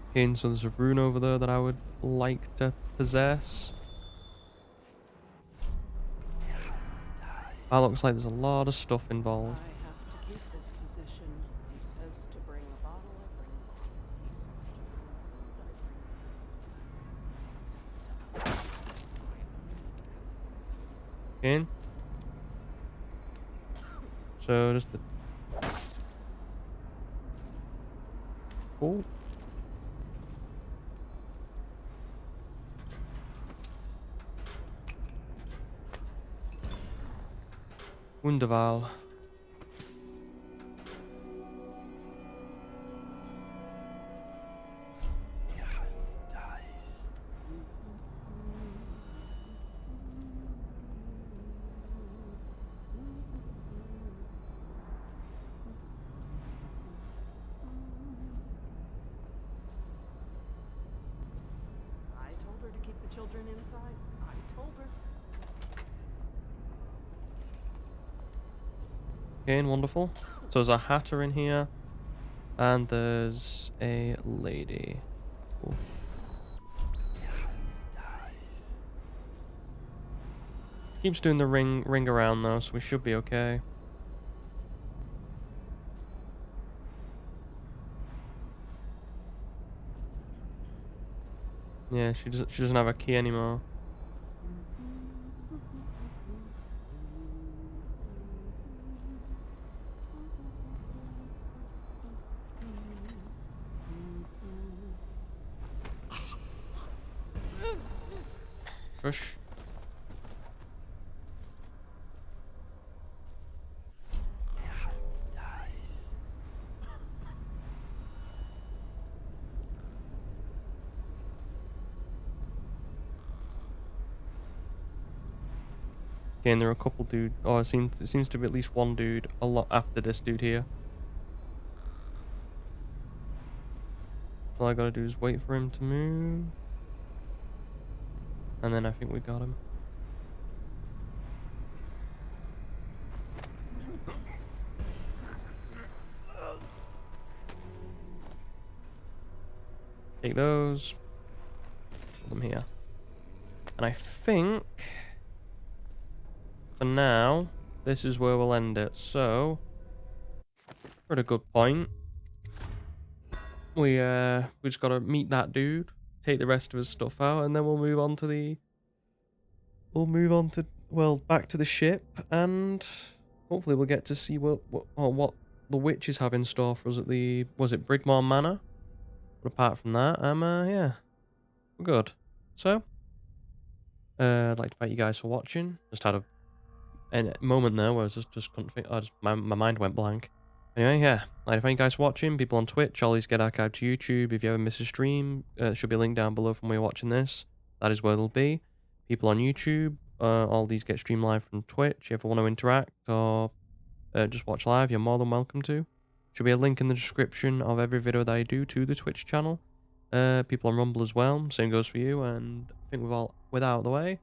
Okay, so there's a rune over there that I would like to possess. That looks like there's a lot of stuff involved. I have to keep this position. He says to bring a bottle, I bring a bottle. He says to bring food, I bring food. He says to In. So just the cool. Wunderval. I told her to keep the children inside. I told her. Okay, wonderful. So there's a hatter in here. And there's a lady. Cool. Keeps doing the ring around though, so we should be okay. Yeah, she doesn't have a key anymore. Push. Okay, and there are a couple dude, or it seems to be at least one dude a lot after this dude here. All I gotta do is wait for him to move. And then I think we got him. Take those. Put them here. And I think, for now, this is where we'll end it. So, we're at a good point. We just gotta meet that dude, take the rest of his stuff out, and then we'll move on to the... We'll move on to, well, back to the ship, and hopefully we'll get to see what the witches have in store for us at the... Was it Brigmore Manor? But apart from that, yeah, we're good. So, I'd like to thank you guys for watching. Just had a moment there where I just couldn't think. My mind went blank. Anyway, yeah, I'd like to thank you guys for watching. People on Twitch, all these get archived to YouTube. If you ever miss a stream, should be a link down below from where you're watching this. That is where they'll be. People on YouTube, all these get streamed live from Twitch. If you ever want to interact or just watch live, you're more than welcome to. Should be a link in the description of every video that I do to the Twitch channel. People on Rumble as well. Same goes for you. And I think with that out of the way,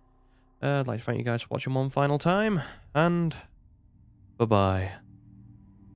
I'd like to thank you guys for watching one final time. And bye-bye.